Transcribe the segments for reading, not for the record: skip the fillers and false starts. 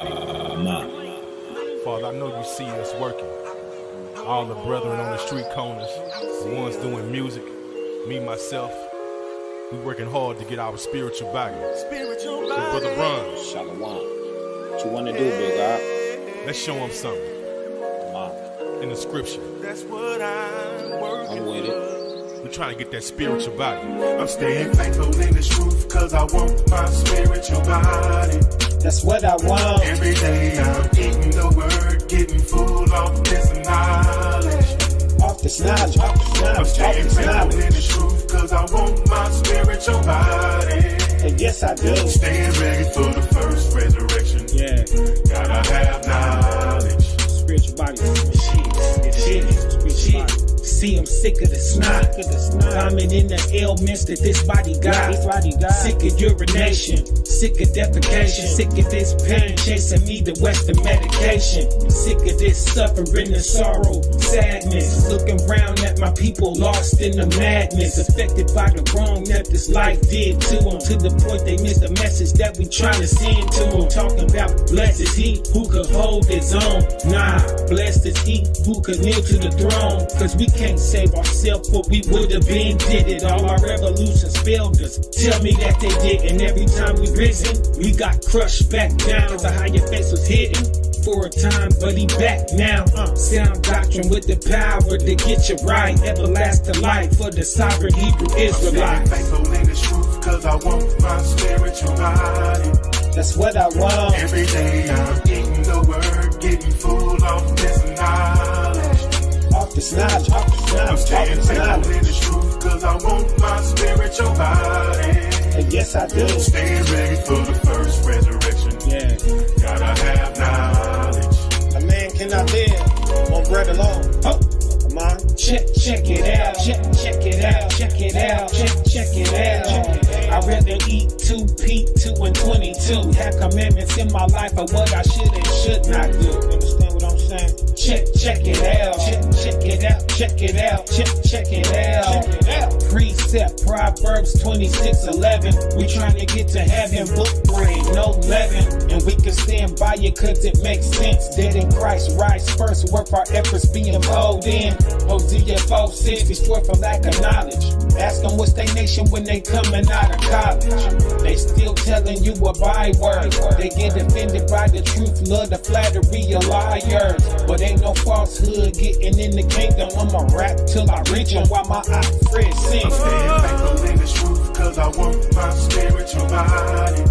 Father, I know you see us working. All the brethren on the street corners, the ones doing music, me, myself, we working hard to get our spiritual body. So Brother Ron, Shalom. What you want to do, big God? let's show him something in the scripture. That's what I'm with it. We're trying to get that spiritual body. I'm staying faithful in this truth, cause I want my spiritual body. That's what I want. Every day I'm eating the word, getting full of this knowledge. Off this knowledge, off this I'm knowledge, off staying this faithful knowledge. in this truth, cause I want my spiritual body. And yes, I do. Staying ready for the first resurrection. Yeah. Gotta have knowledge. Spiritual body. Shit. Spiritual body. See, I'm sick of the snot. Vomit in the ailments that this body got. Sick of urination. Sick of defecation. Sick of this pain chasing me to Western medication. Sick of this suffering and sorrow, sadness. Looking round at my people lost in the madness. Affected by the wrong that this life did to them. To the point they missed the message that we trying to send to them. Talking about blessed is he who could hold his own. Nah, blessed is he who could kneel to the throne. Cause we can't save ourselves, what we would have been did it. All our revolutions failed us. Tell me that they didn't. Every time we risen, we got crushed back down. Cause the higher face was hidden for a time, but he back now. Sound doctrine with the power to get you right. Everlasting life for the sovereign Hebrew Israelites. I'm faithful in this truth, cause I want my spiritual body. That's what I want. Every day I'm eating the word, getting full of this knowledge. Off this knowledge, off this I'm knowledge, off staying this faithful knowledge. in this truth, cause I want my spiritual body. And yes, I do. Staying ready for the first resurrection. Yeah. Gotta have knowledge. A man cannot live on bread alone. Oh, come on. Check it out. Check it out. Check it out. Check it out. I'd rather eat 2 Pete 2 and 22. Have commandments in my life of what I should and should not do. Understand what I'm saying? Check it out. Check it out. Check it out. Check it out. Precept Proverbs 26:11. We trying to get to heaven, book bread, no leaven. And we can stand by it cause it makes sense. Dead in Christ rise first, work our efforts being pulled in. Hosea 4:6 destroyed for lack of knowledge. Ask them what's their nation when they coming out of college. They still telling you a byword. They get offended by the truth, love the flattery of liars. But ain't no falsehood getting in the kingdom. I'ma rap till I reach them while my eye Fred sings. I'm staying faithful in this truth, cause I want my spiritual body.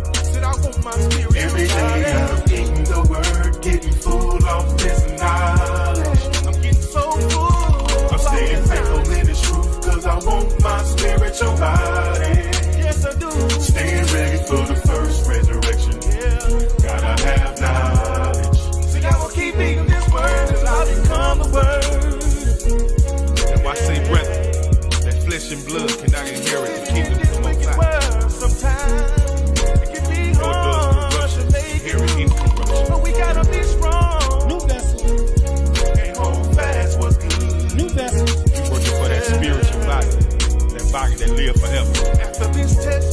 Every day I'm eating the word, getting full of this knowledge. I'm getting so full. I'm staying faithful in this truth, cause I want my spiritual body. Yes, I do. Staying ready for the first resurrection. Yeah. Gotta have knowledge. See, I will keep eating this word till I become the word. And why say brethren, that flesh and blood cannot inherit the kingdom of the Most High. Sometimes it can be hard to make it, but we gotta be strong. New vessel, Can't hold fast what's good. new vessel. We're working for that spiritual body that live forever. After this test,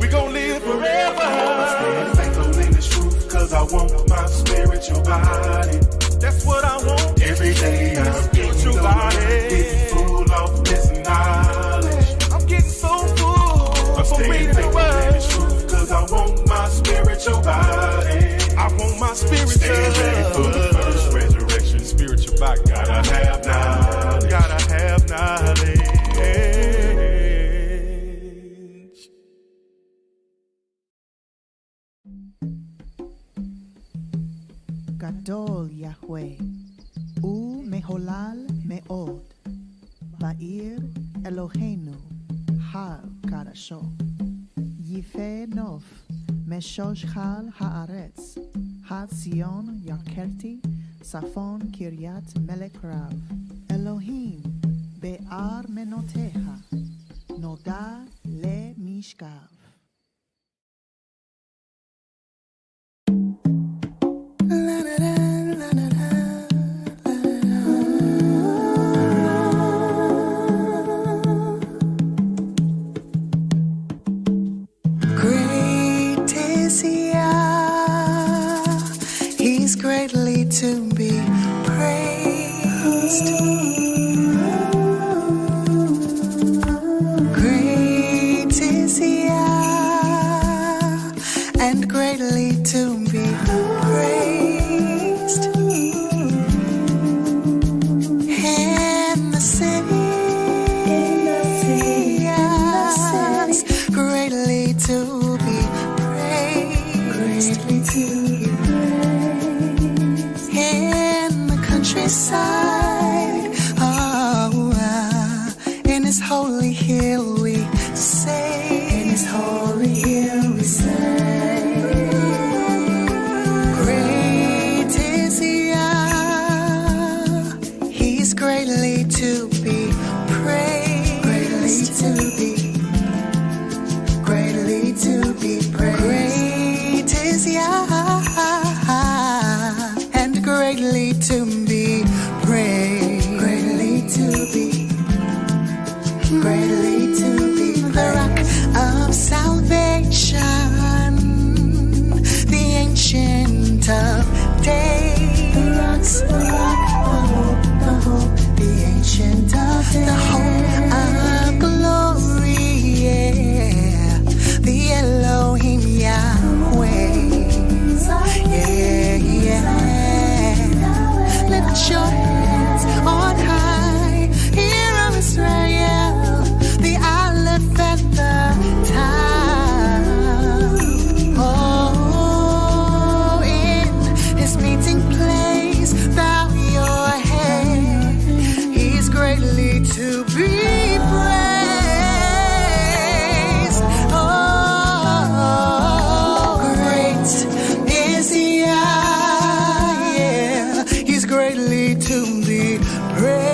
we gon' live forever. I'm staying faithful in this truth, cause I want my spiritual body. That's what I want. Every day I'm spiritual body, getting full of this knowledge. I'm getting so full. I'm staying faithful in this truth, cause I want my spiritual body. I want my spiritual. Staying ready for the first resurrection. Spiritual body. Gotta have knowledge. Gotta have knowledge. Gadol Yahweh, U Meholal Meod, Ba'ir Eloheinu, Har Karasho, Yife Nof, Meshosh Chal Haaretz, Har Zion Yakerti, Safon Kiryat Melech Rav, Elohim, Be'ar Menoteha, Noda Le Mishkav. He's greatly to be praised. Great is Yah, and greatly to be praised. In the city, yes, greatly to be praised. In the countryside, in His holy hill we say, in His holy hill we say, great is Yah, He's greatly to be praised, greatly to be praised. Great is Yah, and greatly to be praised, greatly to be the rock of salvation, the ancient of days, the hope, the ancient of days, the hope of glory, yeah, the Elohim Yahweh, yeah. Lift your hands on high, hear of Israel, the Aleph and the Tav. Oh, in His meeting place, bow your head. He's greatly to be praised. Oh, great is Yah, yeah. He's greatly to be praised.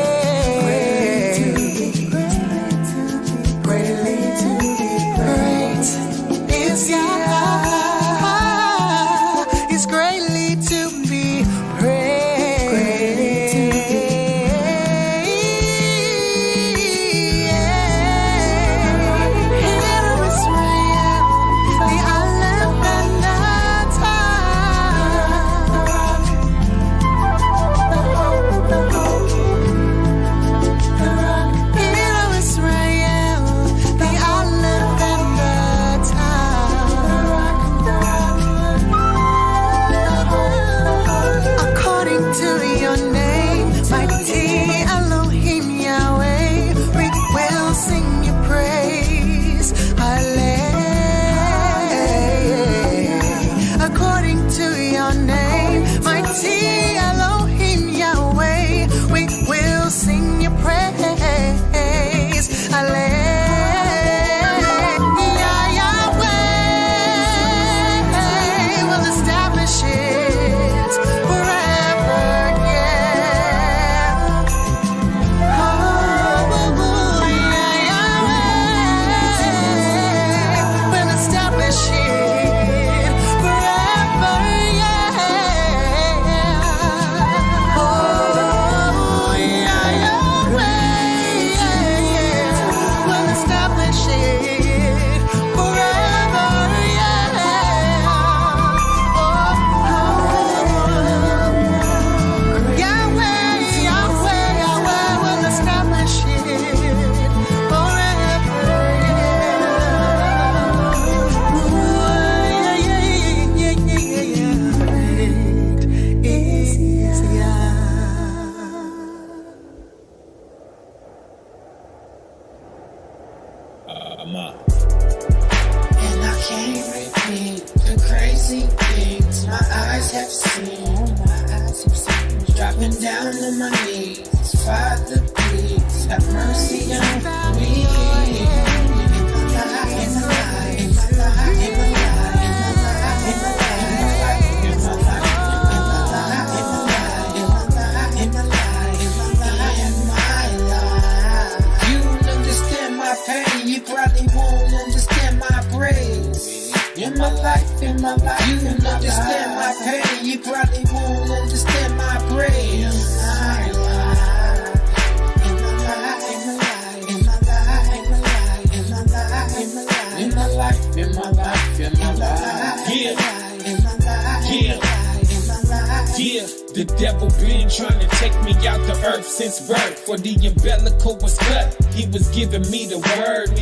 Yeah, the devil been trying to take me out the earth since birth. For the umbilical was cut, he was giving me the word.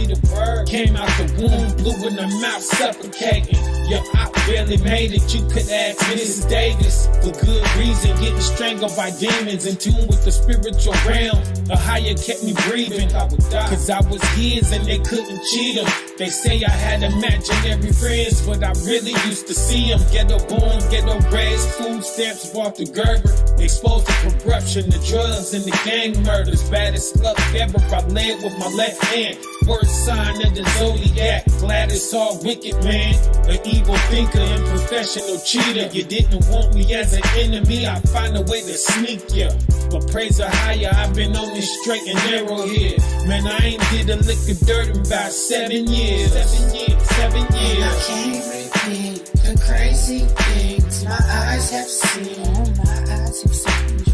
Came out the womb, blew in the mouth, suffocating. Yo, I barely made it, you could ask Mrs. Davis. For good reason, getting strangled by demons, in tune with the spiritual realm. A higher kept me breathing, cause I was his and they couldn't cheat him. They say I had imaginary friends, but I really used to see them. Ghetto born, ghetto raised, food stamps bought the Gerber. Exposed to corruption, the drugs and the gang murders. Baddest luck ever, I led with my left hand. Worst sign of the zodiac, glad it's all wicked, man. An evil thinker and professional cheater. You didn't want me as an enemy, I find a way to sneak ya. But praise the higher, I've been on this straight and narrow here. Man, I ain't did a lick of dirt in about 7 years. 7 years. And I can't repeat the crazy things my eyes have seen.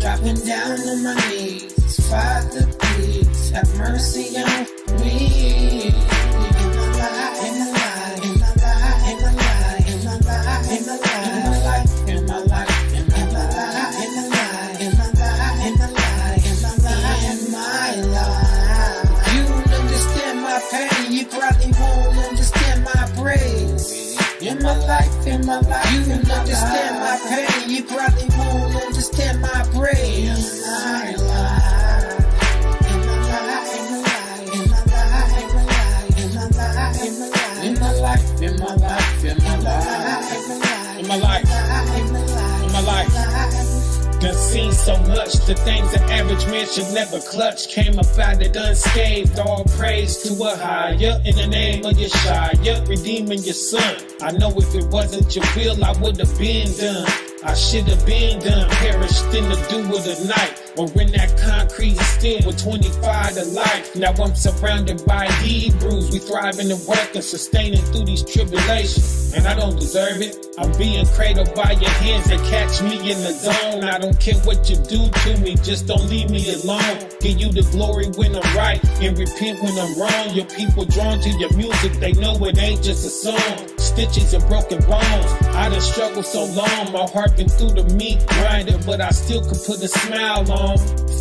Dropping down on my knees, Father, please have mercy on me. In my life, in my life, in my life, in my life, in my life, in my life, in my life, in my life, in my life, in my life, in my life, in my life, in my life. You don't understand my pain, you probably won't understand my praise. In my life, you don't understand my pain, you probably won't understand my praise. In my life, in my life, in my life, in my life, in my life, in my life, in my life, in my life, in my life, in my life, In my life. Done seen so much, the things an average man should never clutch. Came up out it unscathed, all praise to a higher. In the name of Yeshua, redeeming your son. I know if it wasn't your will, I would have been done. I should have been done, perished in the dew of the night. Or in that concrete still with 25 to life. Now I'm surrounded by Hebrews. We thriving and working, sustaining through these tribulations. And I don't deserve it. I'm being cradled by your hands that catch me in the zone. I don't care what you do to me, just don't leave me alone. Give you the glory when I'm right and repent when I'm wrong. Your people drawn to your music, they know it ain't just a song. Stitches and broken bones. I done struggled so long, my heart been through the meat grinder, but I still could put a smile on.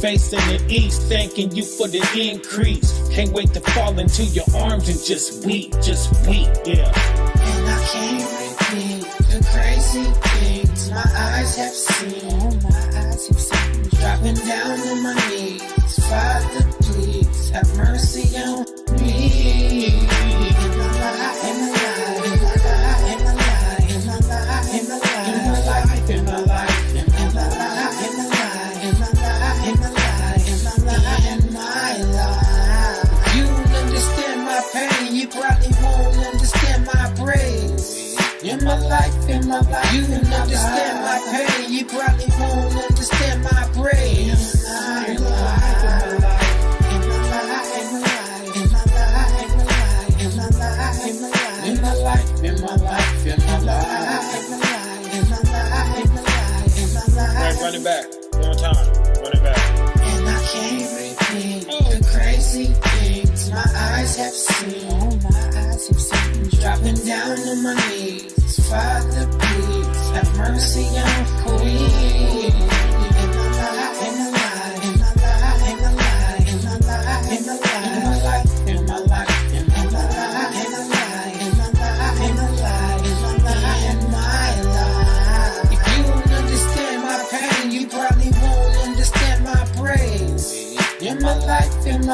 Facing the east, thanking you for the increase. Can't wait to fall into your arms and just weep, yeah. And I can't repeat the crazy things my eyes have seen. Dropping down on my knees, Father, please have mercy on me. In my life, in my life, in my life, in my life, in my life, in my life, in my life, in my life, in my life, in my life, in my life, in my life, in my life, in my life. You don't understand my pain, you probably won't understand my praise. In my life, you don't understand my pain, you probably won't understand my praise. In my life, in my life, in my life, in my life, in my life, in my life, in my life, in my life, in my life, in my life, in my life, in my life, in my life, in my life. Right, run it back. One time. Run it back. And I can't repeat the crazy things my eyes have seen. Dropping down on my knees, Father, please have mercy on me. In my life, in my life, in my life, in my life, in my life, in my life, in my life, in my life, in my life, in my life, in my life, in my life, in my life. If you don't understand my pain, you probably won't understand my praise. In my life, you don't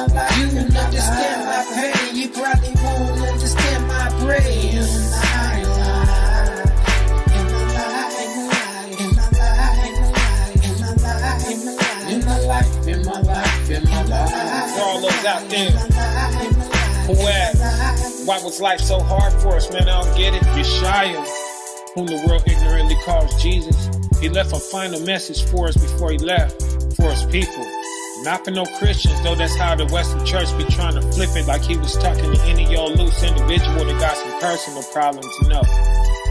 understand my pain, you probably won't understand my praise. In my life, in my life, in my life, in my life, in my life, in my life, in my life, in my life, in my life. For all those out there who ask, why was life so hard for us, man? I don't get it. Yeshua, whom the world ignorantly calls Jesus, he left a final message for us before he left, for his people. Not for no Christians, though that's how the Western church be trying to flip it, like he was talking to any old loose individual that got some personal problems. No,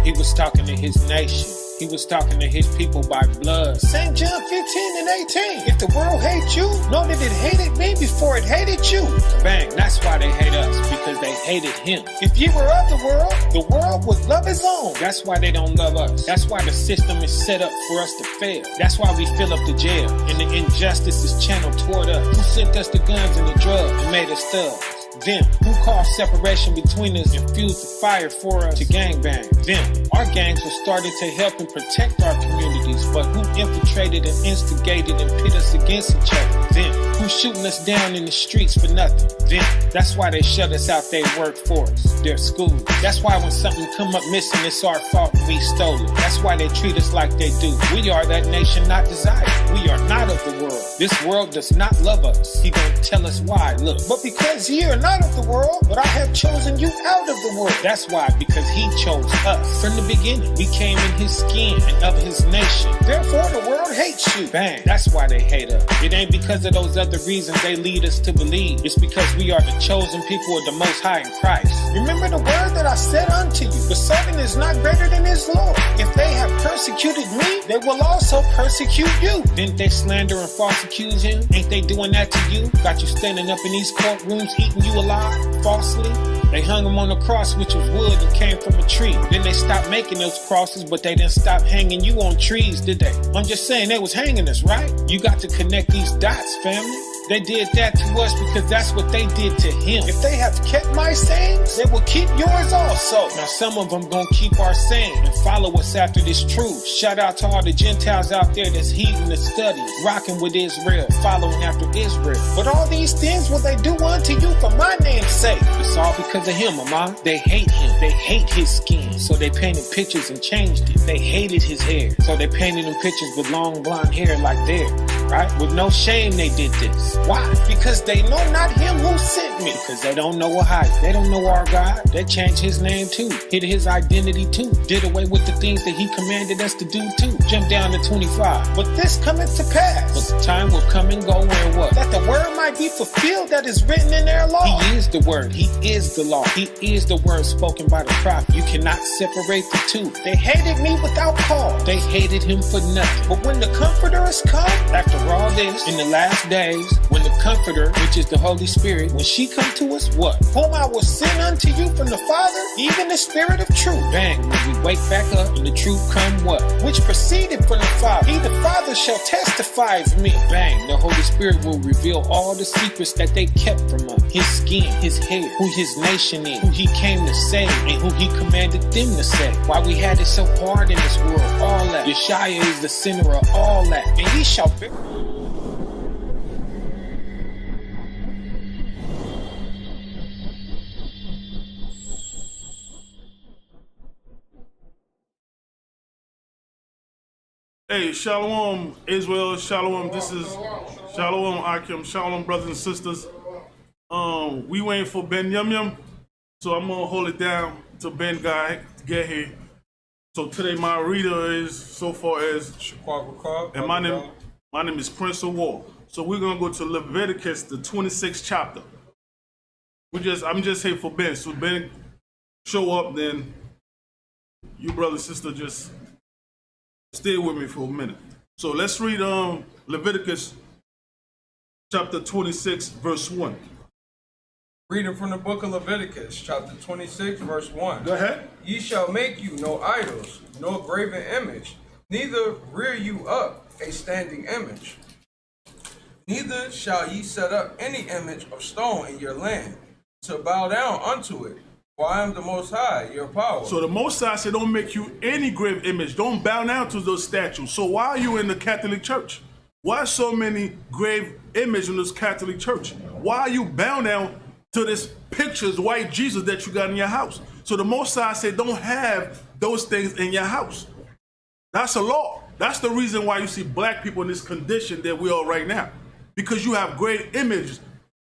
he was talking to his nation. He was talking to his people by blood. St. John 15 and 18. If the world hates you, know that it hated me before it hated you. Bang, that's why they hate us, because they hated him. If you were of the world would love his own. That's why they don't love us. That's why the system is set up for us to fail. That's why we fill up the jail, and the injustice is channeled toward us. Who sent us the guns and the drugs and made us thugs? Them. Who caused separation between us and fused the fire for us to gangbang? Them. Our gangs were started to help and protect our communities, but who infiltrated and instigated and pit us against each other? Them. Who shooting us down in the streets for nothing? Them. That's why they shut us out their workforce, their schools. That's why when something come up missing, it's our fault and we stole it. That's why they treat us like they do. We are that nation not desired. We are not of the world. This world does not love us. He gonna tell us why. Look, but because ye are not of the world, but I have chosen you out of the world. That's why, because he chose us. From the beginning, we came in his skin and of his nation. Therefore, the world hates you. Bang, that's why they hate us. It ain't because of those other reasons they lead us to believe. It's because we are the chosen people of the Most High in Christ. Remember the word that I said unto you. The servant is not greater than his Lord. If they have persecuted me, they will also persecute you. Didn't they slander and false accuse him? Ain't they doing that to you? Got you standing up in these courtrooms eating you alive falsely? They hung him on a cross, which was wood and came from a tree. Then they stopped making those crosses, but they didn't stop hanging you on trees, did they? I'm just saying they was hanging us, right? You got to connect these dots, family. They did that to us because that's what they did to him. If they have kept my sayings, they will keep yours also. Now some of them gonna keep our saying and follow us after this truth. Shout out to all the Gentiles out there that's heeding the studies, rocking with Israel, following after Israel. But all these things will they do unto you for my name's sake. It's all because of him, Mama. They hate him. They hate his skin. So they painted pictures and changed it. They hated his hair. So they painted him pictures with long blonde hair like theirs. Right? With no shame they did this. Why? Because they know not him who sent me. Because they don't know H.O.D.C. They don't know our God. They changed his name too. Hid his identity too. Did away with the things that he commanded us to do too. Jump down to 25. But this cometh to pass. But the time will come and go when what? That the word might be fulfilled that is written in their law. He is the word. He is the law. He is the word spoken by the prophet. You cannot separate the two. They hated me without cause. They hated him for nothing. But when the Comforter is come, after all this, in the last days, when the Comforter, which is the Holy Spirit, when she come to us, what? Whom I will send unto you from the Father, even the Spirit of truth. Bang, when we wake back up and the truth come what? Which proceeded from the Father. He, the Father, shall testify of me. Bang, the Holy Spirit will reveal all the secrets that they kept from us. His skin, his hair, who his nation is, who he came to save, and who he commanded them to save. Why we had it so hard in this world, all that. Yeshua is the center of all that, and he shall bear. Hey, Shalom, Israel, Shalom. This is Shalom, Akim, Shalom, brothers and sisters. We waiting for Banyamyan, so I'm gonna hold it down till Ben guy get here. So today my reader is so far as and my name is Prince of War. So we're gonna go to Leviticus, the 26th chapter. I'm just here for Ben. So Ben show up, then you brother and sister just stay with me for a minute. So let's read Leviticus chapter 26, verse 1. Reading from the book of Leviticus, chapter 26, verse 1. Go ahead. Ye shall make you no idols, nor graven image, neither rear you up a standing image. Neither shall ye set up any image of stone in your land, to bow down unto it. For I am the Most High, your power. So the Most High said, don't make you any grave image. Don't bow down to those statues. So why are you in the Catholic Church? Why so many grave images in this Catholic Church? Why are you bound down to this pictures, white Jesus that you got in your house? So the Most High said, don't have those things in your house. That's a law. That's the reason why you see black people in this condition that we are right now. Because you have great images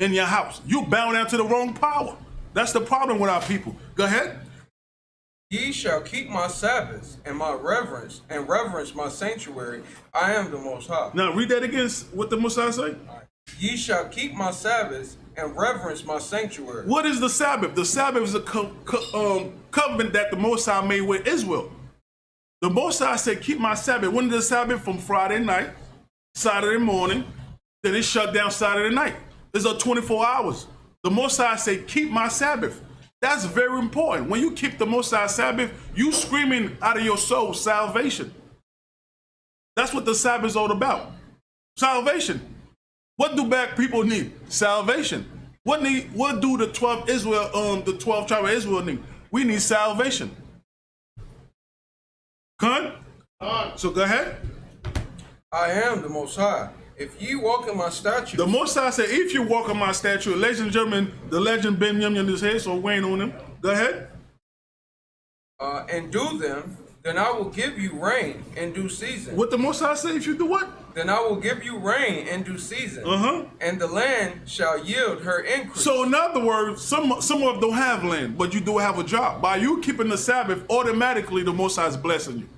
in your house. You bow down to the wrong power. That's the problem with our people. Go ahead. Ye shall keep my Sabbaths and my reverence, and reverence my sanctuary. I am the Most High. Now read that again. What the Most High say? Ye shall keep my Sabbaths and reverence my sanctuary. What is the Sabbath? The Sabbath is a covenant that the Most High made with Israel. The Most High said, keep my Sabbath. When did the Sabbath? From Friday night, Saturday morning, then it shut down Saturday night. It's a 24 hours. The Most High said, keep my Sabbath. That's very important. When you keep the Most High Sabbath, you screaming out of your soul, salvation. That's what the Sabbath is all about. Salvation. What do black people need? Salvation. What do the 12 tribe of Israel need? We need salvation. Con? So go ahead. I am the Most High. If ye walk in my statutes. The Most High said, if you walk in my statute, ladies and gentlemen, the legend Banyamyan is here, so Wayne on him. Go ahead. And do them, then I will give you rain in due season. What the Most High say, if you do what? Then I will give you rain in due season. And the land shall yield her increase. So in other words, some of them don't have land, but you do have a job. By you keeping the Sabbath, automatically the Most High is blessing you.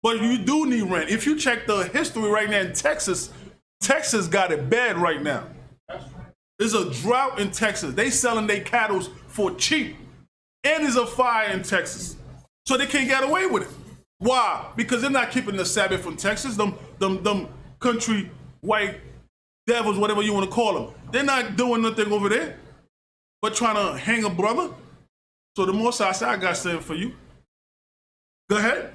But you do need rain. If you check the history right now in Texas, Texas got it bad right now. There's a drought in Texas. They selling their cattle for cheap. And there's a fire in Texas. So they can't get away with it. Why? Because they're not keeping the Sabbath from Texas. Them country white devils, whatever you want to call them. They're not doing nothing over there but trying to hang a brother. So the Most High said, I got something for you. Go ahead.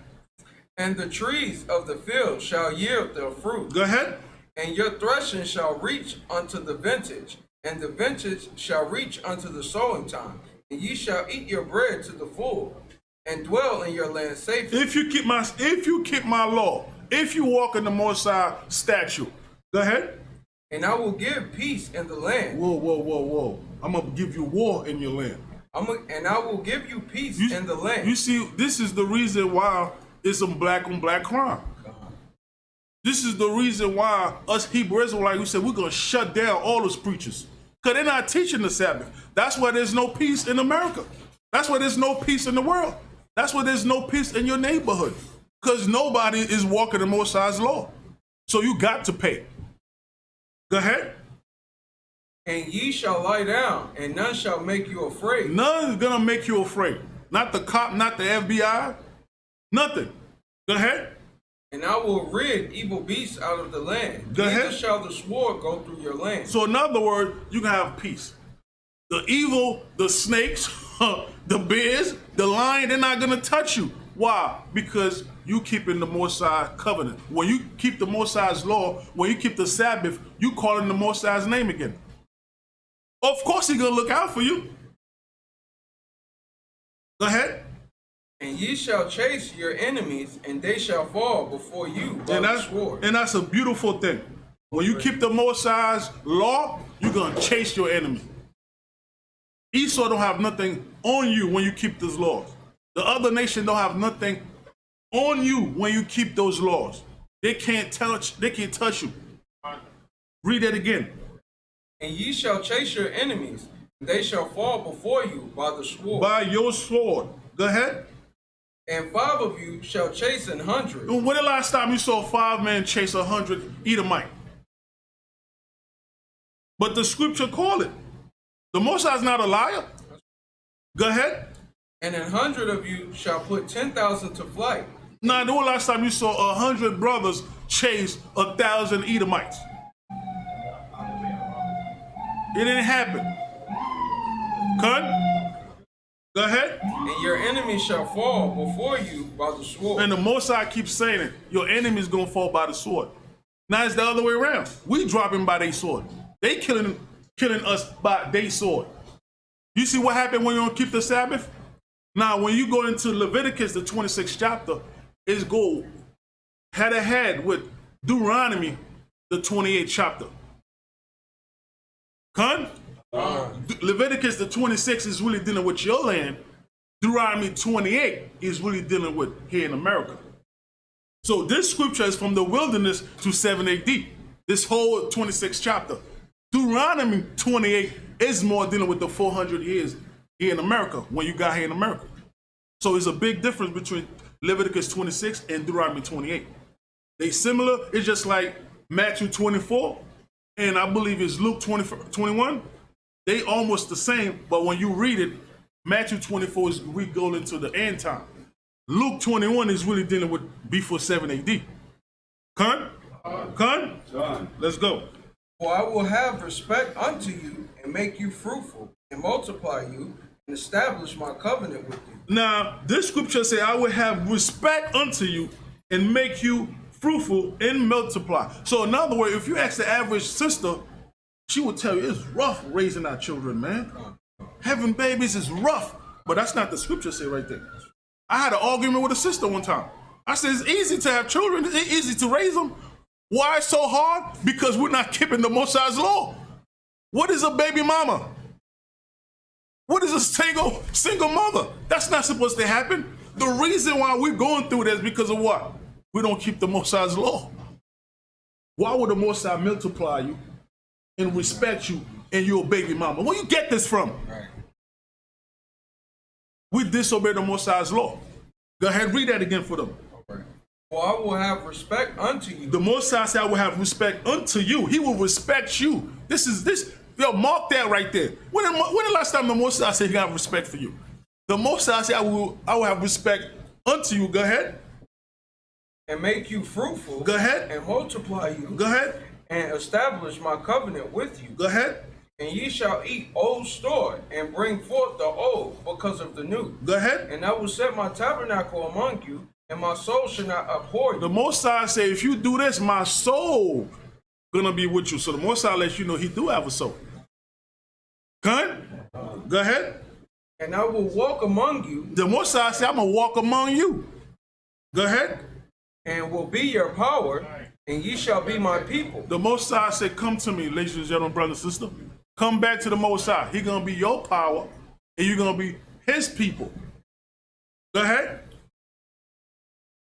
And the trees of the field shall yield their fruit. Go ahead. And your threshing shall reach unto the vintage, and the vintage shall reach unto the sowing time. And ye shall eat your bread to the full, and dwell in your land safely. If you keep my law, if you walk in the Most High statute. Go ahead. And I will give peace in the land. Whoa. I'm going to give you war in your land. And I will give you peace in the land. You see, this is the reason why it's some black on black crime. This is the reason why us Hebrew Israelites, we said we're going to shut down all those preachers. Because they're not teaching the Sabbath. That's why there's no peace in America. That's why there's no peace in the world. That's why there's no peace in your neighborhood. Because nobody is walking the Most High's law. So you got to pay. Go ahead. And ye shall lie down, and none shall make you afraid. None is going to make you afraid. Not the cop, not the FBI. Nothing. Go ahead. And I will rid evil beasts out of the land. Go ahead. Neither shall the sword go through your land. So in other words, you can have peace. The evil, the snakes, the bears, the lion, they're not going to touch you. Why? Because you keeping the Most High covenant. When you keep the Most High's law, when you keep the Sabbath, you calling the Most High's name again. Of course he's going to look out for you. Go ahead. And ye shall chase your enemies, and they shall fall before you by the sword. And that's a beautiful thing. When you keep the Most High's law, you're going to chase your enemy. Esau don't have nothing on you when you keep those laws. The other nation don't have nothing on you when you keep those laws. They can't touch you. Read that again. And ye shall chase your enemies, and they shall fall before you by the sword. By your sword. Go ahead. And 5 of you shall chase 100. When the last time you saw 5 men chase 100 Edomite? But the scripture call it. The Most High is not a liar. Go ahead. And 100 of you shall put 10,000 to flight. Now, the last time you saw 100 brothers chase 1,000 Edomites? It didn't happen. Cut. Go ahead. And your enemies shall fall before you by the sword. And the Most High keeps saying it. Your enemy's going to fall by the sword. Now it's the other way around. We dropping by their sword. They killing us by their sword. You see what happened when you don't keep the Sabbath? Now, when you go into Leviticus, the 26th chapter, it's go head to head with Deuteronomy, the 28th chapter. Con? Leviticus, the 26th, is really dealing with your land. Deuteronomy 28 is really dealing with here in America. So this scripture is from the wilderness to 7 AD. This whole 26th chapter. Deuteronomy 28 is more dealing with the 400 years here in America, when you got here in America. So it's a big difference between Leviticus 26 and Deuteronomy 28. They similar. It's just like Matthew 24 and I believe it's Luke 21. They almost the same, but when you read it, Matthew 24 is we go into the end time. Luke 21 is really dealing with before 7 AD. Con? Let's go. For I will have respect unto you and make you fruitful and multiply you and establish my covenant with you. Now, this scripture say, I will have respect unto you and make you fruitful and multiply. So in other words, if you ask the average sister, she will tell you it's rough raising our children, man. Having babies is rough. But that's not the scripture say right there. I had an argument with a sister one time. I said, it's easy to have children. It's easy to raise them. Why so hard? Because we're not keeping the Most High's law. What is a baby mama? What is a single mother? That's not supposed to happen. The reason why we're going through this is because of what? We don't keep the Most High's law. Why would the Most High multiply you and respect you and you're a baby mama? Where you get this from? Right. We disobey the Most High's law. Go ahead, read that again for them. Right. For I will have respect unto you. The Most High said, I will have respect unto you. He will respect you. Yo, mark that right there. When the last time the Most High said he got respect for you? The Most High said, I will have respect unto you. Go ahead. And make you fruitful. Go ahead. And multiply you. Go ahead. And establish my covenant with you. Go ahead. And ye shall eat old store and bring forth the old because of the new. Go ahead. And I will set my tabernacle among you, and my soul shall not abhor you. The Most High say, if you do this, my soul gonna be with you. So the Most High lets you know he do have a soul. Go ahead. And I will walk among you. The Most High say, I'm gonna walk among you. Go ahead. And will be your power, and ye shall be my people. The Most High said, come to me, ladies and gentlemen, brother and sister. Come back to the Most High. He's gonna be your power, and you're gonna be his people. Go ahead.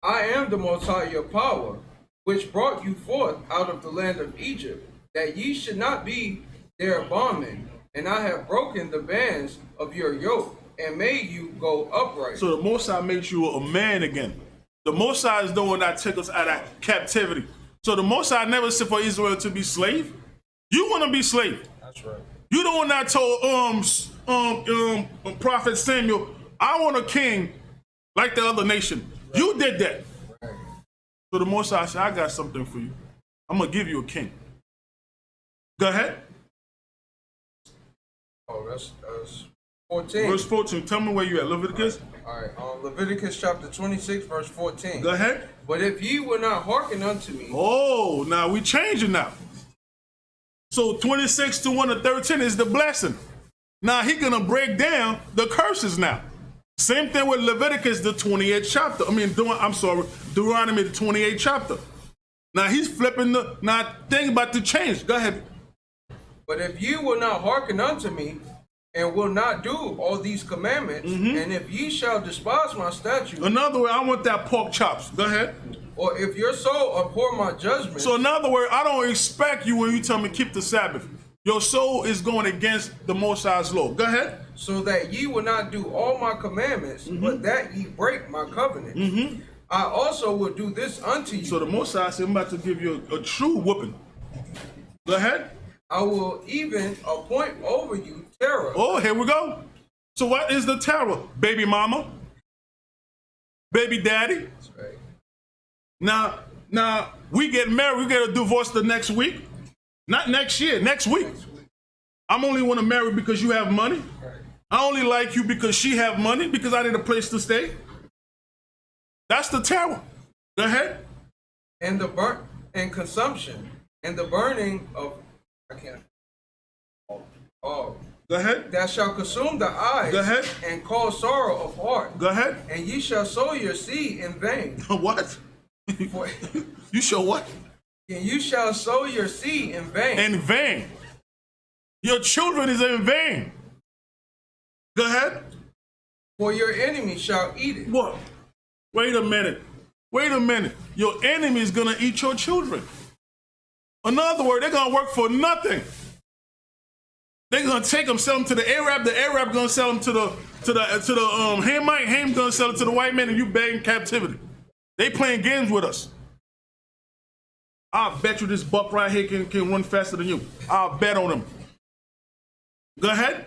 I am the Most High your power, which brought you forth out of the land of Egypt, that ye should not be their bondmen. And I have broken the bands of your yoke, and made you go upright. So the Most High makes you a man again. The Most High is the one that took us out of captivity. So the Most High never said for Israel to be slave. You want to be slave. That's right. You the one that told Prophet Samuel, I want a king like the other nation. Right. You did that. Right. So the Most High said, I got something for you. I'm gonna give you a king. Go ahead. Oh, that's 14. Verse 14. Tell me where you at. Leviticus. All right. Leviticus chapter 26, verse 14. Go ahead. But if ye will not hearken unto me. Oh, now we changing now. So 26 to 1 to 13 is the blessing. Now he gonna break down the curses now. Same thing with Leviticus, the 28th chapter. Deuteronomy, the 28th chapter. Now he's flipping now thing about to change. Go ahead. But if you will not hearken unto me, and will not do all these commandments, and if ye shall despise my statutes. In other words, I want that pork chops. Go ahead. Or if your soul abhor my judgment. So in other words, I don't expect you when you tell me keep the Sabbath. Your soul is going against the Most High's law. Go ahead. So that ye will not do all my commandments, but that ye break my covenant. I also will do this unto you. So the Most High said, I'm about to give you a true whooping. Go ahead. I will even appoint over you terror. Oh, here we go. So what is the terror? Baby mama? Baby daddy? That's right. Now we get married, we get a divorce the next week. Not next year, next week. I'm only want to marry because you have money. Right. I only like you because she have money, because I need a place to stay. That's the terror. Go ahead. And consumption, and the burning of Go ahead. that shall consume the eyes. Go ahead. And cause sorrow of heart. Go ahead. And ye shall sow your seed in vain. What? You shall what? And you shall sow your seed in vain. In vain. Your children is in vain. Go ahead. For your enemy shall eat it. What? Wait a minute. Your enemy is gonna eat your children. In other words, they're gonna work for nothing. They're gonna take them, sell them to the Arab. The Arab gonna sell them to the Hamite. Ham gonna sell it to the white man, and you beg in captivity. They playing games with us. I'll bet you this buck right here can run faster than you. I'll bet on him. Go ahead.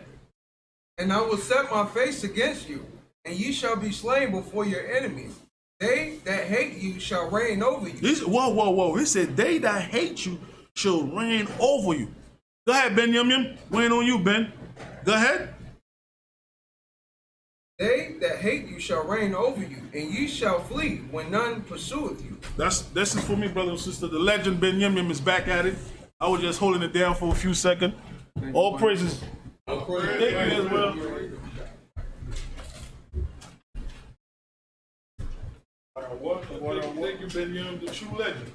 And I will set my face against you, and ye shall be slain before your enemies. They that hate you shall reign over you. Whoa. He said, they that hate you shall reign over you. Go ahead, Banyamyan. Weighing on you, Ben. Go ahead. They that hate you shall reign over you, and ye shall flee when none pursueth you. This is for me, brother and sister. The legend Banyamyan is back at it. I was just holding it down for a few seconds. All praises. Thank you as well. Thank you, Banyamyan, the true legend.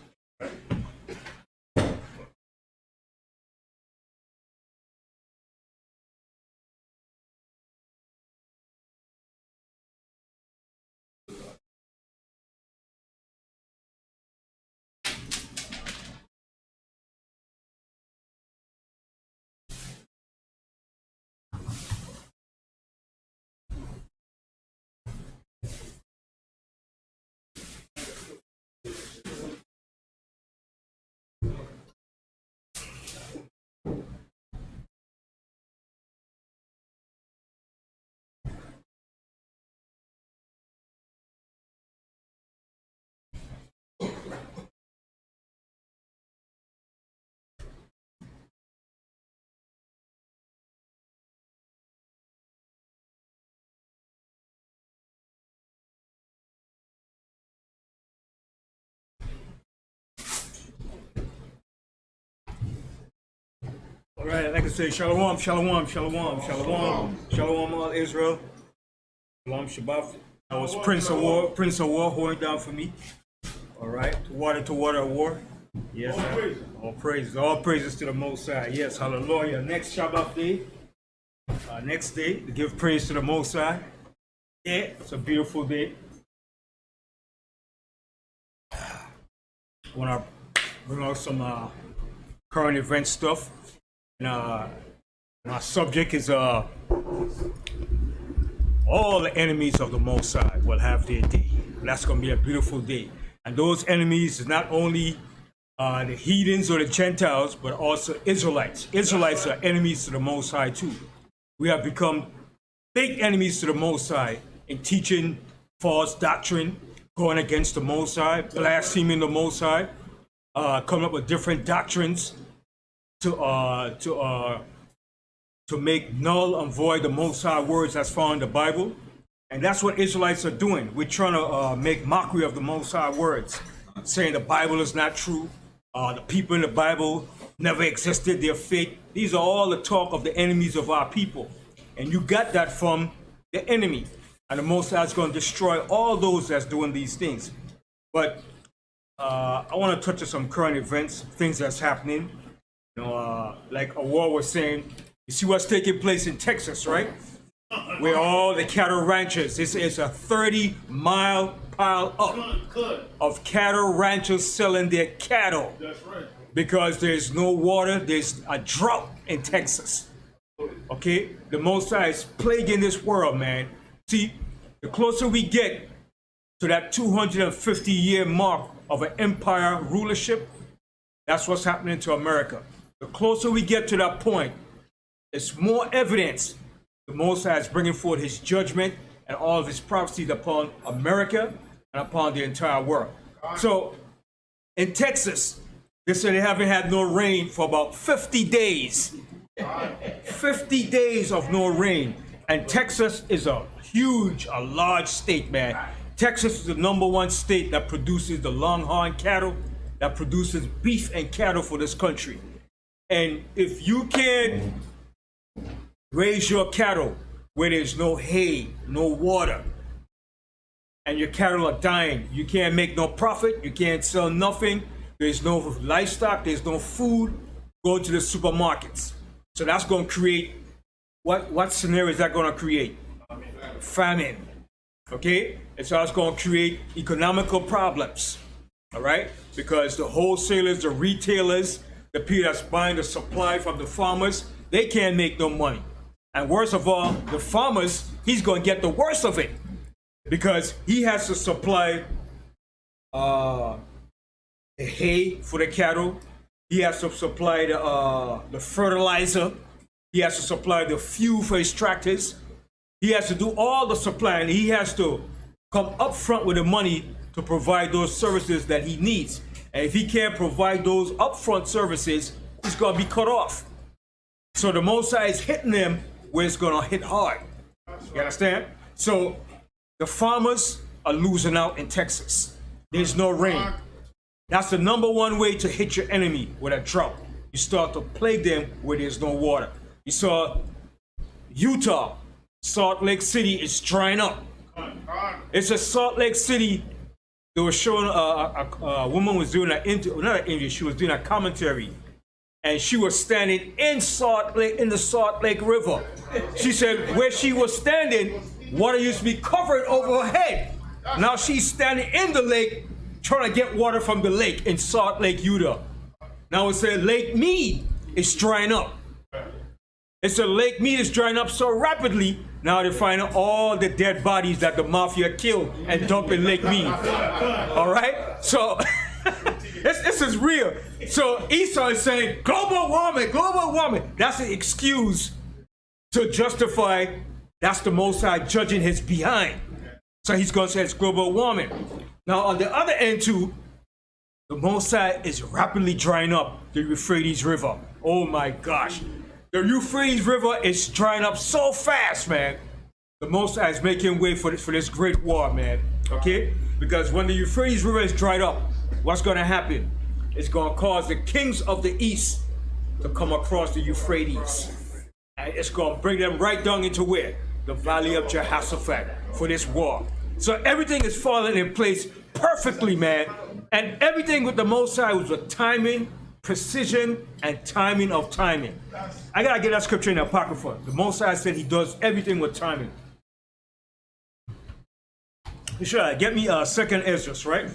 All right, like I say, shalom, shalom, shalom, shalom, shalom, all Israel. Shalom, Shabbat. That was Prince of War holding down for me. All right, to water war. Yes, sir. All praises to the Most High. Yes, hallelujah. Next Shabbat day, next day, to give praise to the Most High. Yeah, it's a beautiful day. I want to bring out some current event stuff. And, my subject is all the enemies of the Most High will have their day. That's going to be a beautiful day. And those enemies is not only the heathens or the Gentiles, but also Israelites. Israelites are enemies to the Most High too. We have become big enemies to the Most High in teaching false doctrine, going against the Most High, blaspheming the Most High, coming up with different doctrines to make null and void the Most High words that's found in the Bible. And that's what Israelites are doing. We're trying to make mockery of the Most High words, saying the Bible is not true. The people in the Bible never existed. They're fake. These are all the talk of the enemies of our people. And you got that from the enemy. And the Most High is going to destroy all those that's doing these things. But I want to touch on some current events, things that's happening. You know, like Awar was saying, you see what's taking place in Texas, right? Where all the cattle ranchers, this is a 30-mile pile up of cattle ranchers selling their cattle. That's right. Because there's no water, there's a drought in Texas. Okay? The Most High is plaguing this world, man. See, the closer we get to that 250-year mark of an empire rulership, that's what's happening to America. The closer we get to that point, it's more evidence the Most High is bringing forth his judgment and all of his prophecies upon America and upon the entire world. So in Texas, they say they haven't had no rain for about 50 days. 50 days of no rain. And Texas is a large state, man. Texas is the #1 state that produces the longhorn cattle, that produces beef and cattle for this country. And if you can't raise your cattle where there's no hay, no water, and your cattle are dying, you can't make no profit, you can't sell nothing, there's no livestock, there's no food, go to the supermarkets. So that's going to create, what scenario is that going to create? Famine. Okay? And so it's going to create economical problems. All right? Because the wholesalers, the retailers, the people that's buying the supply from the farmers, they can't make no money. And worst of all, the farmers, he's going to get the worst of it because he has to supply the hay for the cattle. He has to supply the fertilizer. He has to supply the fuel for his tractors. He has to do all the supply, and he has to come up front with the money to provide those services that he needs. And if he can't provide those upfront services, he's going to be cut off. So the Most High is hitting them where it's going to hit hard. You understand? So the farmers are losing out in Texas. There's no rain. That's the #1 way to hit your enemy with a drought. You start to plague them where there's no water. You saw Utah, Salt Lake City is drying up. It's a Salt Lake City. They were showing a woman was doing she was doing a commentary, and she was standing in the Salt Lake River. She said where she was standing, water used to be covered over her head. Now she's standing in the lake, trying to get water from the lake in Salt Lake, Utah. Now it's a Lake Mead is drying up. It's a Lake Mead is drying up so rapidly. Now they're finding all the dead bodies that the mafia killed and dumped in Lake Mead. All right? So this is real. So Esau is saying, global warming, global warming. That's an excuse to justify that's the Most High judging his behind. So he's going to say it's global warming. Now on the other end too, the Most High is rapidly drying up the Euphrates River. Oh my gosh. The Euphrates River is drying up so fast, man. The Most High is making way for this great war, man. Okay? Because when the Euphrates River is dried up, what's going to happen? It's going to cause the kings of the east to come across the Euphrates. And it's going to bring them right down into where? The valley of Jehoshaphat for this war. So everything is falling in place perfectly, man. And everything with the Most High was with timing, precision, and timing of timing. I gotta get that scripture in the Apocrypha. The Most High said he does everything with timing. You should get me 2nd Ezra, right?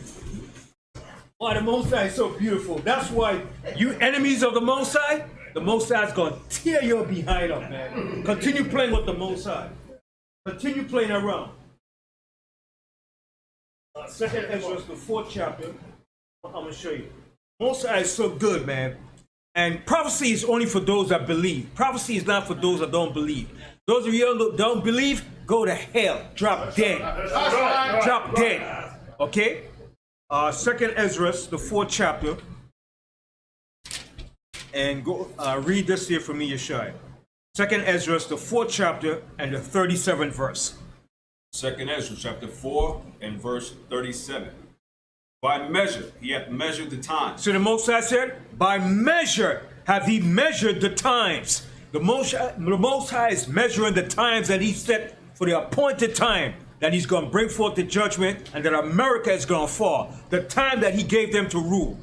Oh, the Most High is so beautiful. That's why you enemies of the Most High is gonna tear your behind up, man. Continue playing with the Most High. Continue playing around. 2nd Ezra, the 4th chapter. I'm gonna show you. Most High is so good, man. And prophecy is only for those that believe. Prophecy is not for those that don't believe. Those of you that don't believe, go to hell. Drop dead. Drop dead. Okay? 2nd Ezra, the 4th chapter. And go read this here for me, Yeshai. 2nd Ezra, the 4th chapter, and the 37th verse. 2nd Ezra, chapter 4, and verse 37. By measure, he hath measured the times. So the Most High said, by measure have he measured the times. The Most High is measuring the times that he set for the appointed time that he's going to bring forth the judgment and that America is going to fall. The time that he gave them to rule.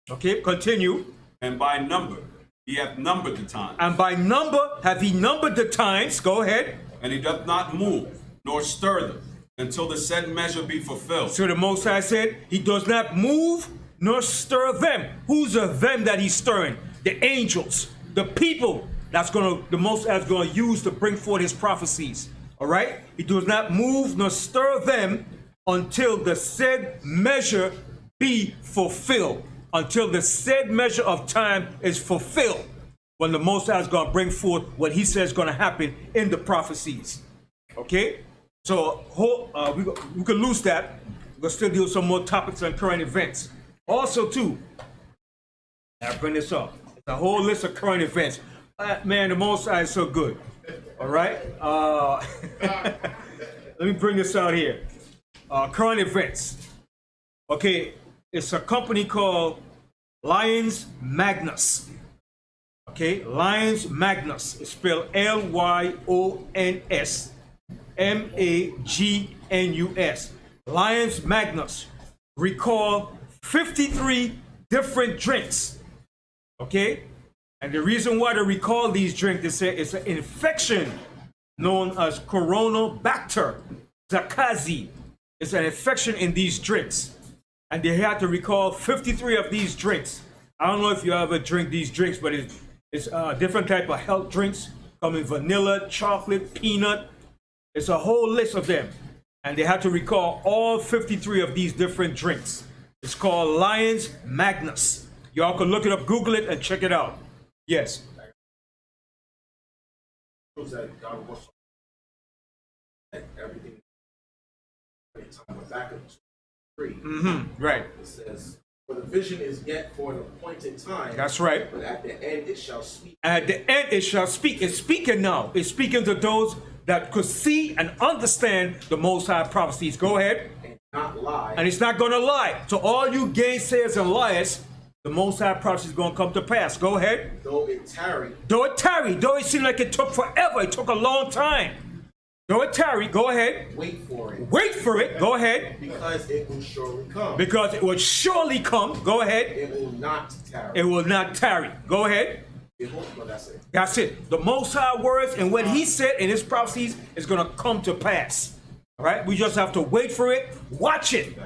Okay, continue. And by number, he hath numbered the times. And by number have he numbered the times. Go ahead. And he doth not move, nor stir them, until the said measure be fulfilled. So the Most High said, he does not move nor stir them. Who's the them that he's stirring? The angels, the people the Most High is going to use to bring forth his prophecies. All right? He does not move nor stir them until the said measure be fulfilled. Until the said measure of time is fulfilled. When the Most High is going to bring forth what he says is going to happen in the prophecies. Okay? So we could lose that. We'll still deal with some more topics on current events. Also, too, I bring this up. It's a whole list of current events. Man, the Most High is so good. All right? Let me bring this out here. Current events. Okay, it's a company called Lyons Magnus. Okay, Lyons Magnus. It's spelled Lyons. Magnus. Lyons Magnus recall 53 different drinks. Okay? And the reason why they recall these drinks is it's an infection known as Coronobacter zakazi. It's an infection in these drinks. And they had to recall 53 of these drinks. I don't know if you ever drink these drinks, but it's a different type of health drinks. Come in vanilla, chocolate, peanut. It's a whole list of them. And they had to recall all 53 of these different drinks. It's called Lyons Magnus. Y'all can look it up, Google it, and check it out. Yes. everything. Time back up to 3. Right. It says, "For the vision is yet for an appointed time." That's right. But at the end it shall speak. At the end it shall speak. It's speaking now. It's speaking to those that could see and understand the Most High prophecies. Go ahead. And not lie. And it's not going to lie. To all you gainsayers and liars, the Most High prophecy is going to come to pass. Go ahead. Though it tarry. Though it tarry. Though it seemed like it took forever. It took a long time. Though it tarry. Go ahead. Wait for it. Wait for it. Go ahead. Because it will surely come. Because it will surely come. Go ahead. It will not tarry. It will not tarry. Go ahead. Well, that's it. That's it. The Most High words and what He said in His prophecies is going to come to pass. All right? We just have to wait for it, watch it,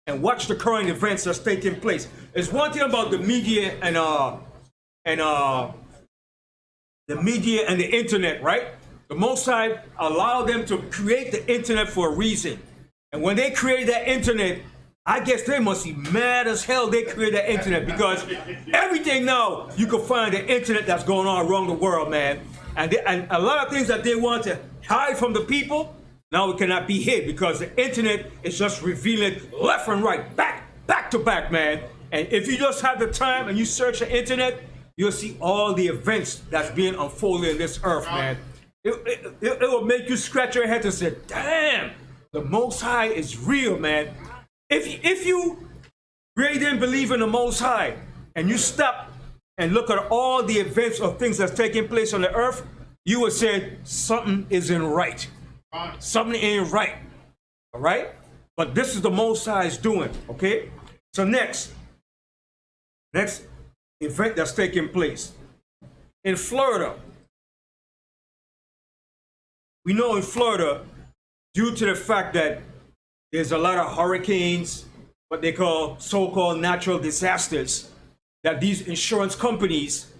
and watch the current events that's taking place. It's one thing about the media and the internet, right? The Most High allowed them to create the internet for a reason. And when they created that internet, I guess they must be mad as hell they created that internet, because everything now you can find the internet that's going on around the world, man. And a lot of things that they want to hide from the people, now it cannot be hid, because the internet is just revealing left and right, back to back, man. And if you just have the time and you search the internet, you'll see all the events that's being unfolded in this earth, man. It will make you scratch your head and say, damn, the Most High is real, man. If you really didn't believe in the Most High and you stop and look at all the events of things that's taking place on the earth, you would say something isn't right. Something ain't right. All right? But this is the Most High's doing, okay? So next event that's taking place in Florida. We know in Florida, due to the fact that there's a lot of hurricanes, what they call so-called natural disasters, that these insurance companies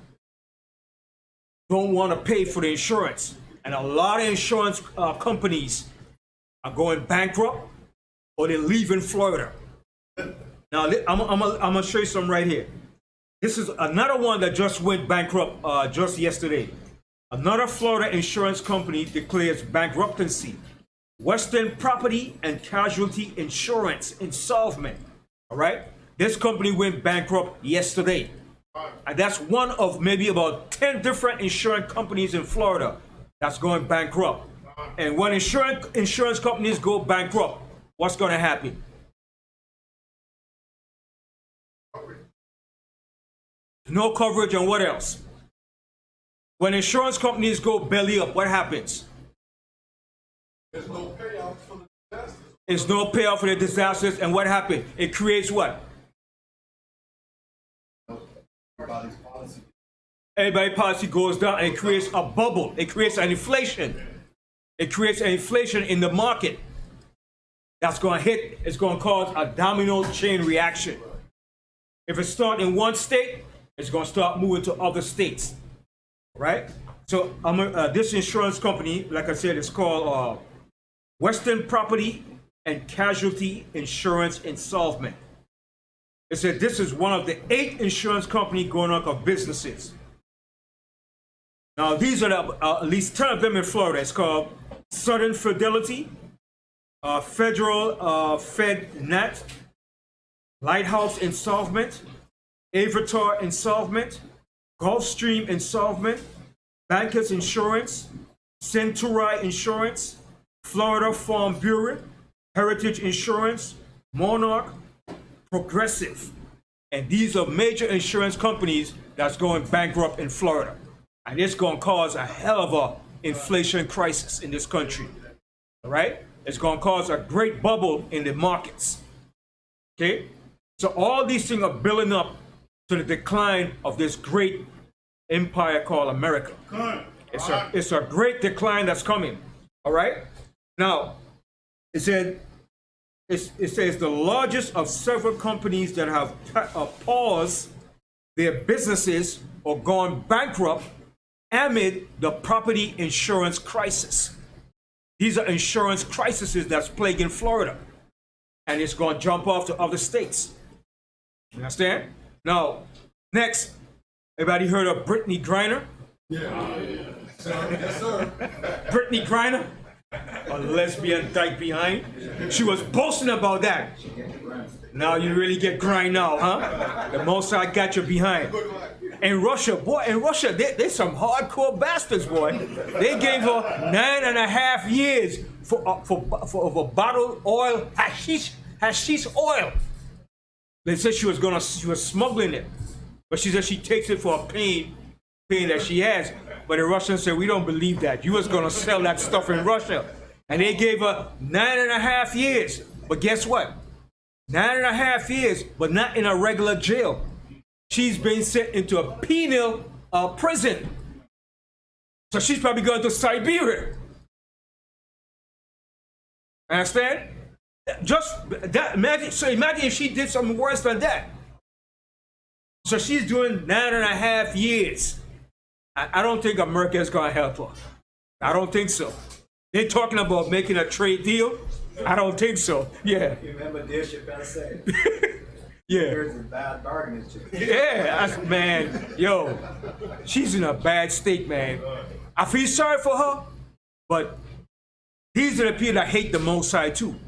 don't want to pay for the insurance. And a lot of insurance companies are going bankrupt or they're leaving Florida. Now, I'm going to show you something right here. This is another one that just went bankrupt just yesterday. Another Florida insurance company declares bankruptcy. Western Property and Casualty Insurance insolvent. All right? This company went bankrupt yesterday. And that's one of maybe about 10 different insurance companies in Florida that's going bankrupt. And when insurance companies go bankrupt, what's going to happen? No coverage, and what else? When insurance companies go belly up, what happens? There's no payout for the disasters. There's no payout for the disasters, and what happened? It creates what? Everybody's policy goes down, and it creates a bubble. It creates an inflation. It creates an inflation in the market. That's going to hit. It's going to cause a domino chain reaction. If it starts in one state, it's going to start moving to other states. Right? So this insurance company, like I said, is called Western Property and Casualty Insurance Insolvent. It said this is one of the 8 insurance companies going out of businesses. Now, these are at least 10 of them in Florida. It's called Southern Fidelity, Federal FedNat, Lighthouse Insolvent, Avatar Insolvent, Gulfstream Insolvent, Bankers Insurance, Centuri Insurance, Florida Farm Bureau, Heritage Insurance, Monarch, Progressive. And these are major insurance companies that's going bankrupt in Florida. And it's going to cause a hell of a inflation crisis in this country. All right? It's going to cause a great bubble in the markets. Okay? So all these things are building up to the decline of this great empire called America. It's a great decline that's coming. All right? Now, it says the largest of several companies that have paused their businesses or gone bankrupt amid the property insurance crisis. These are insurance crises that's plaguing Florida. And it's going to jump off to other states. You understand? Now, next, everybody heard of Brittany Griner? Yeah. Yes, sir. Brittany Griner? A lesbian dyke behind. She was boasting about that. Now you really get crying now, huh? The Mossad got you behind. In Russia, boy, they some hardcore bastards, boy. They gave her 9.5 years for a bottled oil, hashish oil. They said she was smuggling it, but she said she takes it for a pain that she has. But the Russians said, we don't believe that. You was gonna sell that stuff in Russia. And they gave her 9.5 years. But guess what? 9.5 years, but not in a regular jail. She's been sent into a penal prison. So she's probably going to Siberia. Understand? Just that, imagine if she did something worse than that. So she's doing 9.5 years. I don't think America is going to help her. I don't think so. They're talking about making a trade deal. I don't think so. Yeah. You remember Dave Chappelle said? Yeah. There's a bad bargaining chip. Yeah, man, yo, she's in a bad state, man. I feel sorry for her, but these are the people that hate the Mossad too,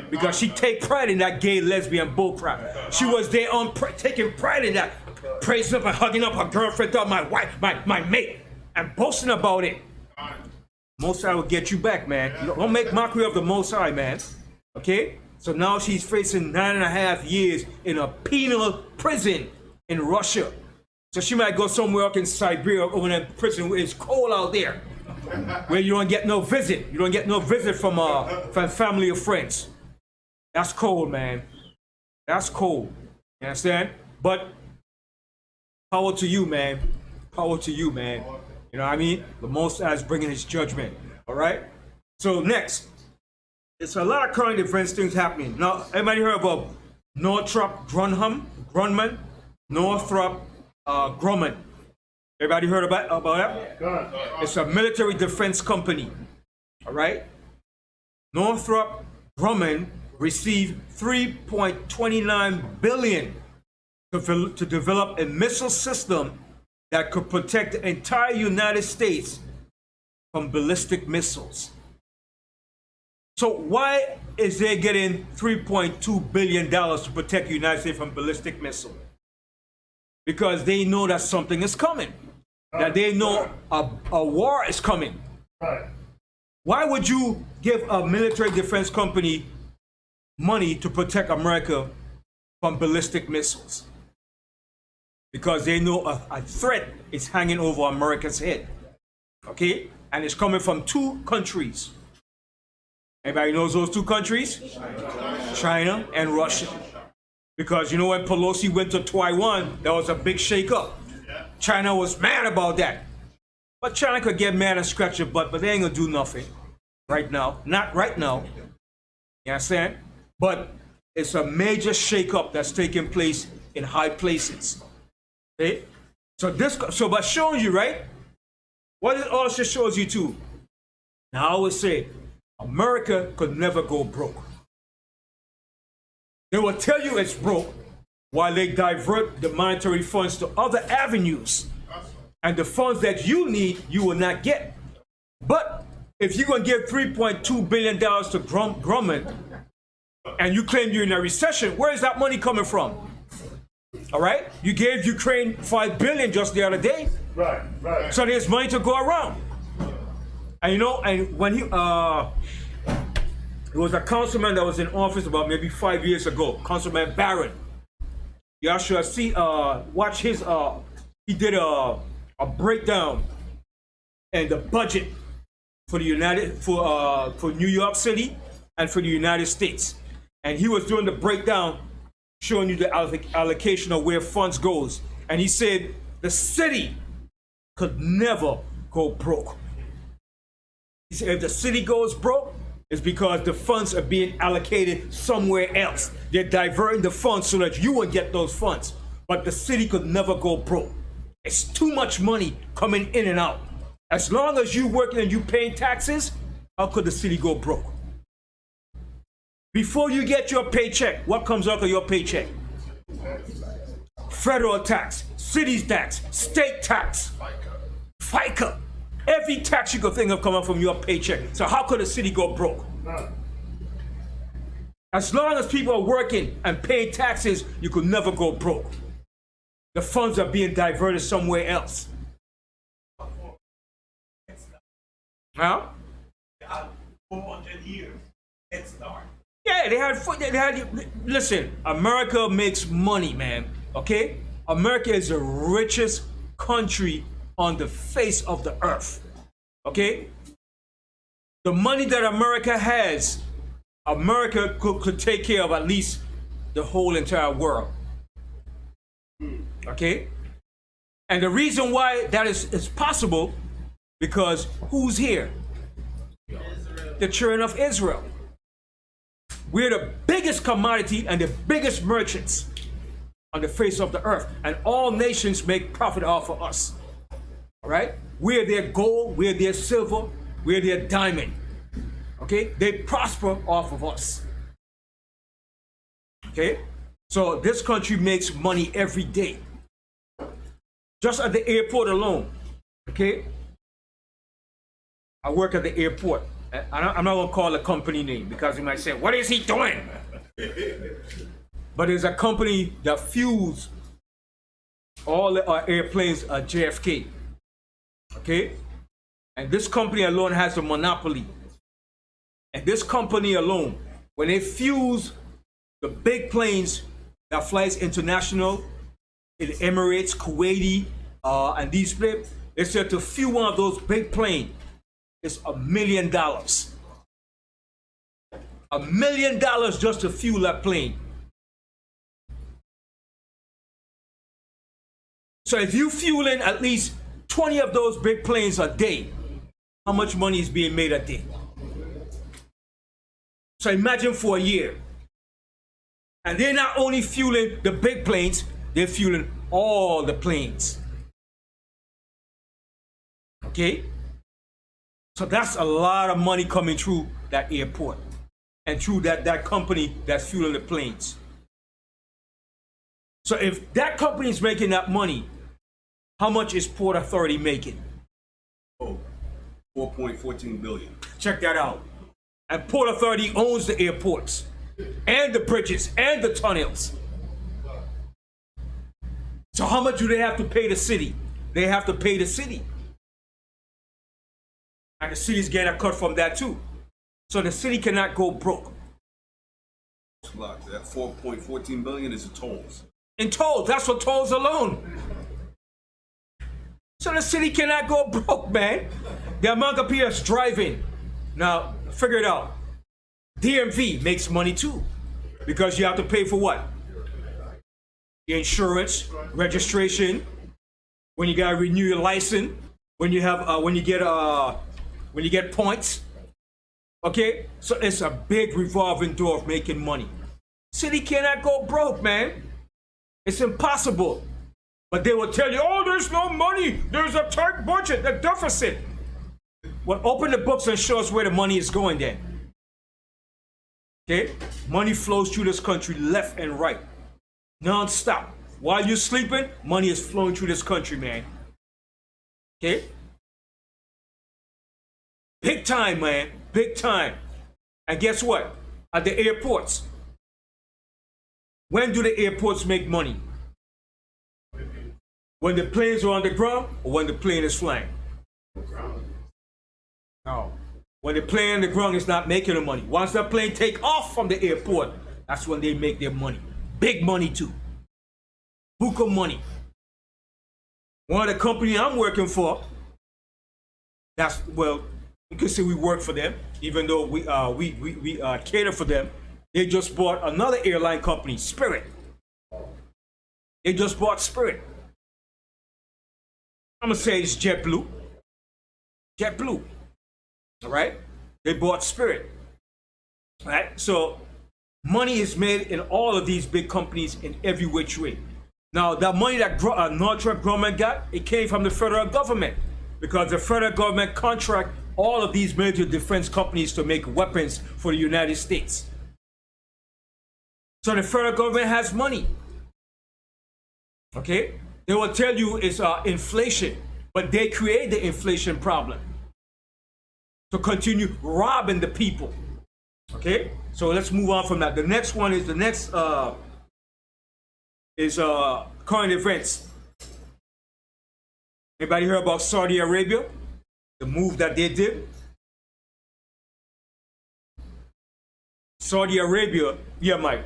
because she take pride in that gay lesbian bullcrap. She was there on taking pride in that, praising up and hugging up her girlfriend, my wife, my mate, and boasting about it. Mossad will get you back, man. Don't make mockery of the Mossad, man. Okay? So now she's facing 9.5 years in a penal prison in Russia. So she might go somewhere up in Siberia over in prison where it's cold out there, where you don't get no visit. You don't get no visit from family or friends. That's cold, man. That's cold. You understand? But power to you, man. Power to you, man. You know what I mean? The Most High is bringing his judgment. All right? So next. It's a lot of current events things happening. Now, everybody heard about Northrop Grumman? Northrop Grumman. Everybody heard about that? It's a military defense company. All right? Northrop Grumman received $3.29 billion to develop a missile system that could protect the entire United States from ballistic missiles. So why is they getting $3.2 billion to protect the United States from ballistic missile? Because they know that something is coming. That they know a war is coming. Right. Why would you give a military defense company money to protect America from ballistic missiles? Because they know a threat is hanging over America's head. Okay? And it's coming from two countries. Everybody knows those two countries? China and Russia. Because you know when Pelosi went to Taiwan, there was a big shakeup. China was mad about that. But China could get mad and scratch your butt, but they ain't gonna do nothing right now. Not right now. You understand? But it's a major shakeup that's taking place in high places. Okay? So by showing you, right? What it also shows you too. Now I always say, America could never go broke. They will tell you it's broke while they divert the monetary funds to other avenues. And the funds that you need, you will not get. But if you're going to give $3.2 billion to Grumman and you claim you're in a recession, where is that money coming from? All right? You gave Ukraine $5 billion just the other day. Right, right. So there's money to go around. And you know, and when it was a councilman that was in office about maybe 5 years ago, Councilman Barron. Y'all should see, watch his, he did a breakdown and the budget for the for New York City and for the United States. And he was doing the breakdown, showing you the allocation of where funds goes. And he said the city could never go broke. He said if the city goes broke, it's because the funds are being allocated somewhere else. They're diverting the funds so that you will get those funds. But the city could never go broke. It's too much money coming in and out. As long as you're working and you paying taxes, how could the city go broke? Before you get your paycheck, what comes out of your paycheck? Federal tax, city's tax, state tax, FICA. Every tax you could think of coming from your paycheck. So how could a city go broke? As long as people are working and paying taxes, you could never go broke. The funds are being diverted somewhere else. Huh? 400 years. Head start. Yeah, they had, listen, America makes money, man, okay? America is the richest country on the face of the earth, okay? The money that America has, America could take care of at least the whole entire world, okay? And the reason why that is possible, because who's here? The children of Israel. We're the biggest commodity and the biggest merchants on the face of the earth. And all nations make profit off of us. All right? We're their gold, we're their silver, we're their diamond. Okay? They prosper off of us. Okay? So this country makes money every day. Just at the airport alone. Okay? I work at the airport. I'm not going to call a company name because you might say, what is he doing? But there's a company that fuels all our airplanes at JFK. Okay? And this company alone has a monopoly. And this company alone, when it fuels the big planes that flies international in Emirates, Kuwaiti, and these planes, they said to fuel one of those big planes, it's $1 million. $1 million just to fuel that plane. So if you fuel in at least 20 of those big planes a day, how much money is being made a day? So imagine for a year. And they're not only fueling the big planes, they're fueling all the planes. Okay? So that's a lot of money coming through that airport and through that company that's fueling the planes. So if that company is making that money, how much is Port Authority making? Oh, 4.14 billion. Check that out. And Port Authority owns the airports and the bridges and the tunnels. So how much do they have to pay the city? They have to pay the city. And the city's getting a cut from that too. So the city cannot go broke. That 4.14 billion is the tolls. In tolls, that's for tolls alone. So the city cannot go broke, man. The amount of people that's driving. Now, figure it out. DMV makes money too. Because you have to pay for what? Your insurance, registration, when you gotta renew your license, when you have when you get points. Okay? So it's a big revolving door of making money. City cannot go broke, man. It's impossible. But they will tell you, oh, there's no money. There's a tight budget, a deficit. Well, open the books and show us where the money is going then. Okay? Money flows through this country left and right. Non-stop. While you're sleeping, money is flowing through this country, man. Okay? Big time, man. Big time. And guess what? At the airports. When do the airports make money? When the planes are on the ground or when the plane is flying? No. When the plane on the ground is not making the money. Once that plane take off from the airport, that's when they make their money. Big money too. Buku money. One of the companies I'm working for, that's, well, you can say we work for them, even though we cater for them. They just bought another airline company, Spirit. They just bought Spirit. I'm gonna say it's JetBlue. JetBlue. All right? They bought Spirit. All right? So money is made in all of these big companies in every which way. Now, the money that Northrop Grumman got, it came from the federal government because the federal government contract all of these major defense companies to make weapons for the United States. So the federal government has money. Okay? They will tell you it's inflation. But they create the inflation problem to continue robbing the people. Okay, so let's move on from that. The next one is current events. Anybody heard about Saudi Arabia? The move that they did? Saudi Arabia, yeah, Mike.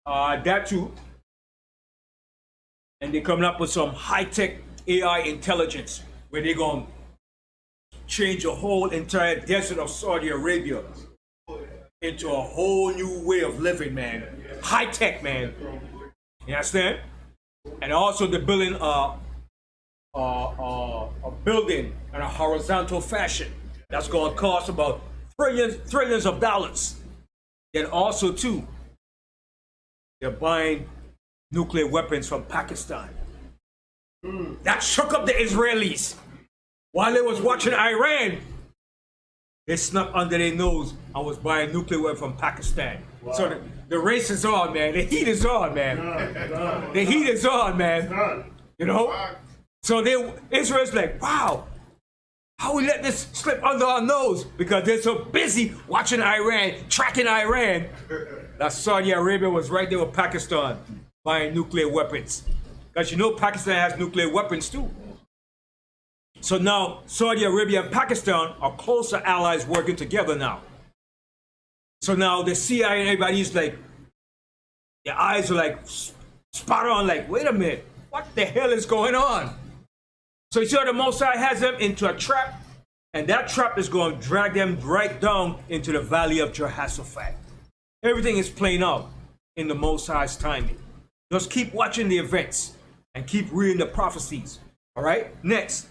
That too. And they're coming up with some high-tech AI intelligence where they're going to change the whole entire desert of Saudi Arabia into a whole new way of living, man. High-tech, man. You understand? And also they're building a building in a horizontal fashion that's going to cost about trillions of dollars. Then also too, they're buying nuclear weapons from Pakistan. That shook up the Israelis. While they was watching Iran, they snuck under their nose and was buying nuclear weapons from Pakistan. Wow. So the race is on, man. The heat is on, man. The heat is on, man. You know? So Israel's like, wow, how we let this slip under our nose? Because they're so busy watching Iran, tracking Iran, that Saudi Arabia was right there with Pakistan buying nuclear weapons. Because you know Pakistan has nuclear weapons too. So now Saudi Arabia and Pakistan are closer allies working together now. So now the CIA and everybody's like, their eyes are like spot on, like, wait a minute, what the hell is going on? So you see how the Most High has them into a trap, and that trap is going to drag them right down into the valley of Jehoshaphat. Everything is playing out in the Most High's timing. Just keep watching the events and keep reading the prophecies. All right, next.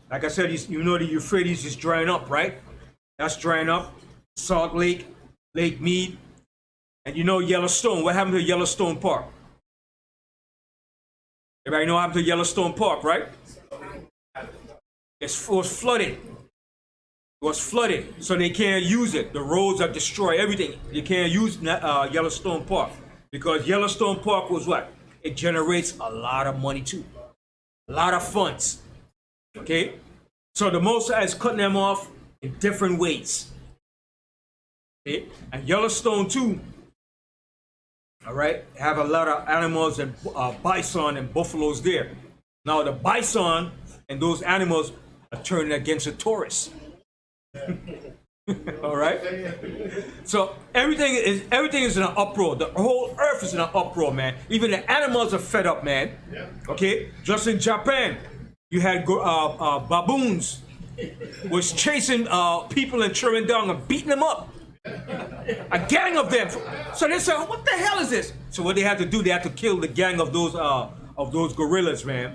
Like I said, you know the Euphrates is drying up, right? That's drying up. Salt Lake, Lake Mead, and you know Yellowstone. What happened to Yellowstone Park? Everybody know what happened to Yellowstone Park, right? It was flooded. It was flooded, so they can't use it. The roads are destroyed, everything. You can't use Yellowstone Park because Yellowstone Park was what? It generates a lot of money too. A lot of funds. Okay, so the Most High is cutting them off in different ways. Okay, and Yellowstone too. All right, have a lot of animals and bison and buffaloes there. Now the bison and those animals are turning against the tourists. All right, so everything is in an uproar. The whole earth is in an uproar, man. Even the animals are fed up, man. Okay, just in Japan. You had baboons was chasing people and chewing down and beating them up. A gang of them. So they said, what the hell is this? So what they had to do, they had to kill the gang of those gorillas, man.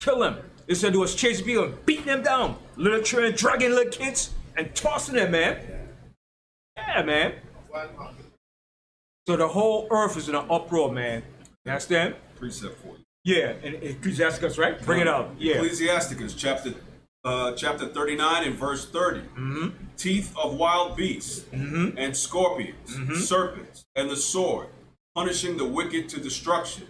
Kill them. They said they was chasing people and beating them down. Little children, dragging little kids and tossing them, man. Yeah, man. So the whole earth is in an uproar, man. You understand? Precept for you. Yeah, and Ecclesiasticus, right? Bring it out. Yeah. Ecclesiasticus, chapter 39 and verse 30. Mm-hmm. Teeth of wild beasts and scorpions, serpents, and the sword, punishing the wicked to destruction.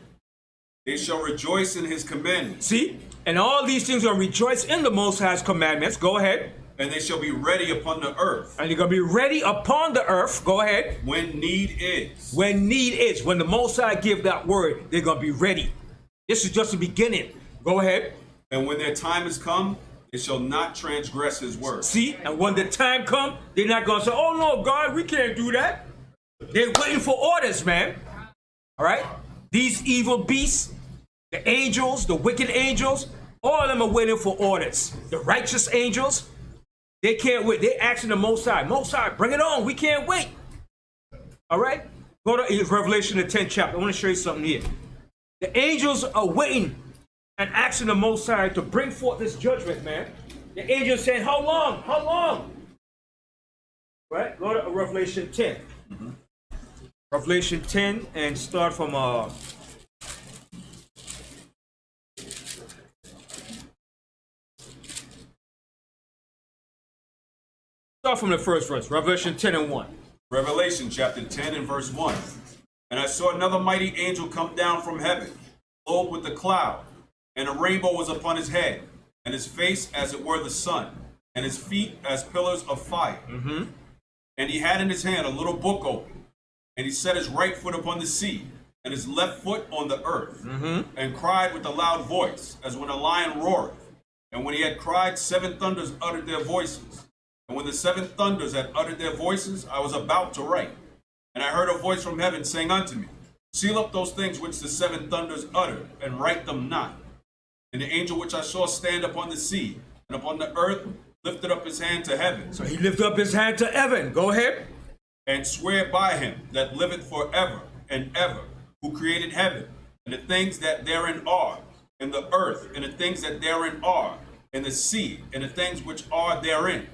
They shall rejoice in his commandments. See? And all these things will rejoice in the Most High's commandments. Go ahead. And they shall be ready upon the earth. And they're going to be ready upon the earth. Go ahead. When need is. When need is. When the Most High give that word, they're going to be ready. This is just the beginning. Go ahead. And when their time has come, they shall not transgress his word. See? And when the time comes, they're not going to say, oh no, God, we can't do that. They're waiting for orders, man. All right? These evil beasts, the angels, the wicked angels, all of them are waiting for orders. The righteous angels, they can't wait. They're asking the Most High, Most High, bring it on. We can't wait. All right? Go to Revelation, the 10th chapter. I want to show you something here. The angels are waiting and asking the Most High to bring forth this judgment, man. The angels saying, how long? How long? Right? Go to Revelation 10. Revelation 10 and start from the first verse. Revelation 10 and 1. Revelation chapter 10 and verse 1. And I saw another mighty angel come down from heaven, clothed with a cloud, and a rainbow was upon his head, and his face as it were the sun, and his feet as pillars of fire. And he had in his hand a little book open, and he set his right foot upon the sea, and his left foot on the earth, and cried with a loud voice, as when a lion roareth. And when he had cried, 7 thunders uttered their voices. And when the 7 thunders had uttered their voices, I was about to write. And I heard a voice from heaven saying unto me, Seal up those things which the 7 thunders uttered, and write them not. And the angel which I saw stand upon the sea and upon the earth lifted up his hand to heaven. So he lifted up his hand to heaven. Go ahead. And sware by him that liveth forever and ever, who created heaven, and the things that therein are, and the earth, and the things that therein are, and the sea, and the things which are therein,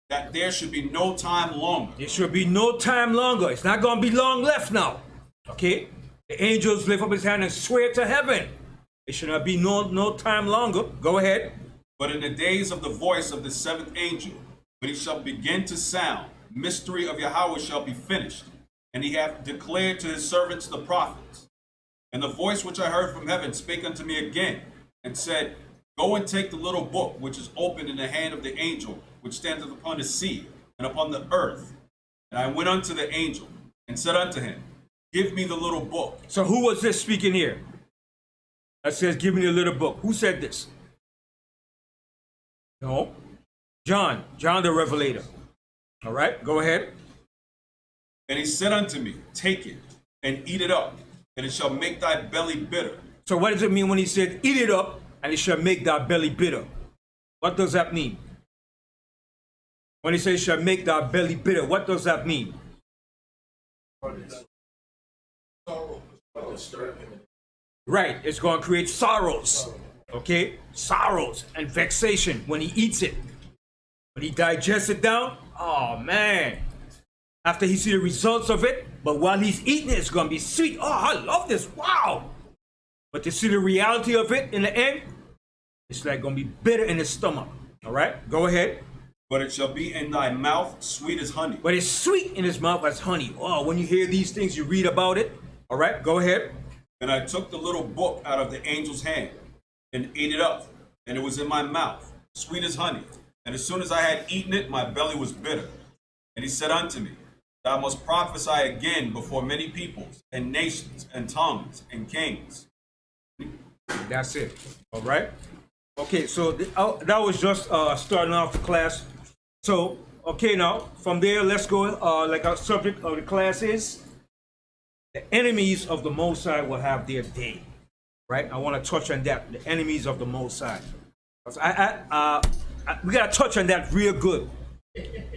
that there should be no time longer. There should be no time longer. It's not going to be long left now. Okay? The angels lift up his hand and swear to heaven. It should not be no time longer. Go ahead. But in the days of the voice of the 7th angel, when he shall begin to sound, mystery of Yahweh shall be finished, and he hath declared to his servants the prophets. And the voice which I heard from heaven spake unto me again, and said, Go and take the little book which is opened in the hand of the angel which standeth upon the sea and upon the earth. And I went unto the angel, and said unto him, Give me the little book. So who was this speaking here? That says, give me the little book. Who said this? No. John the Revelator. All right, go ahead. And he said unto me, Take it, and eat it up, and it shall make thy belly bitter. So what does it mean when he said, eat it up, and it shall make thy belly bitter? What does that mean? When he says, shall make thy belly bitter, what does that mean? Right, it's going to create sorrows. Okay? Sorrows and vexation when he eats it. When he digests it down, oh man. After he see the results of it, but while he's eating it, it's going to be sweet. Oh, I love this. Wow. But to see the reality of it in the end, it's like going to be bitter in his stomach. All right? Go ahead. But it shall be in thy mouth sweet as honey. But it's sweet in his mouth as honey. Oh, when you hear these things, you read about it. All right? Go ahead. And I took the little book out of the angel's hand and ate it up, and it was in my mouth, sweet as honey. And as soon as I had eaten it, my belly was bitter. And he said unto me, Thou must prophesy again before many peoples and nations and tongues and kings. That's it. All right. Okay, so that was just starting off the class. So, okay, now from there, let's go. Like our subject of the class is the enemies of the Most High will have their day. Right? I want to touch on that. The enemies of the Most High. We got to touch on that real good.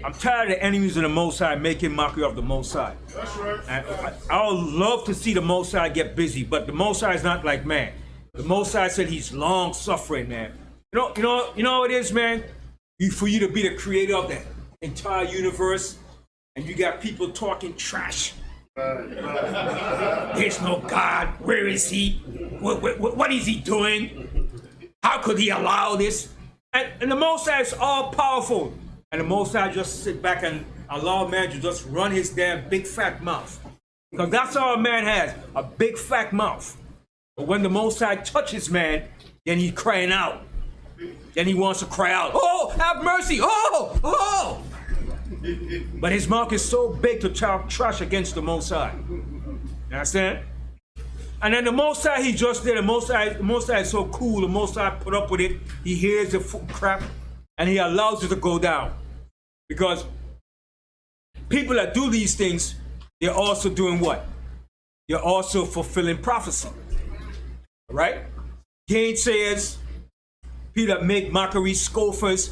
I'm tired of the enemies of the Most High making mockery of the Most High. That's right. And I would love to see the Most High get busy, but the Most High is not like man. The Most High said he's long suffering, man. You know how it is, man? For you to be the creator of the entire universe, and you got people talking trash. There's no God. Where is he? What is he doing? How could he allow this? And the Most High is all powerful. And the Most High just sit back and allow man to just run his damn big fat mouth. Because that's all a man has, a big fat mouth. But when the Most High touches man, then he's crying out. Then he wants to cry out, oh, have mercy, oh, oh. But his mouth is so big to talk trash against the Most High. You understand? And then the Most High, he just did. The Most High is so cool. The Most High put up with it. He hears the crap, and he allows it to go down. Because people that do these things, they're also doing what? They're also fulfilling prophecy. Right? Gainsayers, people that make mockery, scoffers,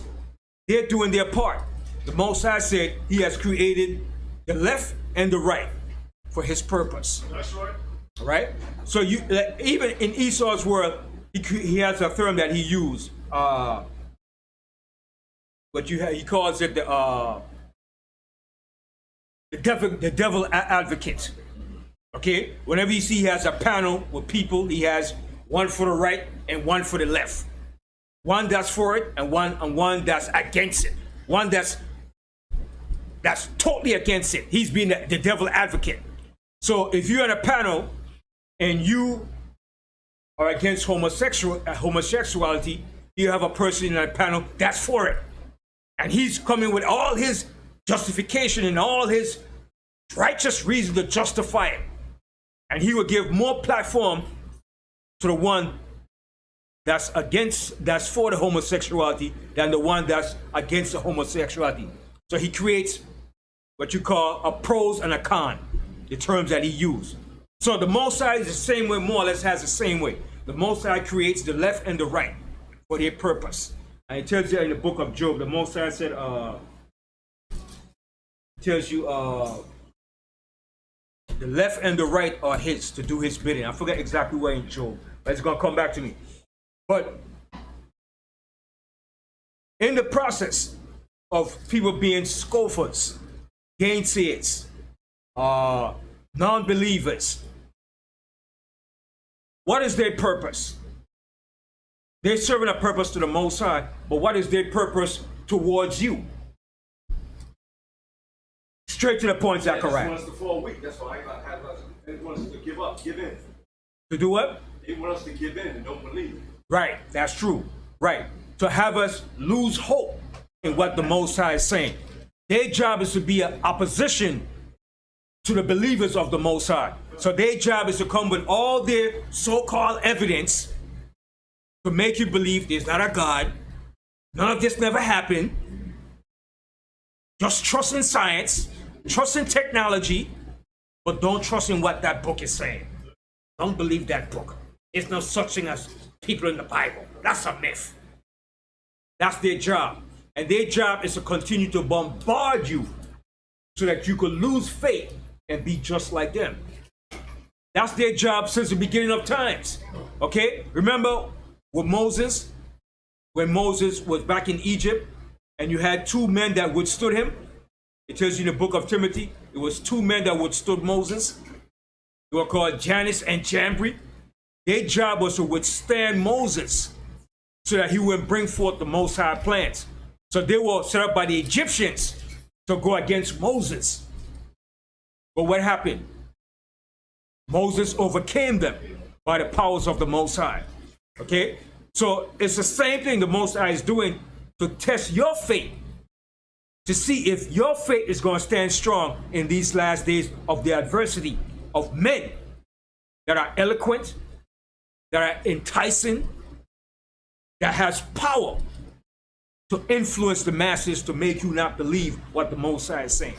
they're doing their part. The Most High said he has created the left and the right for his purpose. That's right. All right? So you even in Esau's world, he has a term that he used. He calls it the devil advocate. Okay? Whenever you see he has a panel with people, he has one for the right and one for the left. One that's for it and one that's against it. One that's totally against it. He's being the devil advocate. So if you're on a panel and you are against homosexuality, you have a person in that panel that's for it. And he's coming with all his justification and all his righteous reason to justify it. And he will give more platform to the one that's for the homosexuality than the one that's against the homosexuality. So he creates what you call a pros and a con, the terms that he used. So the Most High is the same way, more or less has the same way. The Most High creates the left and the right for their purpose. And it tells you in the book of Job, the Most High said, tells you the left and the right are his to do his bidding. I forget exactly where in Job, but it's going to come back to me. But in the process of people being scoffers, gainsayers, non-believers, what is their purpose? They're serving a purpose to the Most High, but what is their purpose towards you? Straight to the point, Zachariah. They want us to fall weak. That's why they want us to give up, give in. To do what? They want us to give in and don't believe. Right, that's true. Right. To have us lose hope in what the Most High is saying. Their job is to be an opposition to the believers of the Most High. So their job is to come with all their so-called evidence to make you believe there's not a God. None of this never happened. Just trust in science, trust in technology, but don't trust in what that book is saying. Don't believe that book. There's no such thing as people in the Bible. That's a myth. That's their job. And their job is to continue to bombard you so that you could lose faith and be just like them. That's their job since the beginning of times. Okay? Remember with Moses, when Moses was back in Egypt and you had two men that withstood him? It tells you in the book of Timothy, it was two men that withstood Moses. They were called Janus and Jambri. Their job was to withstand Moses so that he would bring forth the Most High plans. So they were set up by the Egyptians to go against Moses. But what happened? Moses overcame them by the powers of the Most High. Okay? So it's the same thing the Most High is doing to test your faith, to see if your faith is going to stand strong in these last days of the adversity of men that are eloquent, that are enticing, that has power to influence the masses to make you not believe what the Most High is saying.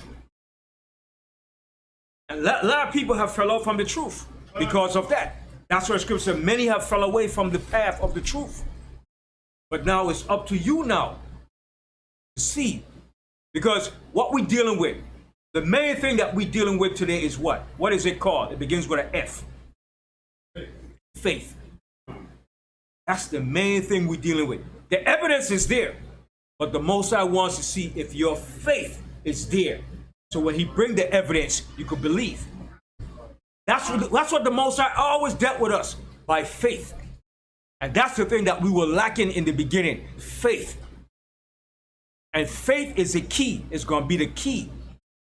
And a lot of people have fell off from the truth because of that. That's what Scripture says. Many have fell away from the path of the truth. But now it's up to you now to see. Because what we're dealing with, the main thing that we're dealing with today is what? What is it called? It begins with an F. Faith. That's the main thing we're dealing with. The evidence is there. But the Most High wants to see if your faith is there. So when he brings the evidence, you could believe. That's what the Most High always dealt with us, by faith. And that's the thing that we were lacking in the beginning, faith. And faith is the key. It's going to be the key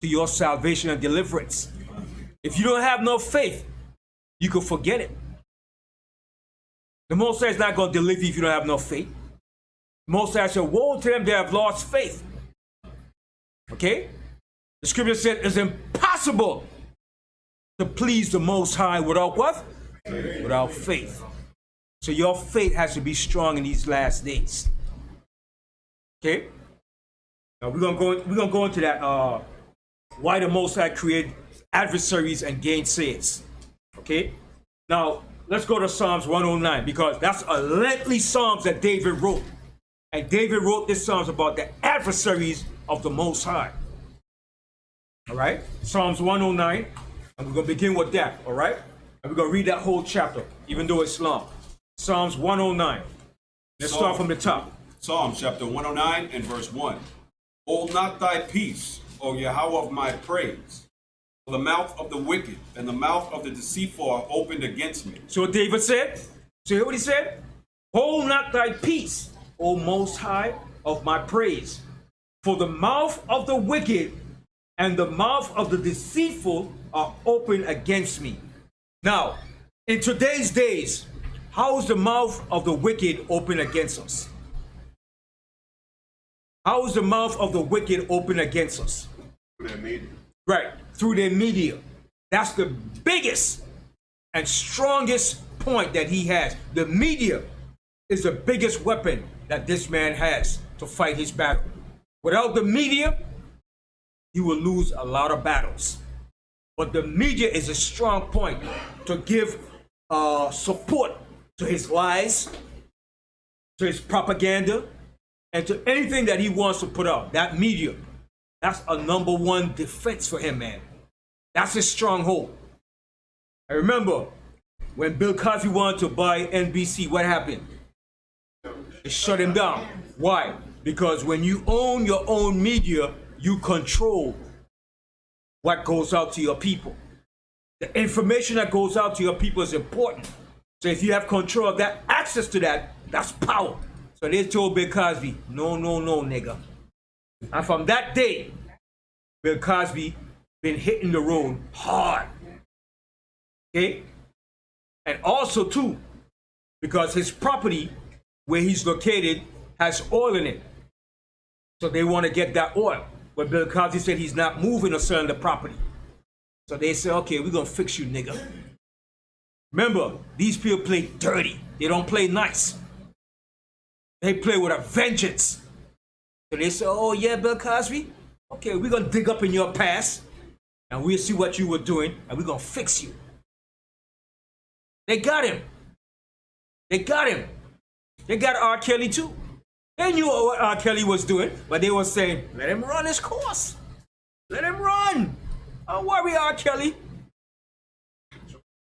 to your salvation and deliverance. If you don't have no faith, you can forget it. The Most High is not going to deliver you if you don't have no faith. The Most High said, woe to them that have lost faith. Okay? The Scripture said it's impossible to please the Most High without what? Without faith. So your faith has to be strong in these last days. Okay? Now we're gonna go into that why the Most High created adversaries and gainsayers. Okay? Now let's go to Psalms 109 because that's a lengthy Psalms that David wrote. And David wrote this Psalms about the adversaries of the Most High. All right? Psalms 109. And we're going to begin with that. All right? And we're going to read that whole chapter, even though it's long. Psalms 109. Let's start from the top. Psalms chapter 109 and verse 1. Hold not thy peace, O Yahweh of my praise. For the mouth of the wicked and the mouth of the deceitful are opened against me. So what David said? So hear what he said? Hold not thy peace, O Most High of my praise. For the mouth of the wicked and the mouth of the deceitful are open against me. Now, in today's days, How is the mouth of the wicked open against us? How is the mouth of the wicked open against us? Through their media. Right, through their media. That's the biggest and strongest point that he has. The media is the biggest weapon that this man has to fight his battle. Without the media, he will lose a lot of battles. But the media is a strong point to give support to his lies, to his propaganda, and to anything that he wants to put out. That media, that's a #1 defense for him, man. That's his stronghold. And remember, when Bill Cosby wanted to buy NBC, what happened? They shut him down. Why? Because when you own your own media, you control what goes out to your people. The information that goes out to your people is important. So if you have control of that, access to that, that's power. So they told Bill Cosby, no, no, no, nigga. And from that day, Bill Cosby been hitting the road hard. Okay? And also too, because his property where he's located has oil in it. So they want to get that oil. But Bill Cosby said he's not moving or selling the property. So they say, okay, we're going to fix you, nigga. Remember, these people play dirty. They don't play nice. They play with a vengeance. So they say, oh yeah, Bill Cosby, okay, we're going to dig up in your past and we'll see what you were doing and we're going to fix you. They got him. They got him. They got R. Kelly too. They knew what R. Kelly was doing, but they were saying, let him run his course. Let him run. Don't worry, R. Kelly.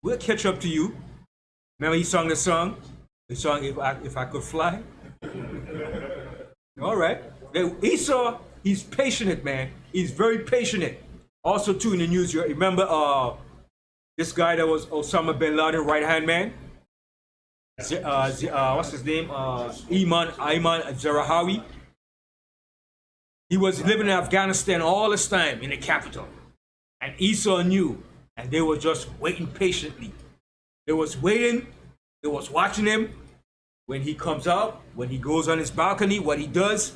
We'll catch up to you. Remember he sung the song? The song, If I Could Fly? All right. Esau, he's patient, man. He's very patient. Also, too, in the news, you remember this guy that was Osama bin Laden right-hand man? What's his name? Ayman Zawahiri. He was living in Afghanistan all this time in the capital. And Esau knew, and they were just waiting patiently. They was waiting, they was watching him. When he comes out, when he goes on his balcony, what he does.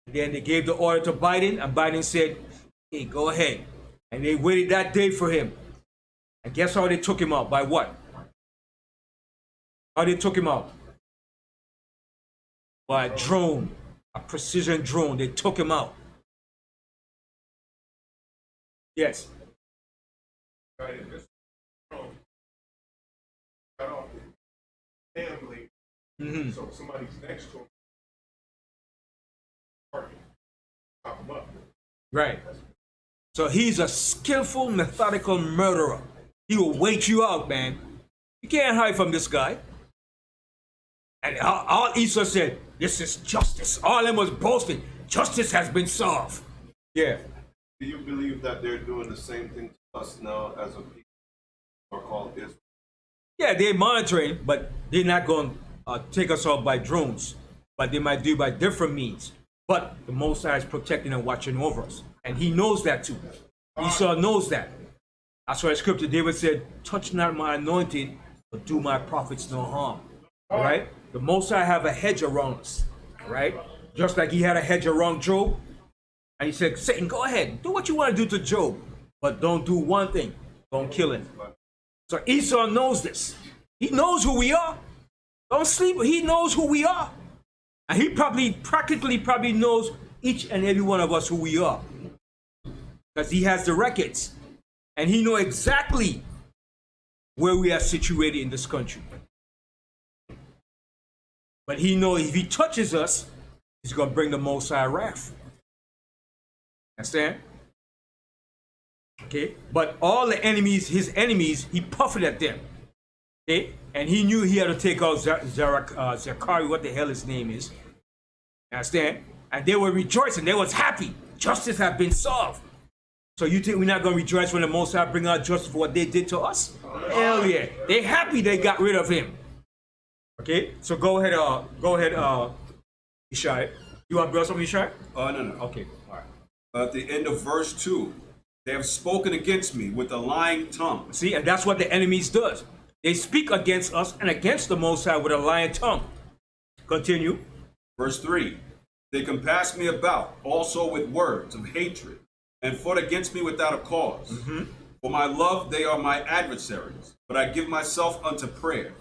Then they gave the order to Biden, and Biden said, hey, go ahead. And they waited that day for him. And guess how they took him out? By what? How they took him out? By a drone, a precision drone. They took him out. Yes. Family. Mm-hmm. So somebody's next to him. Chop him up. Right. So he's a skillful, methodical murderer. He will wait you out, man. You can't hide from this guy. And all Esau said, this is justice. All of them was boasting. Justice has been solved. Yeah. Do you believe that they're doing the same thing to us now as a people who are called Israel? Yeah, they're monitoring, but they're not going to take us out by drones. But they might do it by different means. But the Most High is protecting and watching over us. And he knows that too. Esau knows that. That's why the scripture David said, touch not my anointed, but do my prophets no harm. All right? The Most High have a hedge around us. Right? Just like he had a hedge around Job. And he said, Satan, go ahead. Do what you want to do to Job. But don't do one thing. Don't kill him. So Esau knows this. He knows who we are. Don't sleep. He knows who we are. And he practically knows each and every one of us who we are. Because he has the records. And he knows exactly where we are situated in this country. But he knows if he touches us, he's going to bring the Most High wrath. Understand? Okay? But all the enemies, his enemies, he puffed at them. Okay? And he knew he had to take out Zachary, what the hell his name is. Understand? And they were rejoicing. They was happy. Justice had been solved. So you think we're not going to rejoice when the Most High bring out justice for what they did to us? Hell yeah. They're happy they got rid of him. Okay? So go ahead, Ishai. You want to bring something, Ishai? No. Okay. All right. At the end of verse 2, they have spoken against me with a lying tongue. See, and that's what the enemies does. They speak against us and against the Most High with a lying tongue. Continue. Verse 3. They compassed me about also with words of hatred, and fought against me without a cause. For my love they are my adversaries, but I give myself unto prayer.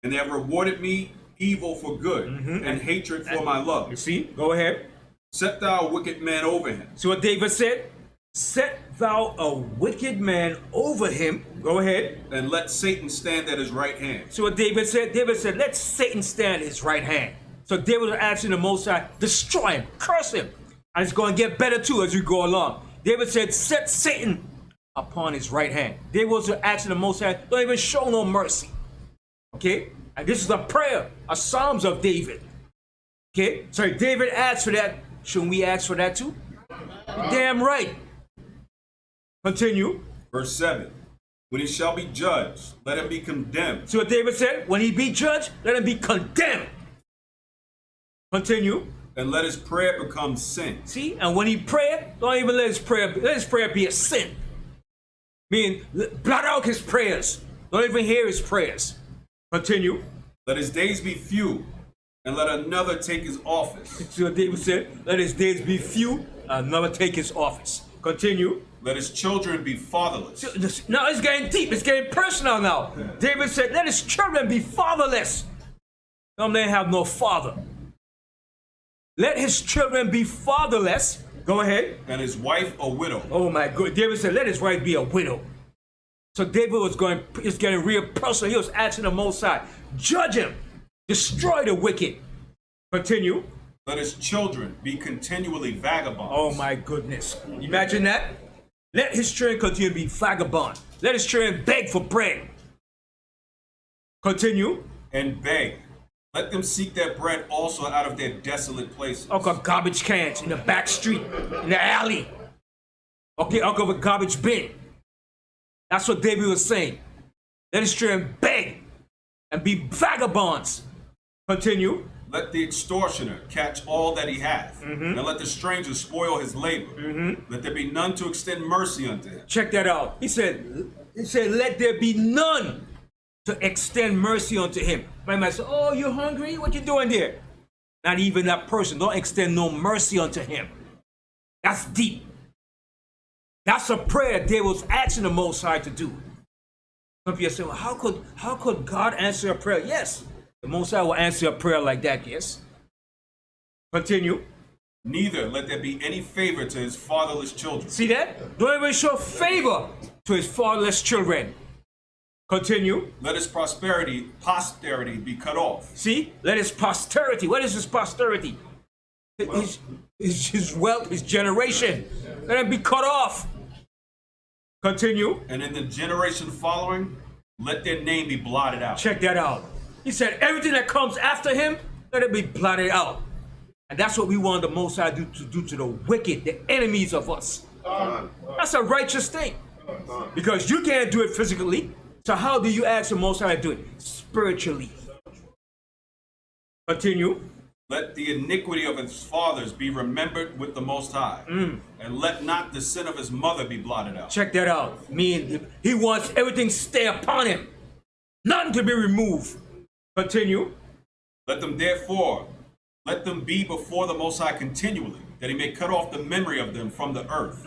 And they have rewarded me evil for good, and hatred for my love. You see? Go ahead. Set thou a wicked man over him. See what David said? Set thou a wicked man over him. Go ahead. And let Satan stand at his right hand. See what David said? David said, let Satan stand at his right hand. So David was asking the Most High, destroy him, curse him. And it's going to get better too as we go along. David said, set Satan upon his right hand. David was asking the Most High, don't even show no mercy. Okay? And this is a prayer, a Psalms of David. Okay? So if David asked for that, shouldn't we ask for that too? Damn right. Continue. Verse 7. When he shall be judged, let him be condemned. See what David said? When he be judged, let him be condemned. Continue. And let his prayer become sin. See? And when he pray, don't even let his prayer be a sin. Meaning, blot out his prayers. Don't even hear his prayers. Continue. Let his days be few, and let another take his office. See what David said? Let his days be few, another take his office. Continue. Let his children be fatherless. Now it's getting deep. It's getting personal now. David said, let his children be fatherless. Some they have no father. Let his children be fatherless. Go ahead. And his wife a widow. Oh my God. David said, let his wife be a widow. So David was getting real personal. He was asking the Most High, judge him, destroy the wicked. Continue. Let his children be continually vagabonds. Oh my goodness. Imagine that. Let his children continue to be vagabond. Let his children beg for bread. Continue. And beg. Let them seek their bread also out of their desolate places. Okay, garbage cans in the back street, in the alley. Okay, I'll go with garbage bin. That's what David was saying. Let his children beg and be vagabonds. Continue. Let the extortioner catch all that he hath, and let the stranger spoil his labor. Let there be none to extend mercy unto him. Check that out. He said, let there be none to extend mercy unto him. My man said, oh, you hungry? What you doing there? Not even that person. Don't extend no mercy unto him. That's deep. That's a prayer David was asking the Most High to do. Some people say, well, how could God answer a prayer? Yes, the Most High will answer a prayer like that, yes. Continue. Neither let there be any favor to his fatherless children. See that? Don't even show favor to his fatherless children. Continue. Let his posterity be cut off. See? Let his posterity. What is his posterity? His wealth, his generation. Let him be cut off. Continue. And in the generation following, let their name be blotted out. Check that out. He said everything that comes after him, let it be blotted out. And that's what we want the Most High to do to the wicked, the enemies of us. That's a righteous thing. Because you can't do it physically. So how do you ask the Most High to do it? Spiritually. Continue. Let the iniquity of his fathers be remembered with the Most High. And let not the sin of his mother be blotted out. Check that out. He wants everything to stay upon him. Nothing to be removed. Continue. Let them be before the Most High continually, that he may cut off the memory of them from the earth.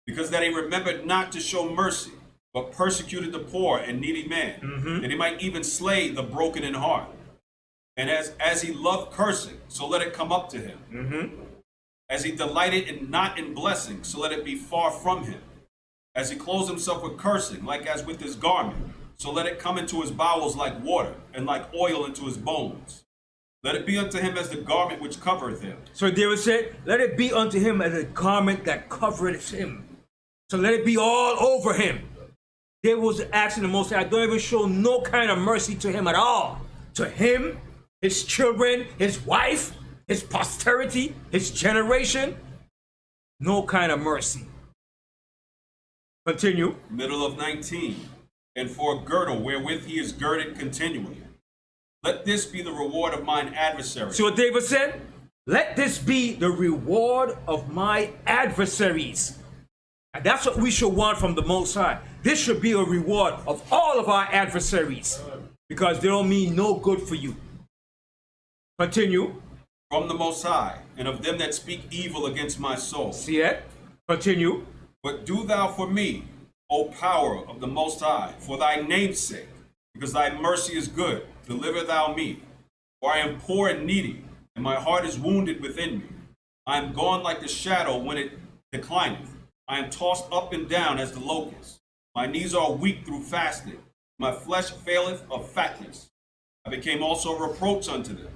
Because that he remembered not to show mercy, but persecuted the poor and needy man, that he might even slay the broken in heart. And as he loved cursing, so let it come up to him. As he delighted not in blessing, so let it be far from him. As he clothes himself with cursing, like as with his garment, so let it come into his bowels like water, and like oil into his bones. Let it be unto him as the garment which covereth him. So David said, let it be unto him as a garment that covereth him. So let it be all over him. David was asking the Most High, don't even show no kind of mercy to him at all. To him, his children, his wife, his posterity, his generation. No kind of mercy. Continue. Middle of 19. And for a girdle wherewith he is girded continually. Let this be the reward of mine adversaries. See what David said? Let this be the reward of my adversaries. And that's what we should want from the Most High. This should be a reward of all of our adversaries, because they don't mean no good for you. Continue. From the Most High, and of them that speak evil against my soul. See it? Continue. But do thou for me, O power of the Most High, for thy name's sake, because thy mercy is good, deliver thou me. For I am poor and needy, and my heart is wounded within me. I am gone like the shadow when it declineth. I am tossed up and down as the locust. My knees are weak through fasting. My flesh faileth of fatness. I became also a reproach unto them.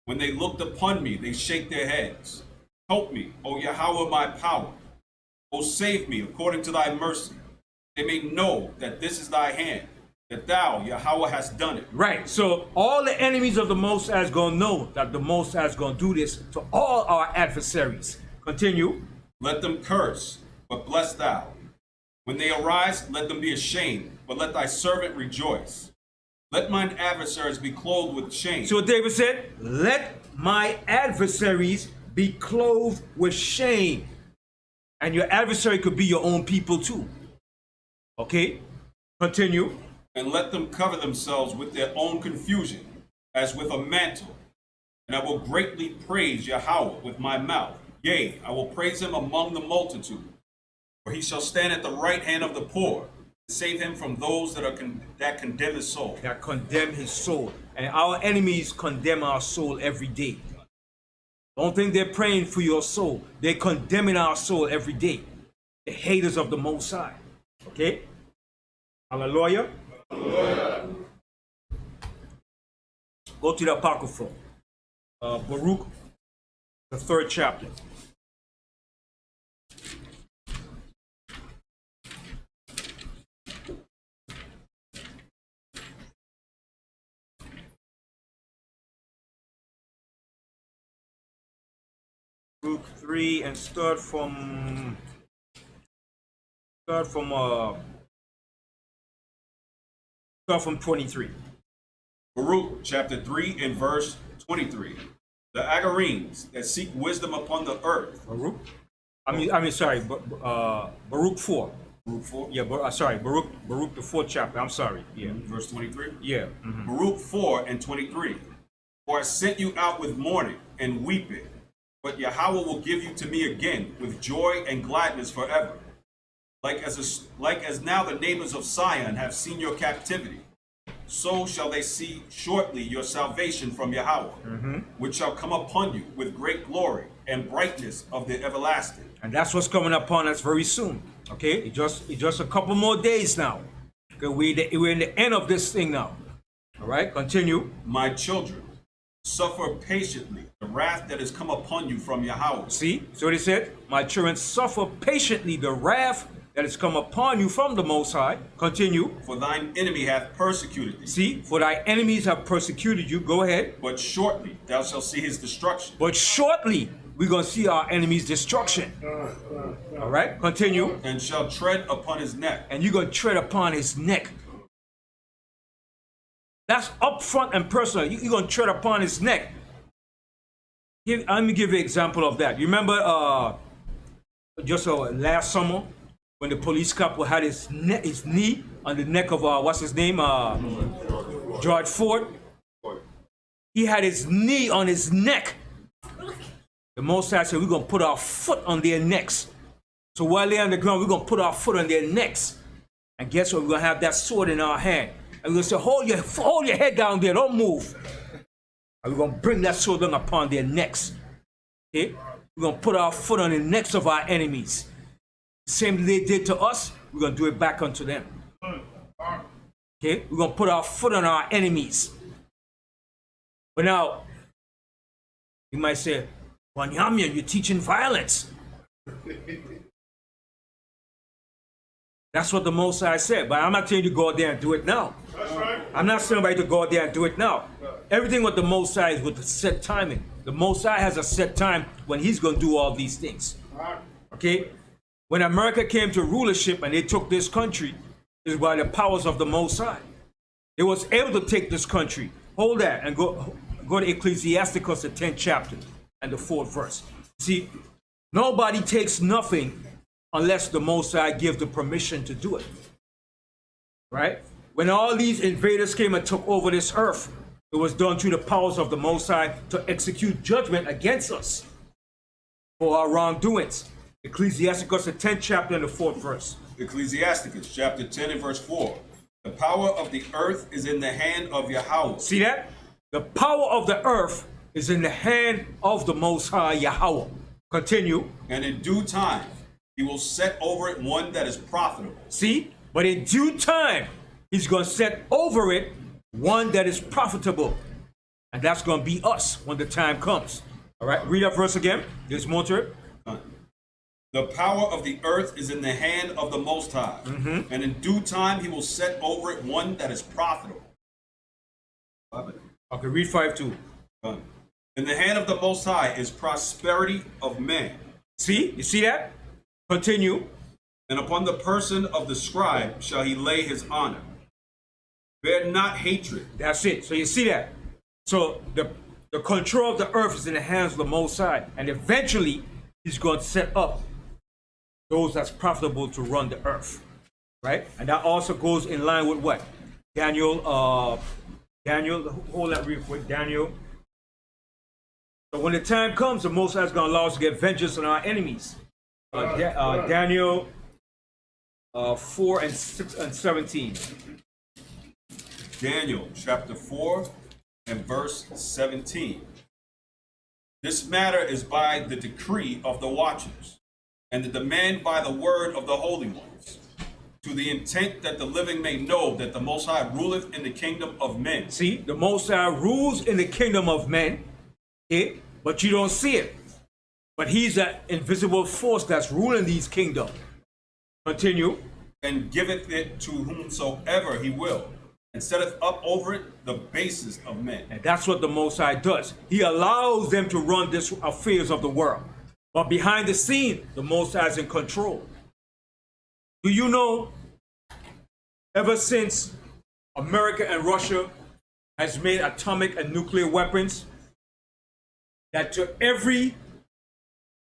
When they looked upon me, they shake their heads. Help me, O Yahweh, my power. O save me according to thy mercy. They may know that this is thy hand, that thou, Yahweh, hast done it. Right. So all the enemies of the Most High is going to know that the Most High is going to do this to all our adversaries. Continue. Let them curse, but bless thou. When they arise, let them be ashamed, but let thy servant rejoice. Let mine adversaries be clothed with shame. So what David said, let my adversaries be clothed with shame. And your adversary could be your own people too. Okay? Continue. And let them cover themselves with their own confusion, as with a mantle. And I will greatly praise Yahweh with my mouth. Yea, I will praise him among the multitude. For he shall stand at the right hand of the poor, to save him from those that condemn his soul. That condemn his soul. And our enemies condemn our soul every day. Don't think they're praying for your soul. They're condemning our soul every day. The haters of the Most High. Okay? Hallelujah. Hallelujah. Go to the Apocrypha. Baruch, the 3rd chapter. Baruch 3 and start from 23. Baruch chapter 3 and verse 23. The Agarenes that seek wisdom upon the earth. Baruch? Sorry, Baruch 4. Baruch 4? Yeah, sorry, Baruch the 4th chapter. I'm sorry. Yeah. Verse 23? Yeah. Baruch 4 and 23. For I sent you out with mourning and weeping, but Yahweh will give you to me again with joy and gladness forever. Like as now the neighbors of Sion have seen your captivity, so shall they see shortly your salvation from Yahweh, which shall come upon you with great glory and brightness of the everlasting. And that's what's coming upon us very soon. Okay, it's just a couple more days now. Okay, we're in the end of this thing now. All right, continue. My children, suffer patiently the wrath that has come upon you from Yahweh. See, so they said, my children, suffer patiently the wrath that has come upon you from the Most High. Continue. For thine enemy hath persecuted thee. See, for thy enemies have persecuted you. Go ahead. But shortly thou shalt see his destruction. But shortly we're going to see our enemy's destruction. All right, continue. And shall tread upon his neck. And you're going to tread upon his neck. That's upfront and personal. You're going to tread upon his neck. Let me give you an example of that. You remember just last summer when the police cop had his knee on the neck of, what's his name? George Ford. He had his knee on his neck. The Most High said, we're going to put our foot on their necks. So while they're on the ground, we're going to put our foot on their necks. And guess what? We're going to have that sword in our hand. And we're going to say, hold your head down there, don't move. And we're going to bring that sword down upon their necks. Okay? We're going to put our foot on the necks of our enemies. Same they did to us, we're going to do it back unto them. Okay? We're going to put our foot on our enemies. But now, you might say, Banyamyan, you're teaching violence. That's what the Most High said, but I'm not telling you to go out there and do it now. That's right. I'm not saying anybody to go out there and do it now. Everything with the Most High is with the set timing. The Most High has a set time when he's going to do all these things. Okay? When America came to rulership and they took this country, is by the powers of the Most High. They was able to take this country. Hold that and go to Ecclesiasticus, the 10th chapter and the 4th verse. See, nobody takes nothing unless the Most High gives the permission to do it. Right? When all these invaders came and took over this earth, it was done through the powers of the Most High to execute judgment against us for our wrongdoings. Ecclesiasticus, the 10th chapter and the 4th verse. Ecclesiasticus chapter 10 and verse 4. The power of the earth is in the hand of Yahweh. See that? The power of the earth is in the hand of the Most High Yahweh. Continue. And in due time, he will set over it one that is profitable. See? But in due time, he's going to set over it one that is profitable. And that's going to be us when the time comes. All right, read that verse again. There's more to it. The power of the earth is in the hand of the Most High. And in due time, he will set over it one that is profitable. Okay, read 5:2. In the hand of the Most High is prosperity of men. See? You see that? Continue. And upon the person of the scribe shall he lay his honor. Bear not hatred. That's it. So you see that? So the control of the earth is in the hands of the Most High. And eventually, he's going to set up those that's profitable to run the earth. Right? And that also goes in line with what? Daniel, hold that real quick. Daniel. So when the time comes, the Most High is going to allow us to get vengeance on our enemies. Daniel 4 and 17. Daniel chapter 4 and verse 17. This matter is by the decree of the watchers, and the demand by the word of the holy ones, to the intent that the living may know that the Most High ruleth in the kingdom of men. See, the Most High rules in the kingdom of men, okay? But you don't see it. But he's an invisible force that's ruling these kingdoms. Continue. And giveth it to whomsoever he will, and setteth up over it the bases of men. And that's what the Most High does. He allows them to run this affairs of the world. But behind the scene, the Most High is in control. Do you know, ever since America and Russia has made atomic and nuclear weapons, that to every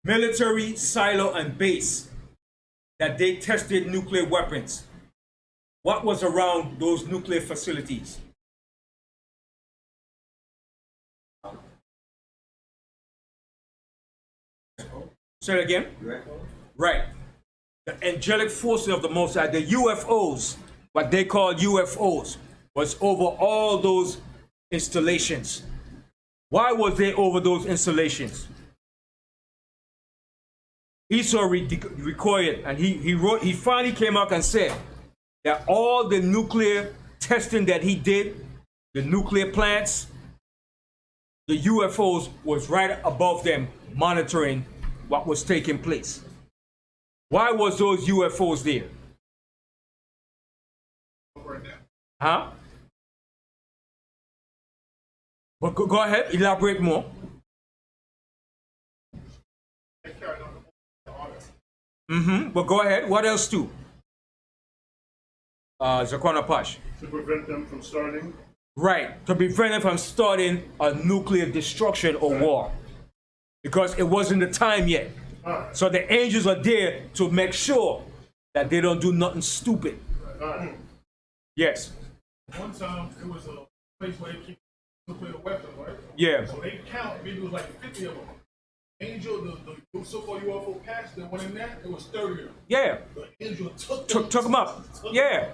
military silo and base that they tested nuclear weapons, what was around those nuclear facilities? Say it again. Right. The angelic forces of the Most High, the UFOs, what they call UFOs, was over all those installations. Why was they over those installations? Esau recorded, and he finally came out and said that all the nuclear testing that he did, the nuclear plants, the UFOs was right above them monitoring what was taking place. Why was those UFOs there? Huh? But go ahead, elaborate more. But go ahead. What else too? Zakwana Pash. To prevent them from starting. Right, to prevent them from starting a nuclear destruction or war, because it wasn't the time yet. So the angels are there to make sure that they don't do nothing stupid. Yes. One time it was a place where they keep nuclear weapons, right? Yeah. So they count, maybe it was like 50 of them. Angel, the so-called UFO patch that went in there, it was 30 of them. Yeah. The angel Took them up. Yeah.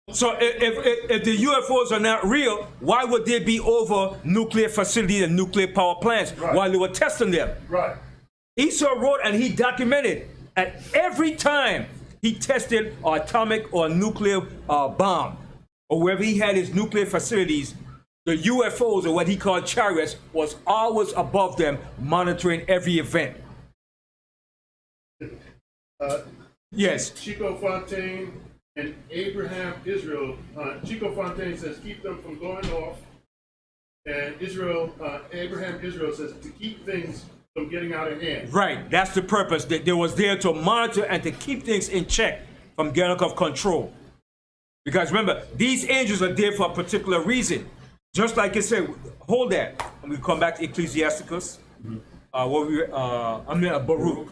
So if the UFOs are not real, why would they be over nuclear facilities and nuclear power plants while they were testing them? Right. Esau wrote and he documented at every time he tested an atomic or nuclear bomb, or wherever he had his nuclear facilities, the UFOs, or what he called chariots, was always above them, monitoring every event. Yes. Chico Fontaine and Abraham Israel. Chico Fontaine says keep them from going off, and Abraham Israel says to keep things from getting out of hand. Right, that's the purpose. That they was there to monitor and to keep things in check from getting out of control. Because remember, these angels are there for a particular reason. Just like it said, hold that, and we come back to Ecclesiasticus. Baruch.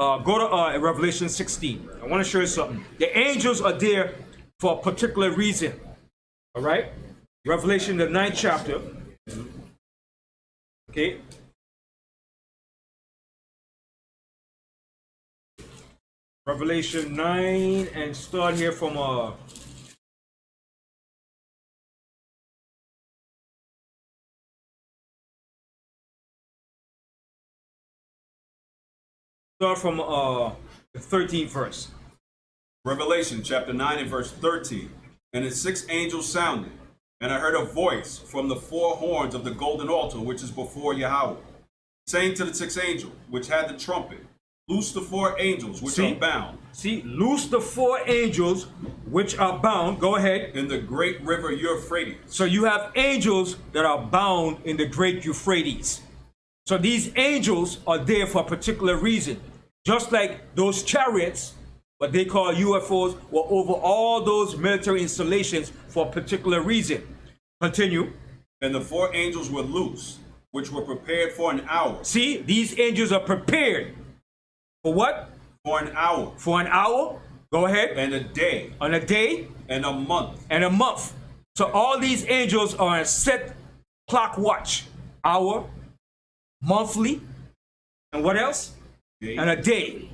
Go to Revelation 16. I want to show you something. The angels are there for a particular reason. All right? Revelation, the 9th chapter. Okay. Revelation 9, and start here from the 13th verse. Revelation chapter 9 and verse 13. And the sixth angel sounded, and I heard a voice from the four horns of the golden altar which is before Yahweh, saying to the sixth angel which had the trumpet, loose the four angels which are bound. See, loose the four angels which are bound. Go ahead. In the great river Euphrates. So you have angels that are bound in the great Euphrates. So these angels are there for a particular reason. Just like those chariots, what they call UFOs, were over all those military installations for a particular reason. Continue. And the four angels were loose, which were prepared for an hour. See, these angels are prepared. For what? For an hour. For an hour. Go ahead. And a day. On a day. And a month. And a month. So all these angels are on a set clock watch. Hour, monthly, and what else? Day. And a day.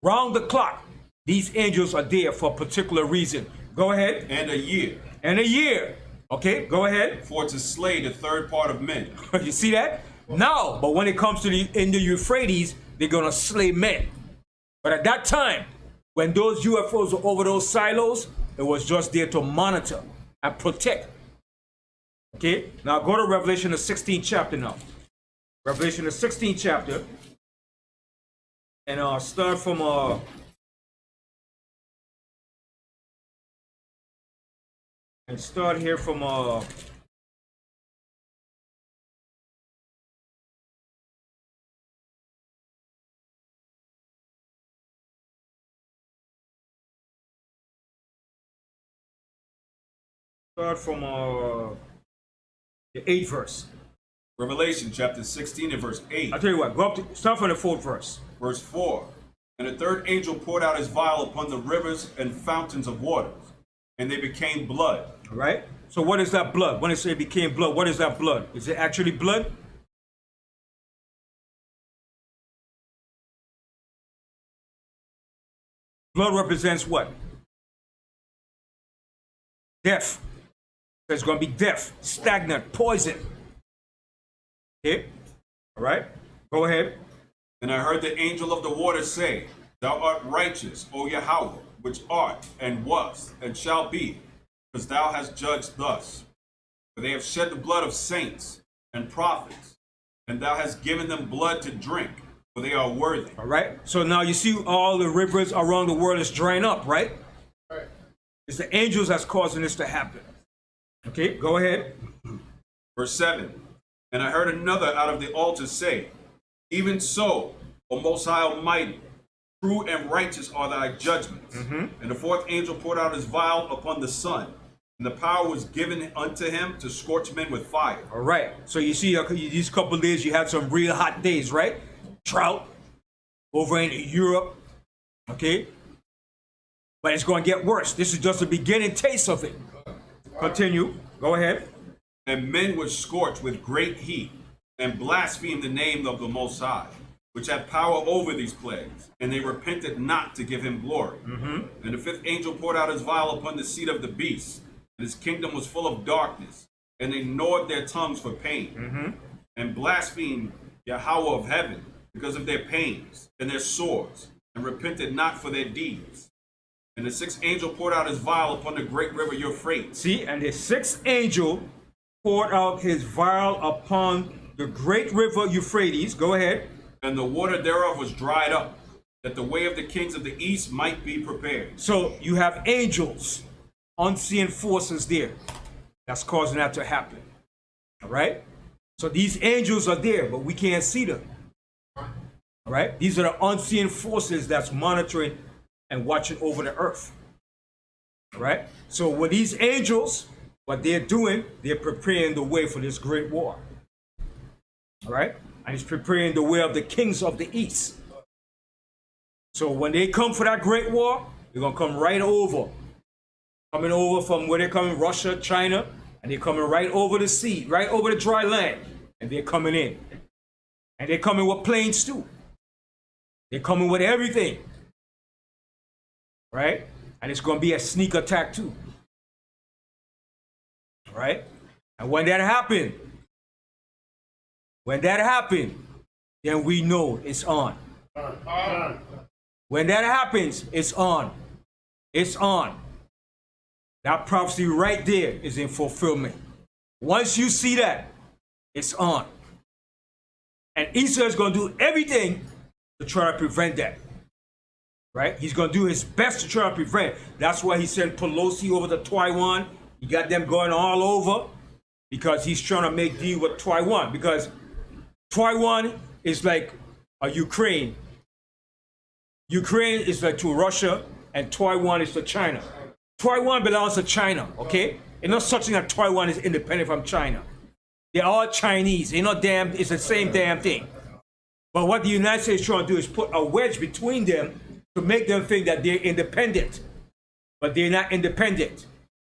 Round the clock. These angels are there for a particular reason. Go ahead. And a year. And a year. Okay, go ahead. For to slay the third part of men. You see that? No, but when it comes to in the Euphrates, they're going to slay men. But at that time, when those UFOs were over those silos, it was just there to monitor and protect. Okay, now go to Revelation, the 16th chapter now. Revelation, the 16th chapter. And I'll start from... and start here from... start from the 8th verse. Revelation chapter 16 and verse 8. I'll tell you what, go up to, start from the 4th verse. Verse 4. And the third angel poured out his vial upon the rivers and fountains of waters, and they became blood. All right? So what is that blood? When it says it became blood, what is that blood? Is it actually blood? Blood represents what? Death. There's going to be death, stagnant, poison. Okay? All right? Go ahead. And I heard the angel of the waters say, Thou art righteous, O Yahweh, which art, and was, and shall be, because thou hast judged thus. For they have shed the blood of saints and prophets, and thou hast given them blood to drink, for they are worthy. All right? So now you see all the rivers around the world is drying up, right? Right. It's the angels that's causing this to happen. Okay, go ahead. Verse 7. And I heard another out of the altar say, Even so, O Most High Almighty, true and righteous are thy judgments. And the fourth angel poured out his vial upon the sun, and the power was given unto him to scorch men with fire. All right. So you see, these couple of days, you had some real hot days, right? Drought over in Europe. Okay. But it's going to get worse. This is just the beginning taste of it. Continue. Go ahead. And men were scorched with great heat, and blasphemed the name of the Most High, which had power over these plagues, and they repented not to give him glory. And the fifth angel poured out his vial upon the seat of the beast, and his kingdom was full of darkness, and they gnawed their tongues for pain, and blasphemed Yahweh of heaven because of their pains and their sores, and repented not for their deeds. And the sixth angel poured out his vial upon the great river Euphrates. See, and the sixth angel poured out his vial upon the great river Euphrates. Go ahead. And the water thereof was dried up, that the way of the kings of the east might be prepared. So you have angels, unseen forces there that's causing that to happen. All right? So these angels are there, but we can't see them. All right? These are the unseen forces that's monitoring and watching over the earth. All right? So with these angels, what they're doing, they're preparing the way for this great war. All right? And it's preparing the way of the kings of the east. So when they come for that great war, they're gonna come right over. Coming over from where they're coming, Russia, China, and they're coming right over the sea, right over the dry land. And they're coming in. And they're coming with planes too. They're coming with everything. Right? And it's gonna be a sneak attack too. Right? And when that happened, then we know it's on. When that happens, it's on. It's on. That prophecy right there is in fulfillment. Once you see that, it's on. And Esau is going to do everything to try to prevent that. Right? He's going to do his best to try to prevent. That's why he sent Pelosi over to Taiwan. He got them going all over because he's trying to make deal with Taiwan. Because Taiwan is like a Ukraine. Ukraine is like to Russia, and Taiwan is to China. Taiwan belongs to China, okay? It's not such thing that Taiwan is independent from China. They're all Chinese. They're not damn, it's the same damn thing. But what the United States is trying to do is put a wedge between them to make them think that they're independent. But they're not independent,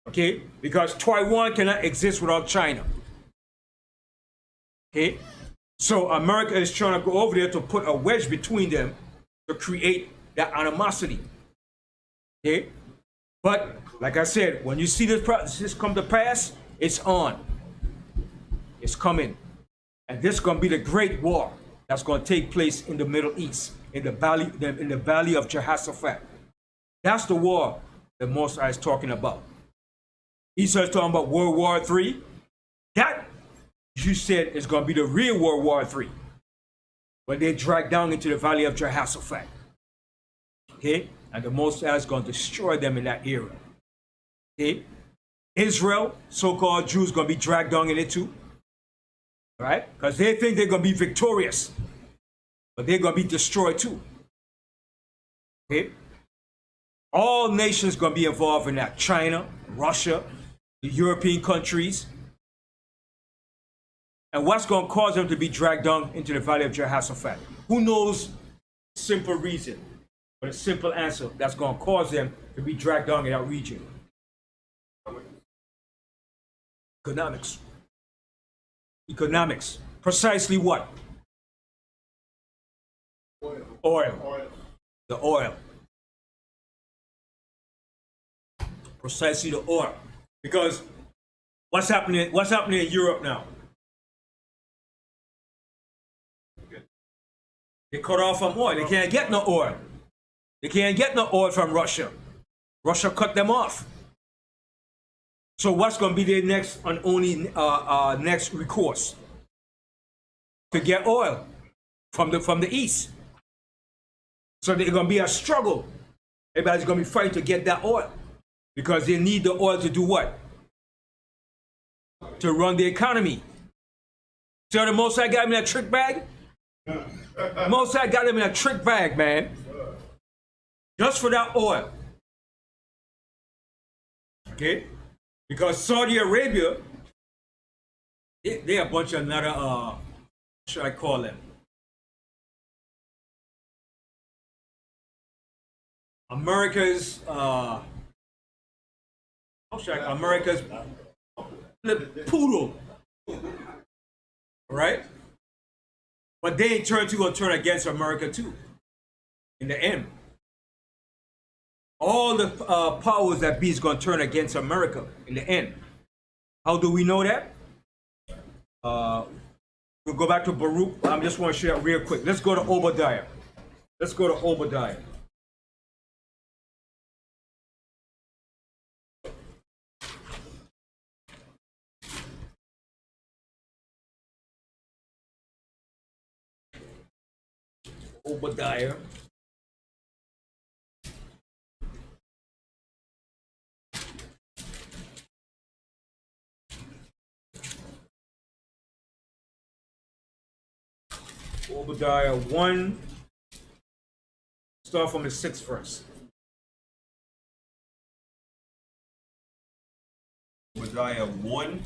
okay? Because Taiwan cannot exist without China. Okay? So America is trying to go over there to put a wedge between them to create that animosity. Okay? But like I said, when you see this come to pass, it's on. It's coming. And this is going to be the great war that's going to take place in the Middle East, in the valley of Jehoshaphat. That's the war that Moses is talking about. Esau is talking about World War III. That, you said, is going to be the real World War III. When they drag down into the valley of Jehoshaphat. Okay? And the Most High is going to destroy them in that era. Okay? Israel, so-called Jews, going to be dragged down in it too. Right? Because they think they're going to be victorious. But they're going to be destroyed too. Okay? All nations going to be involved in that. China, Russia, the European countries. And what's going to cause them to be dragged down into the valley of Jehoshaphat? Who knows? Simple reason. But a simple answer that's going to cause them to be dragged down in that region. Economics. Economics. Precisely what? Oil. The oil. Precisely the oil. Because what's happening in Europe now? They cut off from oil. They can't get no oil. They can't get no oil from Russia. Russia cut them off. So what's going to be their next and only next recourse? To get oil from the east. So there's going to be a struggle. Everybody's going to be fighting to get that oil because they need the oil to do what? To run the economy. So the Most High got him in a trick bag. Most High got him in a trick bag, man. Just for that oil. Okay? Because Saudi Arabia, they're a bunch of another, what should I call them? America's, America's poodle. Right? But they in turn going to turn against America too. In the end. All the powers that be is going to turn against America in the end. How do we know that? We'll go back to Baruch. I just want to share it real quick. Let's go to Obadiah. Let's go to Obadiah. Obadiah. Obadiah 1, start from the 6th verse. Obadiah 1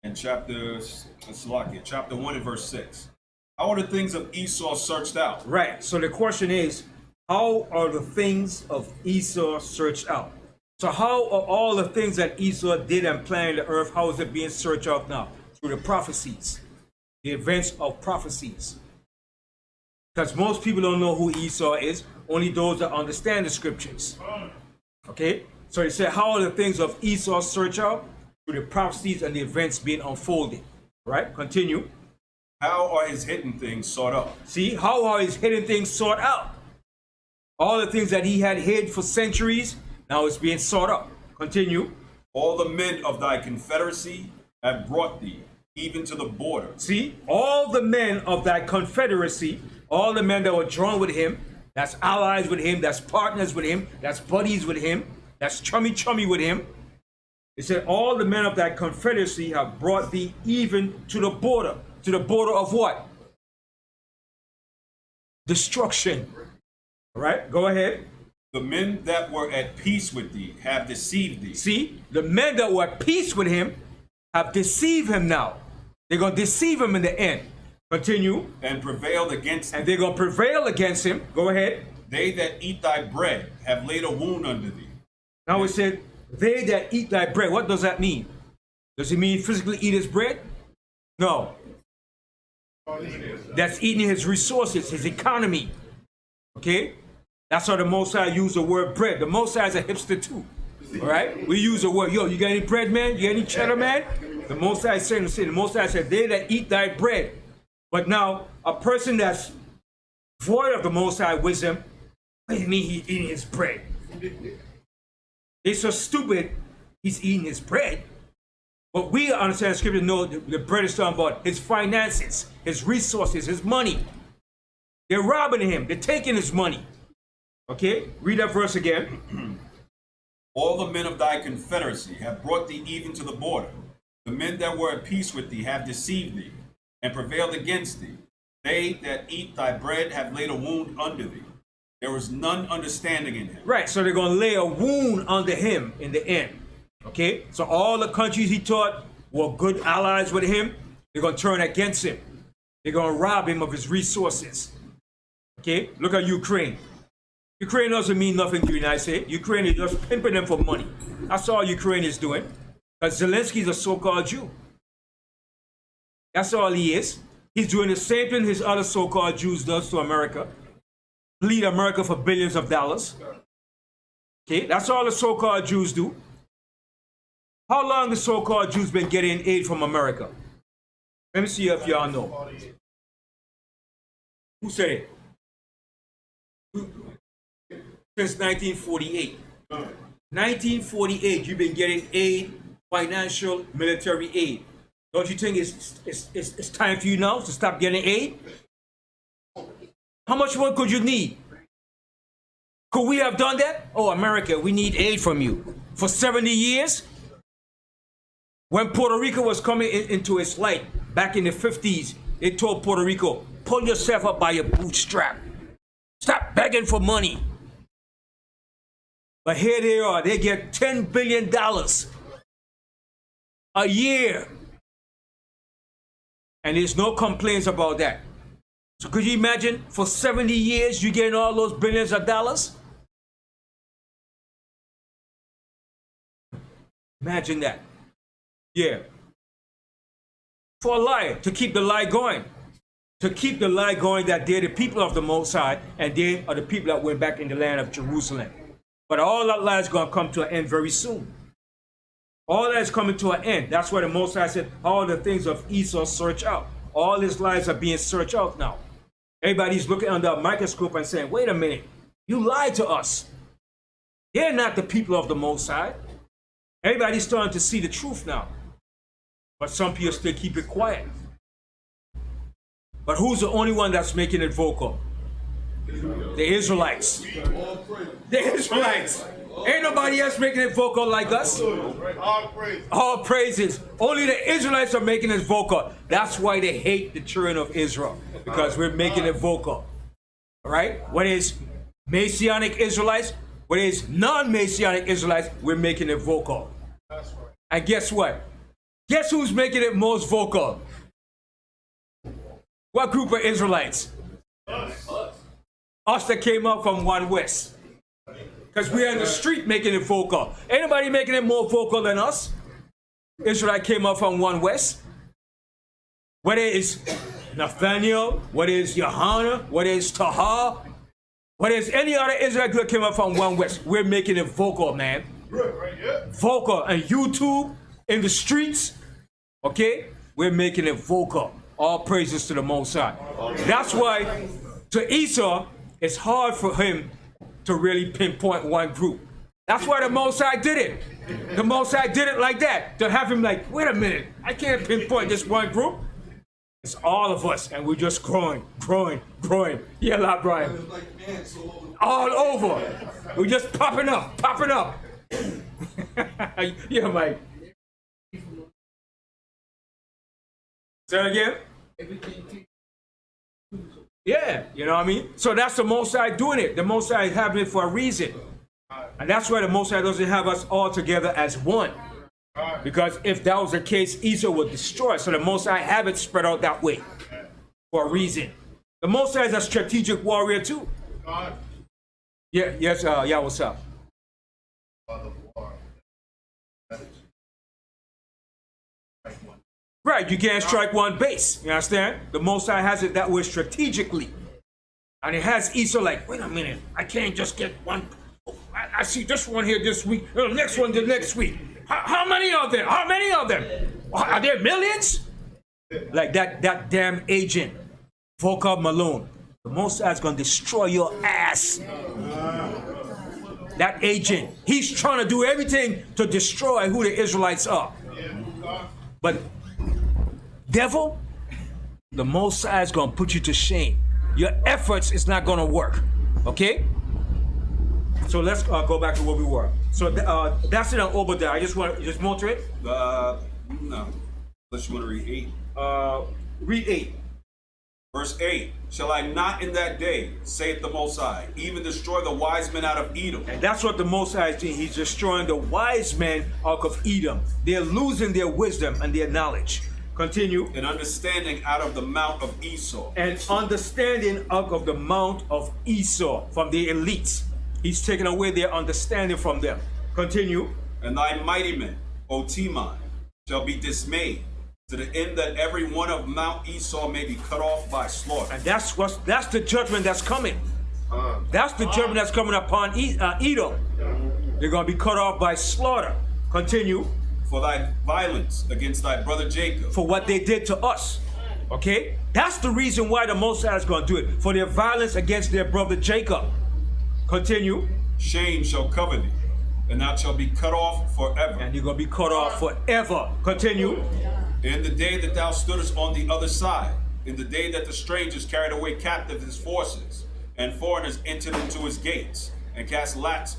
and chapter 1 and verse 6. How are the things of Esau searched out? Right. So the question is, how are the things of Esau searched out? So how are all the things that Esau did and planned in the earth, how is it being searched out now? Through the prophecies, the events of prophecies. Because most people don't know who Esau is, only those that understand the scriptures. Okay? So he said, how are the things of Esau searched out? Through the prophecies and the events being unfolded. Right? Continue. How are his hidden things sought out? See, how are his hidden things sought out? All the things that he had hid for centuries, now it's being sought out. Continue. All the men of thy confederacy have brought thee, even to the border. See, all the men of thy confederacy, all the men that were drawn with him, that's allies with him, that's partners with him, that's buddies with him, that's chummy with him. It said, all the men of thy confederacy have brought thee even to the border. To the border of what? Destruction. All right, go ahead. The men that were at peace with thee have deceived thee. See, the men that were at peace with him have deceived him now. They're going to deceive him in the end. Continue. And prevailed against And they're going to prevail against him. Go ahead. They that eat thy bread have laid a wound under thee. Now it said, they that eat thy bread. What does that mean? Does it mean physically eat his bread? No. That's eating his resources, his economy. Okay? That's how the Most High used the word bread. The Most High is a hipster too. All right? We use the word, yo, you got any bread, man? You got any cheddar, man? The Most High is saying, the Most High said, they that eat thy bread. But now, a person that's void of the Most High wisdom, what do you mean he's eating his bread? They're so stupid, he's eating his bread. But we understand scripture, know the bread is talking about his finances, his resources, his money. They're robbing him. They're taking his money. Okay, read that verse again. All the men of thy confederacy have brought thee even to the border. The men that were at peace with thee have deceived thee, and prevailed against thee. They that eat thy bread have laid a wound under thee. There was none understanding in him. Right, so they're going to lay a wound under him in the end. Okay, so all the countries he thought were good allies with him, they're going to turn against him. They're going to rob him of his resources. Okay, look at Ukraine. Ukraine doesn't mean nothing to the United States. Ukraine is just pimping them for money. That's all Ukraine is doing. Because Zelensky's a so-called Jew. That's all he is. He's doing the same thing his other so-called Jews does to America. Bleed America for billions of dollars. Okay, that's all the so-called Jews do. How long the so-called Jews been getting aid from America? Let me see if y'all know. Who said it? Since 1948. 1948, you've been getting aid, financial, military aid. Don't you think it's time for you now to stop getting aid? How much more could you need? Could we have done that? Oh, America, we need aid from you. For 70 years? When Puerto Rico was coming into its light, back in the 50s, they told Puerto Rico, pull yourself up by your bootstrap. Stop begging for money. But here they are, they get $10 billion a year. And there's no complaints about that. So could you imagine, for 70 years, you getting all those billions of dollars? Imagine that. Yeah. For a lie, to keep the lie going. To keep the lie going that they're the people of the Most High, and they are the people that went back in the land of Jerusalem. But all that lie is going to come to an end very soon. All that is coming to an end. That's why the Most High said, all the things of Esau search out. All his lies are being searched out now. Everybody's looking under a microscope and saying, wait a minute, you lied to us. They're not the people of the Most High. Everybody's starting to see the truth now. But some people still keep it quiet. But who's the only one that's making it vocal? The Israelites. The Israelites. Ain't nobody else making it vocal like us. All praises. Only the Israelites are making it vocal. That's why they hate the children of Israel. Because we're making it vocal. All right? What is Messianic Israelites? What is non-Messianic Israelites? We're making it vocal. And guess what? Guess who's making it most vocal? What group of Israelites? Us that came up from 1 West. Because we're in the street making it vocal. Anybody making it more vocal than us? Israelite came up from 1 West. Whether it's Nathaniel, whether it's Johanna, whether it's Tahar, whether it's any other Israelite that came up from 1 West, we're making it vocal, man. Vocal. And YouTube, in the streets, okay? We're making it vocal. All praises to the Most High. That's why to Esau, it's hard for him to really pinpoint one group. That's why the Most High did it. The Most High did it like that, to have him like, wait a minute, I can't pinpoint this one group. It's all of us, and we're just growing. Yeah, lot, Brian. All over. We're just popping up. Yeah, Mike. Say that again? Yeah, you know what I mean? So that's the Most High doing it. The Most High is having it for a reason. And that's why the Most High doesn't have us all together as one. Because if that was the case, Esau would destroy. So the Most High have it spread out that way for a reason. The Most High is a strategic warrior too. Yeah, yes, yeah, what's up? Right, you can't strike one base. You understand? The Most High has it that way strategically. And it has Esau like, wait a minute, I can't just get one. I see this one here this week, the next one the next week. How many of them? How many of them? Are there millions? Like that damn agent, Volker Malone. The Most High is going to destroy your ass. That agent, he's trying to do everything to destroy who the Israelites are. But devil, the Most High is going to put you to shame. Your efforts is not going to work. Okay? So let's go back to where we were. So that's in Obadiah. I just want to just more to it. No, unless you want to read 8. Read 8. Verse 8. Shall I not in that day, saith the Most High, even destroy the wise men out of Edom? And that's what the Most High is doing. He's destroying the wise men out of Edom. They're losing their wisdom and their knowledge. Continue. And understanding out of the mount of Esau. And understanding out of the mount of Esau, from the elites. He's taking away their understanding from them. Continue. And thy mighty men, O Teman, shall be dismayed, to the end that every one of Mount Esau may be cut off by slaughter. And that's the judgment that's coming. That's the judgment that's coming upon Edom. They're going to be cut off by slaughter. Continue. For thy violence against thy brother Jacob. For what they did to us. Okay? That's the reason why the Most High is going to do it. For their violence against their brother Jacob. Continue. Shame shall cover thee, and thou shalt be cut off forever. And you're going to be cut off forever. Continue. In the day that thou stoodest on the other side, in the day that the strangers carried away captive his forces, and foreigners entered into his gates, and cast lots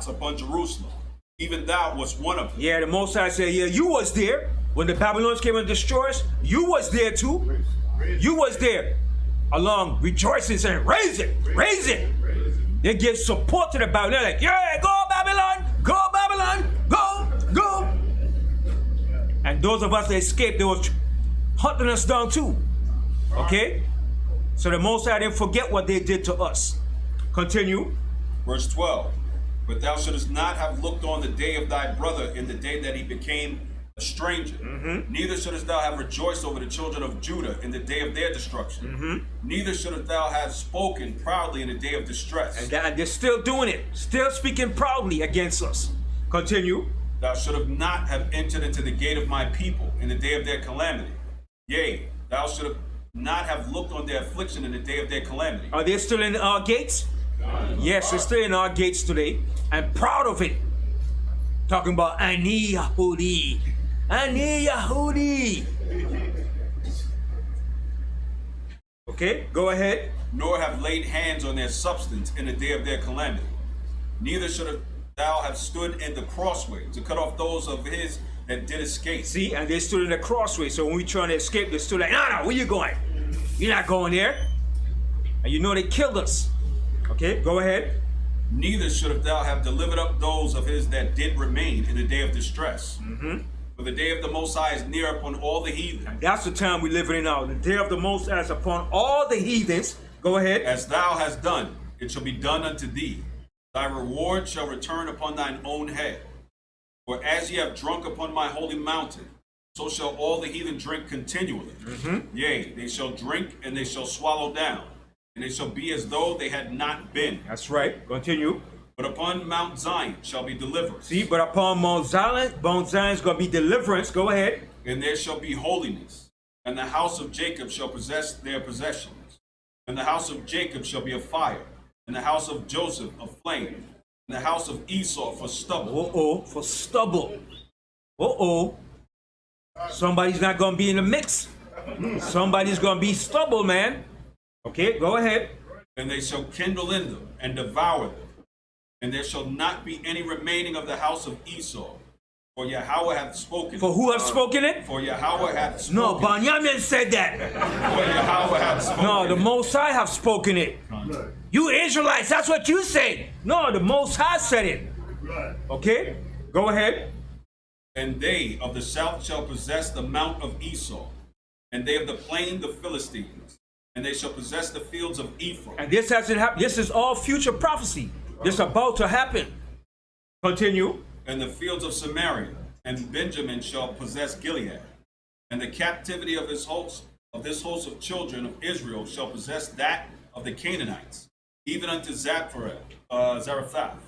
upon Jerusalem, even thou wast one of them. Yeah, the Most High said, yeah, you was there. When the Babylonians came and destroyed us, you was there too. You was there. Along rejoicing, saying, raise it, raise it. They give support to the Babylon. They're like, yeah, go Babylon, go. And those of us that escaped, they was hunting us down too. Okay? So the Most High didn't forget what they did to us. Continue. Verse 12. But thou shouldest not have looked on the day of thy brother in the day that he became a stranger. Neither shouldest thou have rejoiced over the children of Judah in the day of their destruction. Neither shouldest thou have spoken proudly in the day of distress. And they're still doing it, still speaking proudly against us. Continue. Thou shouldst not have entered into the gate of my people in the day of their calamity. Yea, thou shouldst not have looked on their affliction in the day of their calamity. Are they still in our gates? Yes, they're still in our gates today. I'm proud of it. Talking about Ani Yahudi. Ani Yahudi. Okay, go ahead. Nor have laid hands on their substance in the day of their calamity. Neither should thou have stood in the crossway to cut off those of his that did escape. See, and they stood in the crossway. So when we trying to escape, they stood like, no, where you going? You're not going there. And you know they killed us. Okay, go ahead. Neither should thou have delivered up those of his that did remain in the day of distress. For the day of the Most High is near upon all the heathen. And that's the time we're living in now. The day of the Most High is upon all the heathens. Go ahead. As thou hast done it shall be done unto thee. Thy reward shall return upon thine own head. For as ye have drunk upon my holy mountain, so shall all the heathen drink continually. Yea, they shall drink and they shall swallow down, and they shall be as though they had not been. That's right. Continue. But upon Mount Zion shall be deliverance. See, but upon Mount Zion is going to be deliverance. Go ahead. And there shall be holiness, and the house of Jacob shall possess their possessions. And the house of Jacob shall be a fire, and the house of Joseph a flame, and the house of Esau for stubble. For stubble. Somebody's not going to be in the mix. Somebody's going to be stubble, man. Okay, go ahead. And they shall kindle in them and devour them. And there shall not be any remaining of the house of Esau. For Yahweh hath spoken. For who hath spoken it? For Yahweh hath spoken. No, Banyamyan said that. For Yahweh hath spoken. No, the Most High have spoken it. You Israelites, that's what you said. No, the Most High said it. Okay, go ahead. And they of the south shall possess the mount of Esau, and they of the plain the Philistines, and they shall possess the fields of Ephraim. And this hasn't happened. This is all future prophecy. This is about to happen. Continue. And the fields of Samaria, and Benjamin shall possess Gilead, and the captivity of his host, of this host of children of Israel, shall possess that of the Canaanites, even unto Zarephath,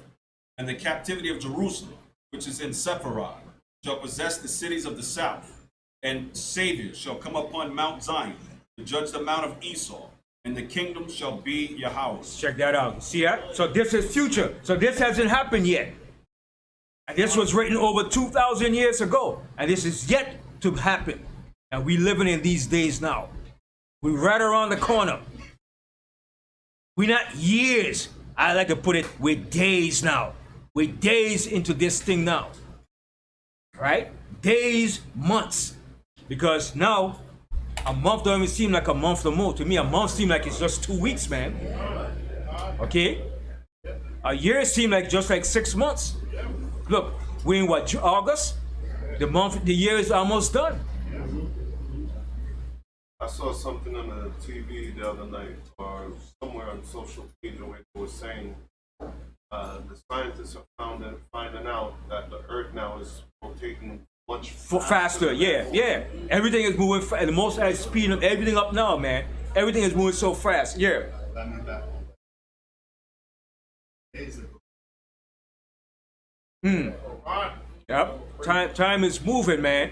and the captivity of Jerusalem, which is in Sepharad, shall possess the cities of the south, and saviors shall come upon Mount Zion to judge the mount of Esau, and the kingdom shall be Yahweh's. Check that out. See that? So this is future. So this hasn't happened yet. And this was written over 2,000 years ago. And this is yet to happen. And we living in these days now. We're right around the corner. We're not years. I like to put it, we're days now. We're days into this thing now. Right? Days, months. Because now, a month don't even seem like a month no more. To me, a month seems like it's just 2 weeks, man. Okay? A year seems like just like 6 months. Look, we're in what, August? The year is almost done. I saw something on the TV the other night, or somewhere on social media, where they were saying the scientists are finding out that the Earth now is rotating much faster. Yeah. Everything is moving fast. The most I speeding up everything up now, man. Everything is moving so fast. Yeah. Yep. Time is moving, man.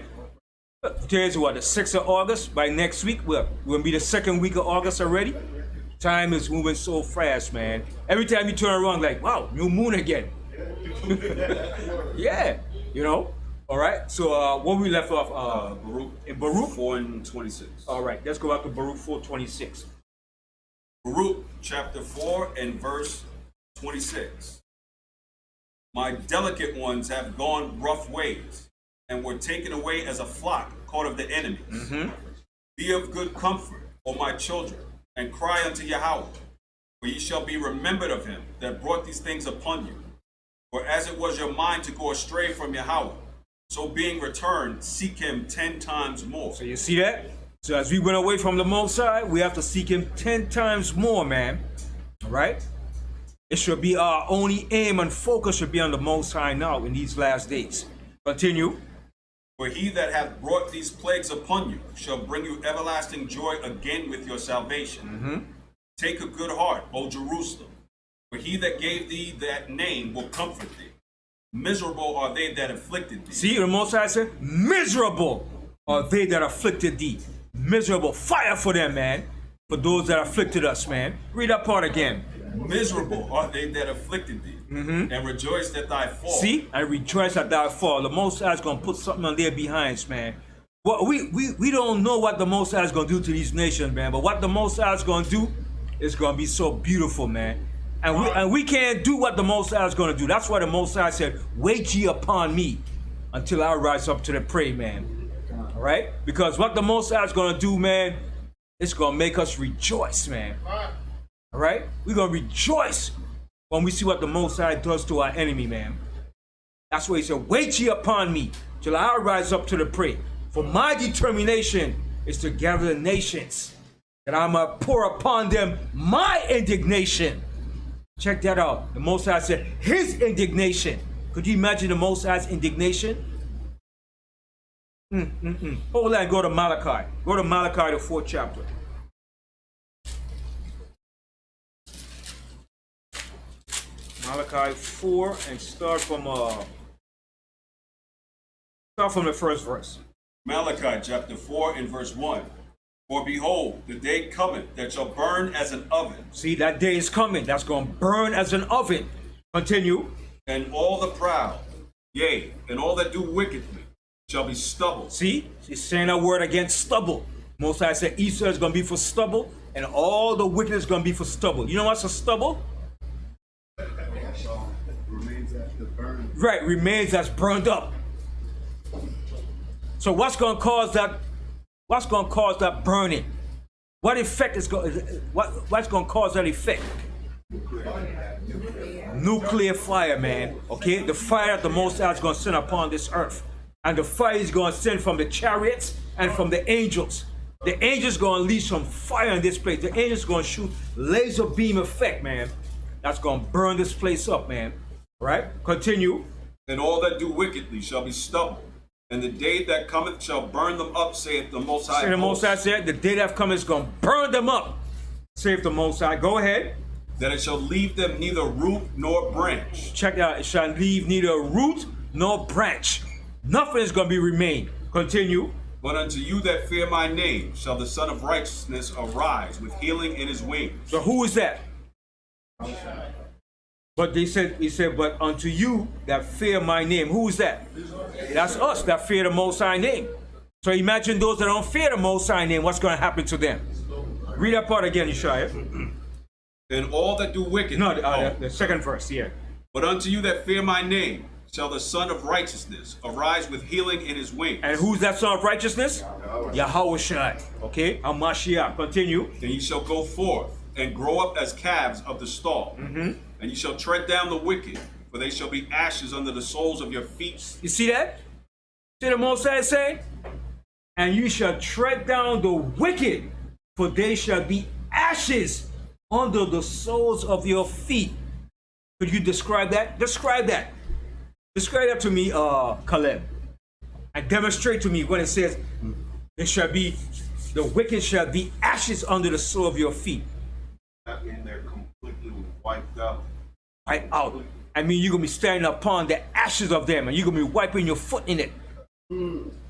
Today's what, the 6th of August? By next week, we'll be the second week of August already. Time is moving so fast, man. Every time you turn around, like, wow, new moon again. Yeah, you know. All right. So when we left off, Baruch, in Baruch 4:26. All right. Let's go back to Baruch 4:26. Baruch chapter 4 and verse 26. My delicate ones have gone rough ways, and were taken away as a flock caught of the enemies. Be of good comfort, O my children, and cry unto Yahweh, for ye shall be remembered of him that brought these things upon you. For as it was your mind to go astray from Yahweh, so being returned, seek him 10 times more. So you see that? So as we went away from the Most High, we have to seek him 10 times more, man. All right? It should be our only aim and focus should be on the Most High now in these last days. Continue. For he that hath brought these plagues upon you shall bring you everlasting joy again with your salvation. Take a good heart, O Jerusalem, for he that gave thee that name will comfort thee. Miserable are they that afflicted thee. See, the Most High said, miserable are they that afflicted thee. Miserable. Fire for them, man. For those that afflicted us, man. Read that part again. Miserable are they that afflicted thee, and rejoice at thy fall. See, I rejoice at thy fall. The Most High is going to put something on their behinds, man. Well, we don't know what the Most High is going to do to these nations, man. But what the Most High is going to do is going to be so beautiful, man. And we can't do what the Most High is going to do. That's why the Most High said, wait ye upon me until I rise up to the prey, man. All right? Because what the Most High is going to do, man, it's going to make us rejoice, man. All right? We're going to rejoice when we see what the Most High does to our enemy, man. That's why he said, wait ye upon me till I rise up to the prey. For my determination is to gather the nations, that I might pour upon them my indignation. Check that out. The Most High said his indignation. Could you imagine the Most High's indignation? Hold on, go to Malachi. Go to Malachi, the 4th chapter. Malachi 4 and start from the first verse. Malachi chapter 4 and verse 1. For behold, the day cometh that shall burn as an oven. See, that day is coming. That's going to burn as an oven. Continue. And all the proud, yea, and all that do wickedly, shall be stubble. See, he's saying a word against stubble. Most High said Esau is going to be for stubble, and all the wicked is going to be for stubble. You know what's a stubble? Remains after burn. Right, remains that's burned up. So what's going to cause that? What's going to cause that burning? What effect is going? What's going to cause that effect? Nuclear fire, man. Okay, the fire that the Most High is going to send upon this earth, and the fire is going to send from the chariots and from the angels. The angels going to unleash some fire in this place. The angels going to shoot laser beam effect, man. That's going to burn this place up, man. Right? Continue. And all that do wickedly shall be stubble. And the day that cometh shall burn them up, saith the Most High. Say the Most High said, the day that cometh is going to burn them up, saith the Most High. Go ahead. That it shall leave them neither root nor branch. Check out. It shall leave neither root nor branch. Nothing is going to be remain. Continue. But unto you that fear my name shall the Son of Righteousness arise with healing in his wings. So who is that? But he said, but unto you that fear my name. Who is that? That's us that fear the Most High name. So imagine those that don't fear the Most High name, what's going to happen to them? Read that part again, Yeshaya. And all that do wickedly. No, the second verse, yeah. But unto you that fear my name shall the Son of Righteousness arise with healing in his wings. And who's that Son of Righteousness? Yahushua. Okay, Hamashiach. Continue. And ye shall go forth and grow up as calves of the stall. And ye shall tread down the wicked, for they shall be ashes under the soles of your feet. You see that? See the Most High say? And you shall tread down the wicked, for they shall be ashes under the soles of your feet. Could you describe that? Describe that. Describe that to me, Caleb. And demonstrate to me when it says, it shall be, the wicked shall be ashes under the sole of your feet. That means they're completely wiped out. Right out. I mean, you're going to be standing upon the ashes of them, and you're going to be wiping your foot in it.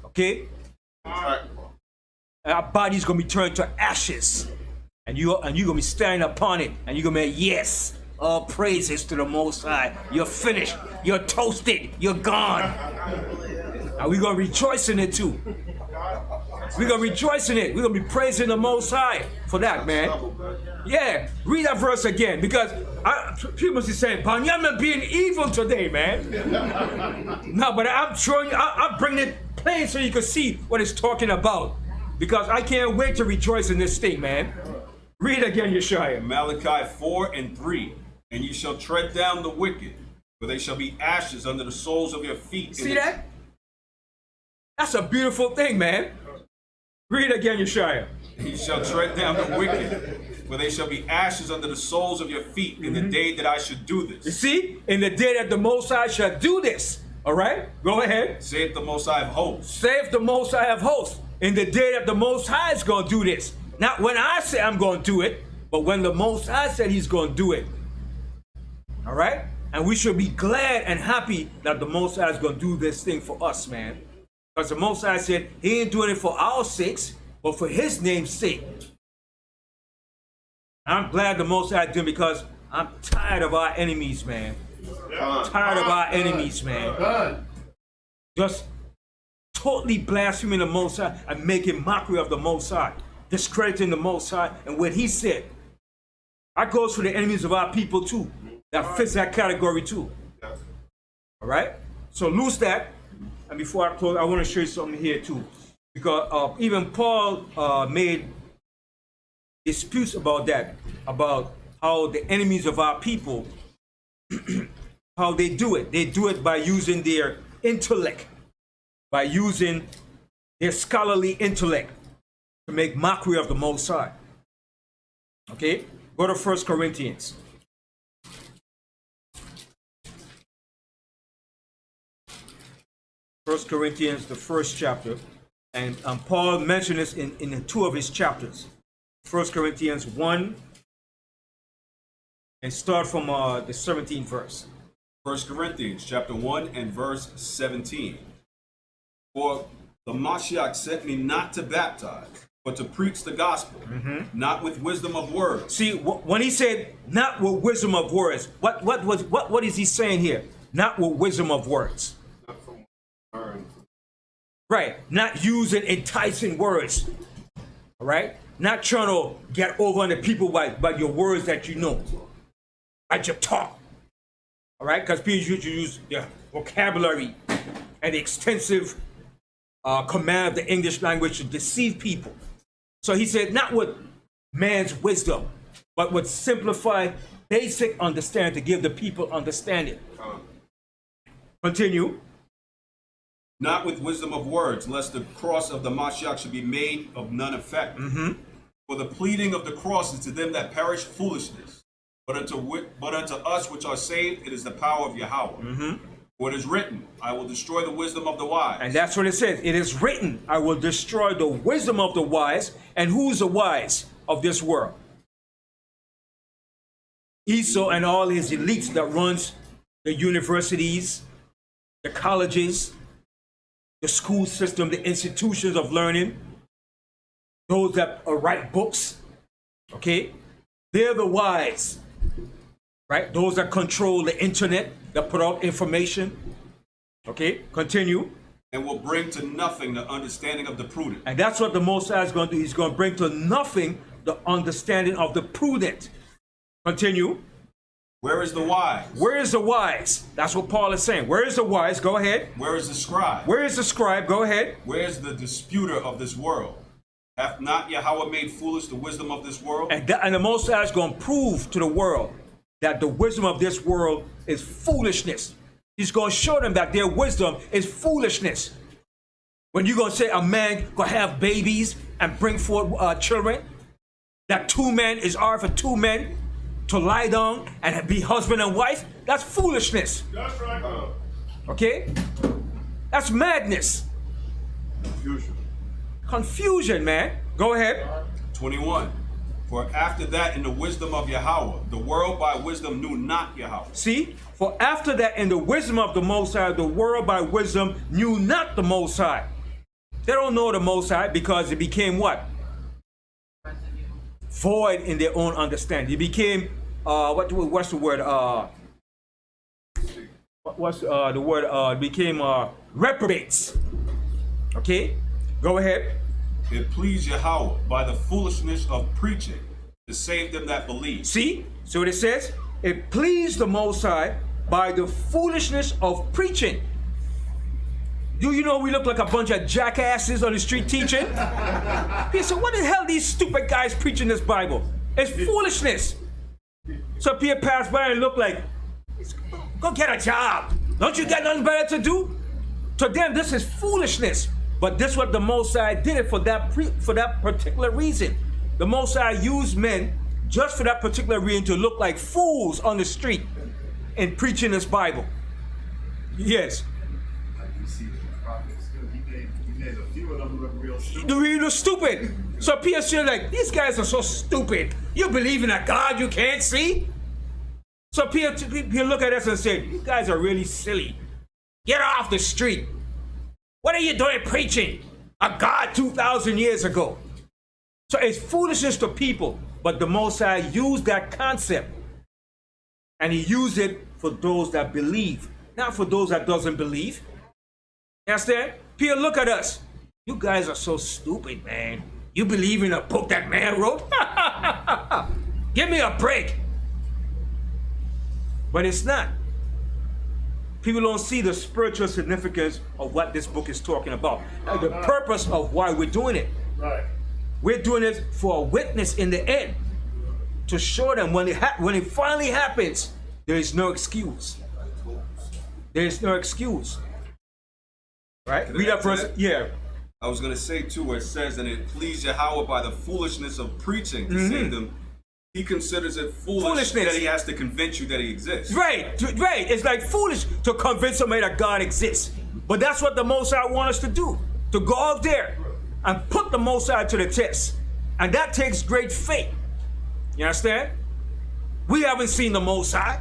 Okay? Our body's going to be turned to ashes. And you're going to be standing upon it, and you're going to be, yes, all praises to the Most High. You're finished. You're toasted. You're gone. And we're going to rejoice in it too. We're going to rejoice in it. We're going to be praising the Most High for that, man. Yeah, read that verse again, because people must be saying, Banyamyan being evil today, man. No, but I'm showing you, I'm bringing it plain so you can see what it's talking about. Because I can't wait to rejoice in this thing, man. Read again, Yeshaya. Malachi 4 and 3. And ye shall tread down the wicked, for they shall be ashes under the soles of your feet. See that? That's a beautiful thing, man. Read again, Yeshaya. And ye shall tread down the wicked, for they shall be ashes under the soles of your feet in the day that I should do this. You see? In the day that the Most High shall do this. All right? Go ahead. Saith the Most High of hosts. Saith the Most High of hosts. In the day that the Most High is going to do this. Not when I say I'm going to do it, but when the Most High said he's going to do it. All right? And we should be glad and happy that the Most High is going to do this thing for us, man. Because the Most High said he ain't doing it for our sakes, but for his name's sake. I'm glad the Most High did, because I'm tired of our enemies, man. I'm tired of our enemies, man. Just totally blaspheming the Most High and making mockery of the Most High. Discrediting the Most High and what he said. That goes for the enemies of our people too. That fits that category too. All right? So lose that. And before I close, I want to show you something here too. Because even Paul made disputes about that. About how the enemies of our people, how they do it. They do it by using their intellect. By using their scholarly intellect to make mockery of the Most High. Okay? Go to 1 Corinthians. 1 Corinthians, the first chapter. And Paul mentioned this in 2 of his chapters. 1 Corinthians 1, and start from the 17th verse. 1 Corinthians chapter 1 and verse 17. For the Mashiach sent me not to baptize, but to preach the gospel, not with wisdom of words. See, when he said not with wisdom of words, what is he saying here? Not with wisdom of words. Not from learn. Right. Not using enticing words. All right. Not trying to get over on the people by your words that you know, by your talk. All right. Because people usually use their vocabulary and the extensive command of the English language to deceive people. So he said, not with man's wisdom, but with simplified, basic understanding to give the people understanding. Continue. Not with wisdom of words, lest the cross of the Mashiach should be made of none effect. For the pleading of the cross is to them that perish foolishness, but unto us which are saved, it is the power of Yahweh. For it is written, I will destroy the wisdom of the wise. And that's what it says. It is written, I will destroy the wisdom of the wise. And who's the wise of this world? Esau and all his elites that runs the universities, the colleges, the school system, the institutions of learning, those that write books, okay? They're the wise, right? Those that control the internet, that put out information, okay? Continue. And will bring to nothing the understanding of the prudent. And that's what the Most High is going to do. He's going to bring to nothing the understanding of the prudent. Continue. Where is the wise? Where is the wise? That's what Paul is saying. Where is the wise? Go ahead. Where is the scribe? Where is the scribe? Go ahead. Where is the disputer of this world? Hath not Yahweh made foolish the wisdom of this world? And the Most High is going to prove to the world that the wisdom of this world is foolishness. He's going to show them that their wisdom is foolishness. When you're going to say a man going to have babies and bring forth children, that two men is hard for two men to lie down and be husband and wife, that's foolishness. That's right. Okay? That's madness. Confusion, man. Go ahead. 21. For after that, in the wisdom of Yahweh, the world by wisdom knew not Yahweh. See? For after that, in the wisdom of the Most High, the world by wisdom knew not the Most High. They don't know the Most High because it became what? Void in their own understanding. It became, what's the word? What's the word? It became reprobates. Okay? Go ahead. It pleased Yahweh by the foolishness of preaching to save them that believe. See? So what it says? It pleased the Most High by the foolishness of preaching. Do you know we look like a bunch of jackasses on the street teaching? People say, what the hell are these stupid guys preaching this Bible? It's foolishness. So people pass by and look like, go get a job. Don't you got nothing better to do? To them, this is foolishness. But this is what the Most High did it for that particular reason. The Most High used men just for that particular reason to look like fools on the street in preaching this Bible. Yes. You see the prophets, he made a few of them look real stupid. Real stupid. So people say like, these guys are so stupid. You believe in a God you can't see? So people look at us and say, you guys are really silly. Get off the street. What are you doing preaching? A God 2,000 years ago. So it's foolishness to people, but the Most High used that concept and he used it for those that believe, not for those that doesn't believe. You understand? People look at us. You guys are so stupid, man. You believe in a book that man wrote? Give me a break. But it's not. People don't see the spiritual significance of what this book is talking about. The purpose of why we're doing it. Right. We're doing it for a witness in the end. To show them when it finally happens, there is no excuse. There is no excuse. Right? Read that verse. Yeah. I was going to say too, where it says, and it pleased Yahweh by the foolishness of preaching to save them. He considers it foolishness that he has to convince you that he exists. Right, right. It's like foolish to convince somebody that God exists. But that's what the Most High wants us to do, to go out there and put the Most High to the test. And that takes great faith. You understand? We haven't seen the Most High,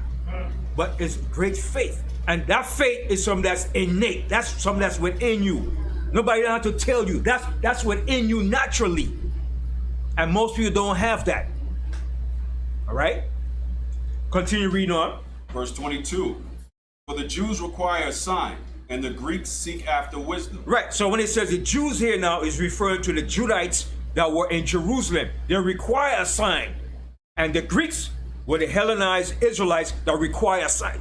but it's great faith. And that faith is something that's innate. That's something that's within you. Nobody don't have to tell you. That's within you naturally. And most people don't have that. All right? Continue reading on. Verse 22. For the Jews require a sign, and the Greeks seek after wisdom. Right. So when it says the Jews here now is referring to the Judites that were in Jerusalem. They require a sign. And the Greeks were the Hellenized Israelites that require a sign.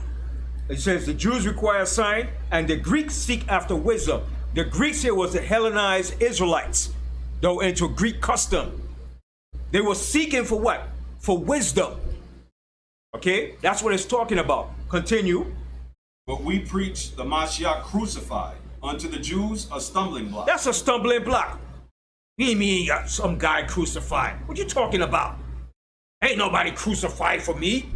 It says the Jews require a sign, and the Greeks seek after wisdom. The Greeks here was the Hellenized Israelites, though into Greek custom. They were seeking for what? For wisdom. Okay? That's what it's talking about. Continue. But we preach the Mashiach crucified, unto the Jews a stumbling block. That's a stumbling block. You mean some guy crucified? What you talking about? Ain't nobody crucified for me.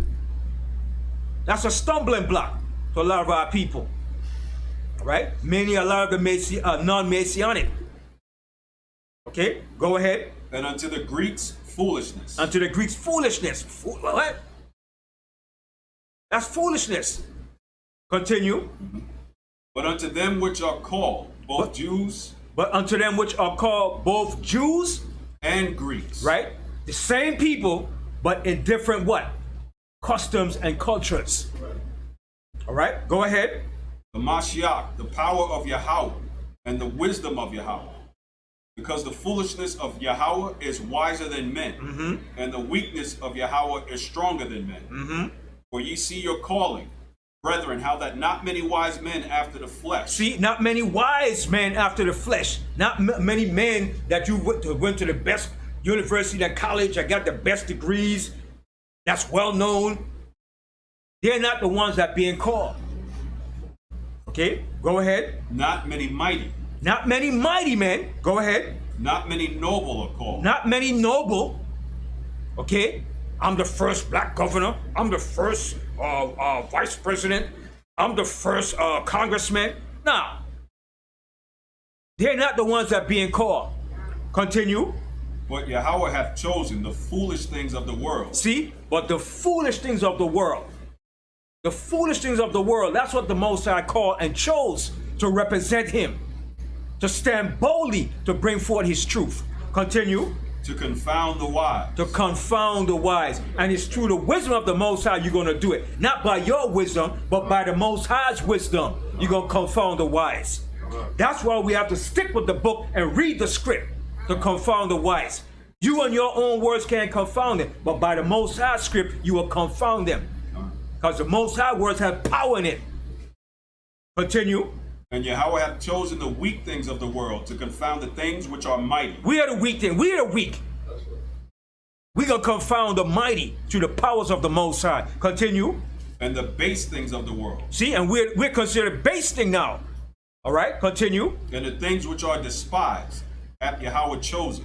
That's a stumbling block to a lot of our people. Right? Many, a lot of the non-Messianic. Okay, go ahead. And unto the Greeks, foolishness. Unto the Greeks, foolishness. What? That's foolishness. Continue. But unto them which are called, both Jews. But unto them which are called both Jews and Greeks. Right? The same people, but in different what? Customs and cultures. All right, go ahead. The Mashiach, the power of Yahweh, and the wisdom of Yahweh. Because the foolishness of Yahweh is wiser than men, and the weakness of Yahweh is stronger than men. For ye see your calling, brethren, how that not many wise men after the flesh. See, not many wise men after the flesh. Not many men that you went to the best university and college, that got the best degrees, that's well known. They're not the ones that being called. Okay, go ahead. Not many mighty. Not many mighty men. Go ahead. Not many noble are called. Not many noble. Okay, I'm the first black governor. I'm the first vice president. I'm the first congressman. Nah, they're not the ones that being called. Continue. But Yahweh hath chosen the foolish things of the world. See, but the foolish things of the world. The foolish things of the world, that's what the Most High called and chose to represent him. To stand boldly to bring forth his truth. Continue. To confound the wise. To confound the wise. And it's through the wisdom of the Most High you're going to do it. Not by your wisdom, but by the Most High's wisdom. You're going to confound the wise. That's why we have to stick with the book and read the script to confound the wise. You and your own words can't confound them, but by the Most High script, you will confound them. Because the Most High words have power in it. Continue. And Yahweh hath chosen the weak things of the world to confound the things which are mighty. We are the weak thing. We are the weak. We're going to confound the mighty through the powers of the Most High. Continue. And the base things of the world. See, and we're considered base thing now. All right, continue. And the things which are despised hath Yahweh chosen.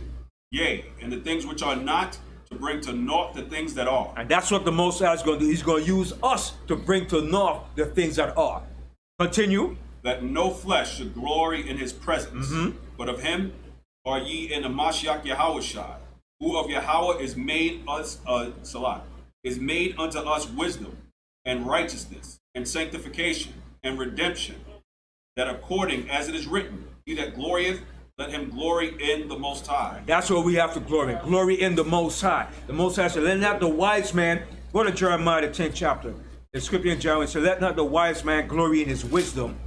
Yea, and the things which are not, to bring to naught the things that are. And that's what the Most High is going to do. He's going to use us to bring to naught the things that are. Continue. That no flesh should glory in his presence. But of him are ye in the Mashiach Yahushua, who of Yahweh is made us, is made unto us wisdom and righteousness and sanctification and redemption, that according as it is written, he that glorieth, let him glory in the Most High. That's what we have to glory in. Glory in the Most High. The Most High said, let not the wise man, go to Jeremiah, the 10th chapter. The scripture in Jeremiah said, let not the wise man glory in his wisdom.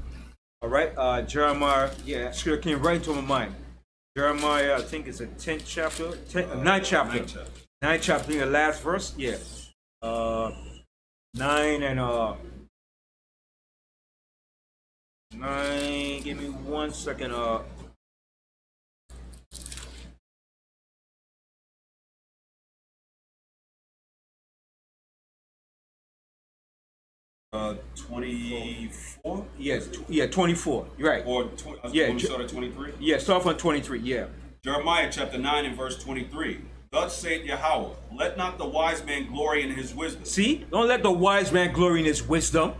All right, Jeremiah, yeah, that scripture came right into my mind. Jeremiah, I think it's the 10th chapter, 9th chapter. 9th chapter, I think the last verse, yeah. 9 and 9, give me 1 second. 24? Yes, yeah, 24. You're right. Or yeah, start at 23? Yeah, start on 23, yeah. Jeremiah chapter 9 and verse 23. Thus saith Yahweh, let not the wise man glory in his wisdom. See? Don't let the wise man glory in his wisdom.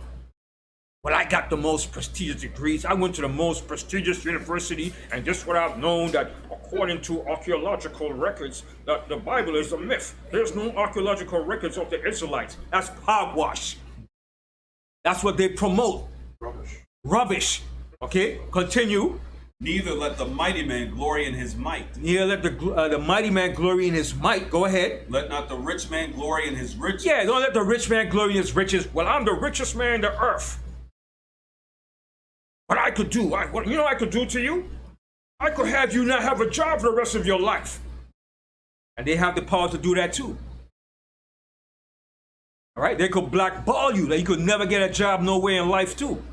Well, I got the most prestigious degrees. I went to the most prestigious university, and this is what I've known, that according to archaeological records, that the Bible is a myth. There's no archaeological records of the Israelites. That's hogwash. That's what they promote. Rubbish. Okay, continue. Neither let the mighty man glory in his might. Neither let the mighty man glory in his might. Go ahead. Let not the rich man glory in his riches. Yeah, don't let the rich man glory in his riches. Well, I'm the richest man in the earth. What I could do, what you know I could do to you? I could have you not have a job for the rest of your life. And they have the power to do that too. All right, they could blackball you, that you could never get a job nowhere in life too.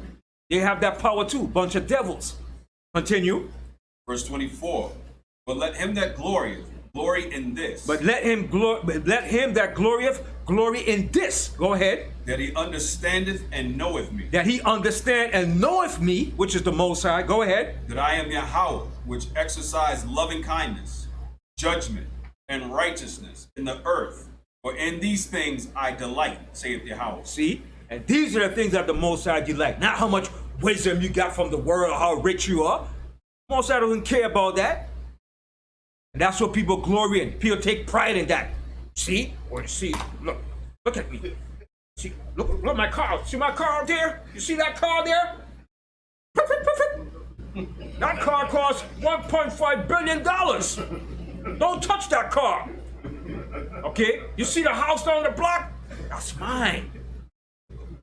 They have that power too, bunch of devils. Continue. Verse 24. But let him that glorieth glory in this. But let him that glorieth glory in this. Go ahead. That he understandeth and knoweth me. That he understand and knoweth me, which is the Most High. Go ahead. That I am Yahweh, which exercise loving kindness, judgment, and righteousness in the earth. For in these things I delight, saith Yahweh. See? And these are the things that the Most High delight. Not how much wisdom you got from the world, how rich you are. Most High doesn't care about that. And that's what people glory in. People take pride in that. See? Or see, look at me. See, look my car. See my car out there? You see that car there? Perfect. That car costs $1.5 billion. Don't touch that car. Okay? You see the house down the block? That's mine.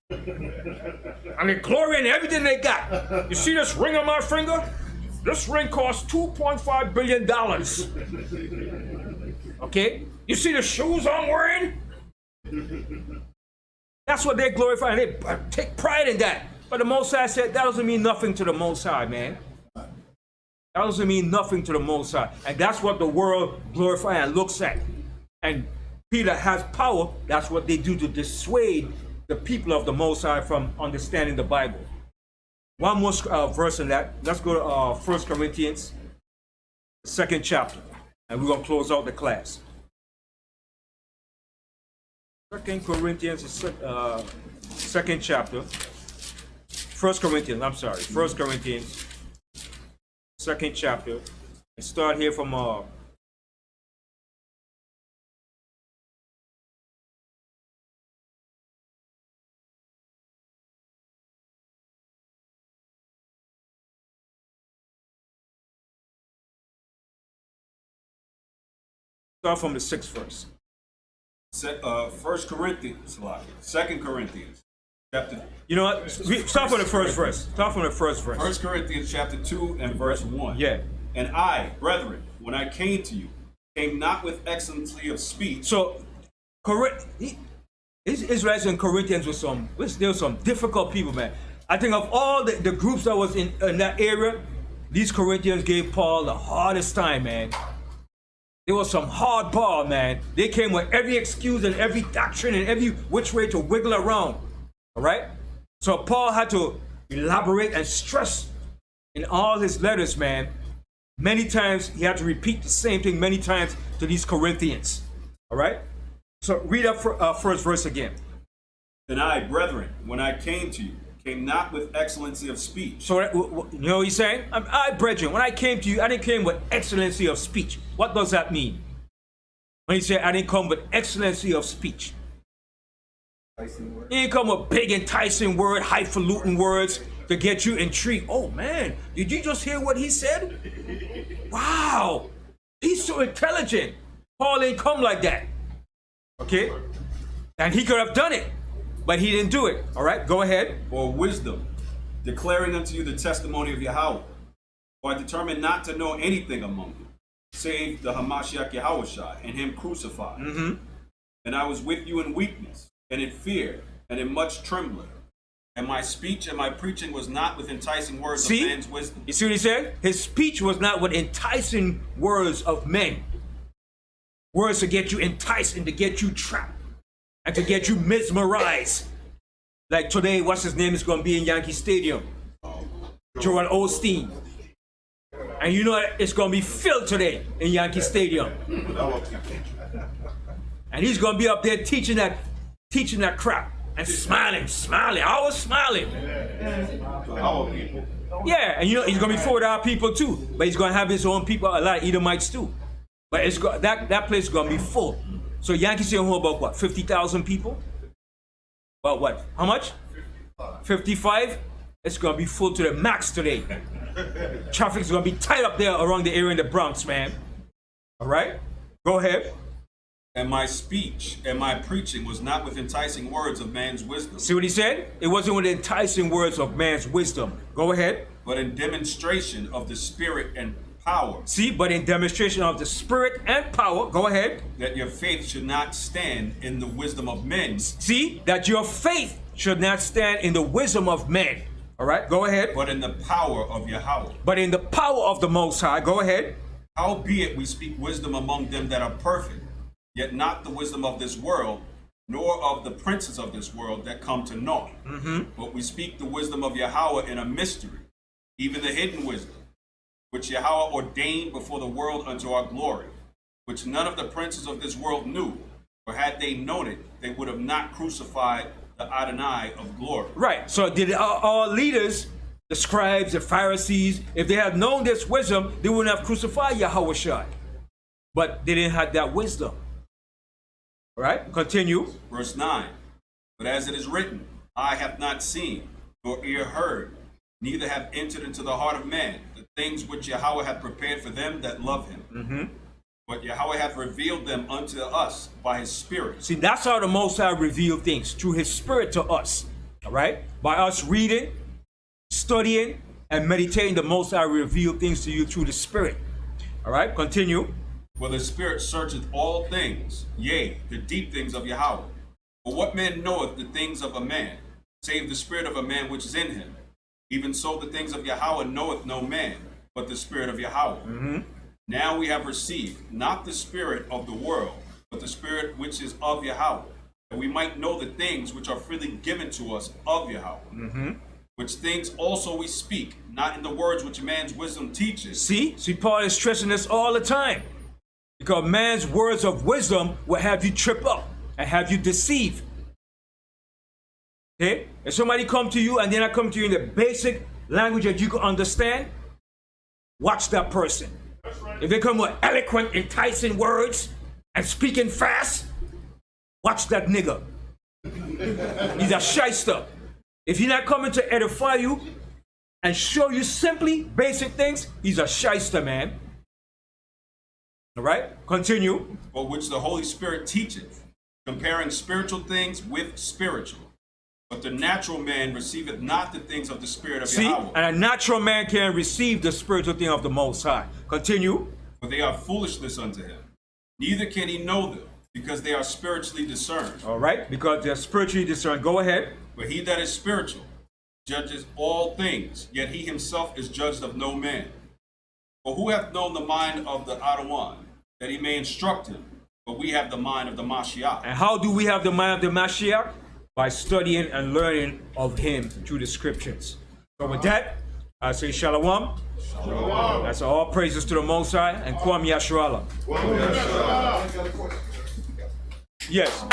And they glory in everything they got. You see this ring on my finger? This ring costs $2.5 billion. Okay? You see the shoes I'm wearing? That's what they glorify. They take pride in that. But the Most High said that doesn't mean nothing to the Most High, man. That doesn't mean nothing to the Most High. And that's what the world glorifies and looks at. And Peter has power. That's what they do to dissuade the people of the Most High from understanding the Bible. One more verse in that. Let's go to 1 Corinthians, 2nd chapter. And we're going to close out the class. 2 Corinthians, 2nd chapter. 1 Corinthians, I'm sorry. 1 Corinthians, 2nd chapter. And start here from start from the 6th verse. 1 Corinthians, 2 Corinthians, chapter. You know what? Start from the first verse. Start from the first verse. 1 Corinthians, chapter 2 and verse 1. Yeah. And I, brethren, when I came to you, came not with excellency of speech. So, Israelites and Corinthians were some difficult people, man. I think of all the groups that was in that area, these Corinthians gave Paul the hardest time, man. There was some hardball, man. They came with every excuse and every doctrine and every which way to wiggle around. All right? So Paul had to elaborate and stress in all his letters, man. Many times he had to repeat the same thing many times to these Corinthians. All right? So read up first verse again. And I, brethren, when I came to you, came not with excellency of speech. So you know what he's saying? I, brethren, when I came to you, I didn't come with excellency of speech. What does that mean? When he said I didn't come with excellency of speech. He didn't come with big enticing word, highfalutin words to get you intrigued. Oh man, did you just hear what he said? Wow, he's so intelligent. Paul didn't come like that. Okay? And he could have done it, but he didn't do it. All right, go ahead. Or wisdom, declaring unto you the testimony of Yahweh. For I determined not to know anything among you, save the Hamashiach Yahushua and him crucified. Mm-hmm. And I was with you in weakness, and in fear, and in much trembling. And my speech and my preaching was not with enticing words of man's wisdom. You see what he said? His speech was not with enticing words of men. Words to get you enticed and to get you trapped and to get you mesmerized. Like today, what's his name is going to be in Yankee Stadium? Joel Osteen. And you know it's going to be filled today in Yankee Stadium. And he's going to be up there teaching that crap. and smiling. I was smiling. Our people. Yeah, and you know he's gonna be for our people too, but he's gonna have his own people, a lot of Edomites too. But it's that place is gonna be full. So Yankees saying about what, 50,000 people? About what? How much? 55. It's gonna be full to the max today. Traffic's gonna be tight up there around the area in the Bronx, man. All right, go ahead. And my speech and my preaching was not with enticing words of man's wisdom. See what he said? It wasn't with enticing words of man's wisdom. Go ahead. But in demonstration of the Spirit and power. See, but in demonstration of the Spirit and power. Go ahead. That your faith should not stand in the wisdom of men. See, that your faith should not stand in the wisdom of men. All right, go ahead. But in the power of Yahweh. But in the power of the Most High. Go ahead. Howbeit we speak wisdom among them that are perfect, yet not the wisdom of this world, nor of the princes of this world that come to naught. But we speak the wisdom of Yahweh in a mystery, even the hidden wisdom, which Yahweh ordained before the world unto our glory, which none of the princes of this world knew, for had they known it, they would have not crucified the Adonai of glory. Right, so did our leaders, the scribes, the Pharisees, if they had known this wisdom, they wouldn't have crucified Yahweh. But they didn't have that wisdom. All right, continue. Verse 9. But as it is written, eye hath not seen, nor ear heard, neither have entered into the heart of man the things which Yahweh hath prepared for them that love him. But Yahweh hath revealed them unto us by his Spirit. See, that's how the Most High revealed things, through his Spirit to us. All right, by us reading, studying, and meditating, the Most High revealed things to you through the Spirit. All right, continue. For the Spirit searcheth all things, yea, the deep things of Yahweh. For what man knoweth the things of a man, save the spirit of a man which is in him? Even so the things of Yahweh knoweth no man, but the Spirit of Yahweh. Now we have received not the spirit of the world, but the Spirit which is of Yahweh, that we might know the things which are freely given to us of Yahweh. Which things also we speak, not in the words which man's wisdom teaches. See, Paul is stressing this all the time. Because man's words of wisdom will have you trip up and have you deceive. Okay? If somebody come to you and then I come to you in the basic language that you can understand, watch that person. If they come with eloquent, enticing words and speaking fast, watch that nigga. He's a shyster. If he's not coming to edify you and show you simply basic things, he's a shyster, man. All right, continue. For which the Holy Spirit teacheth, comparing spiritual things with spiritual. But the natural man receiveth not the things of the Spirit of Yahweh. And a natural man can receive the spiritual thing of the Most High. Continue. For they are foolishness unto him. Neither can he know them, because they are spiritually discerned. All right, because they're spiritually discerned. Go ahead. But he that is spiritual judges all things, yet he himself is judged of no man. For who hath known the mind of the Adawan, that he may instruct him? But we have the mind of the Mashiach. And how do we have the mind of the Mashiach? By studying and learning of him through the scriptures. So with that, I say Shalom. Shalom. That's all praises to the Most High and Kwam Yasharallah. Kwam Yasharallah. Yes.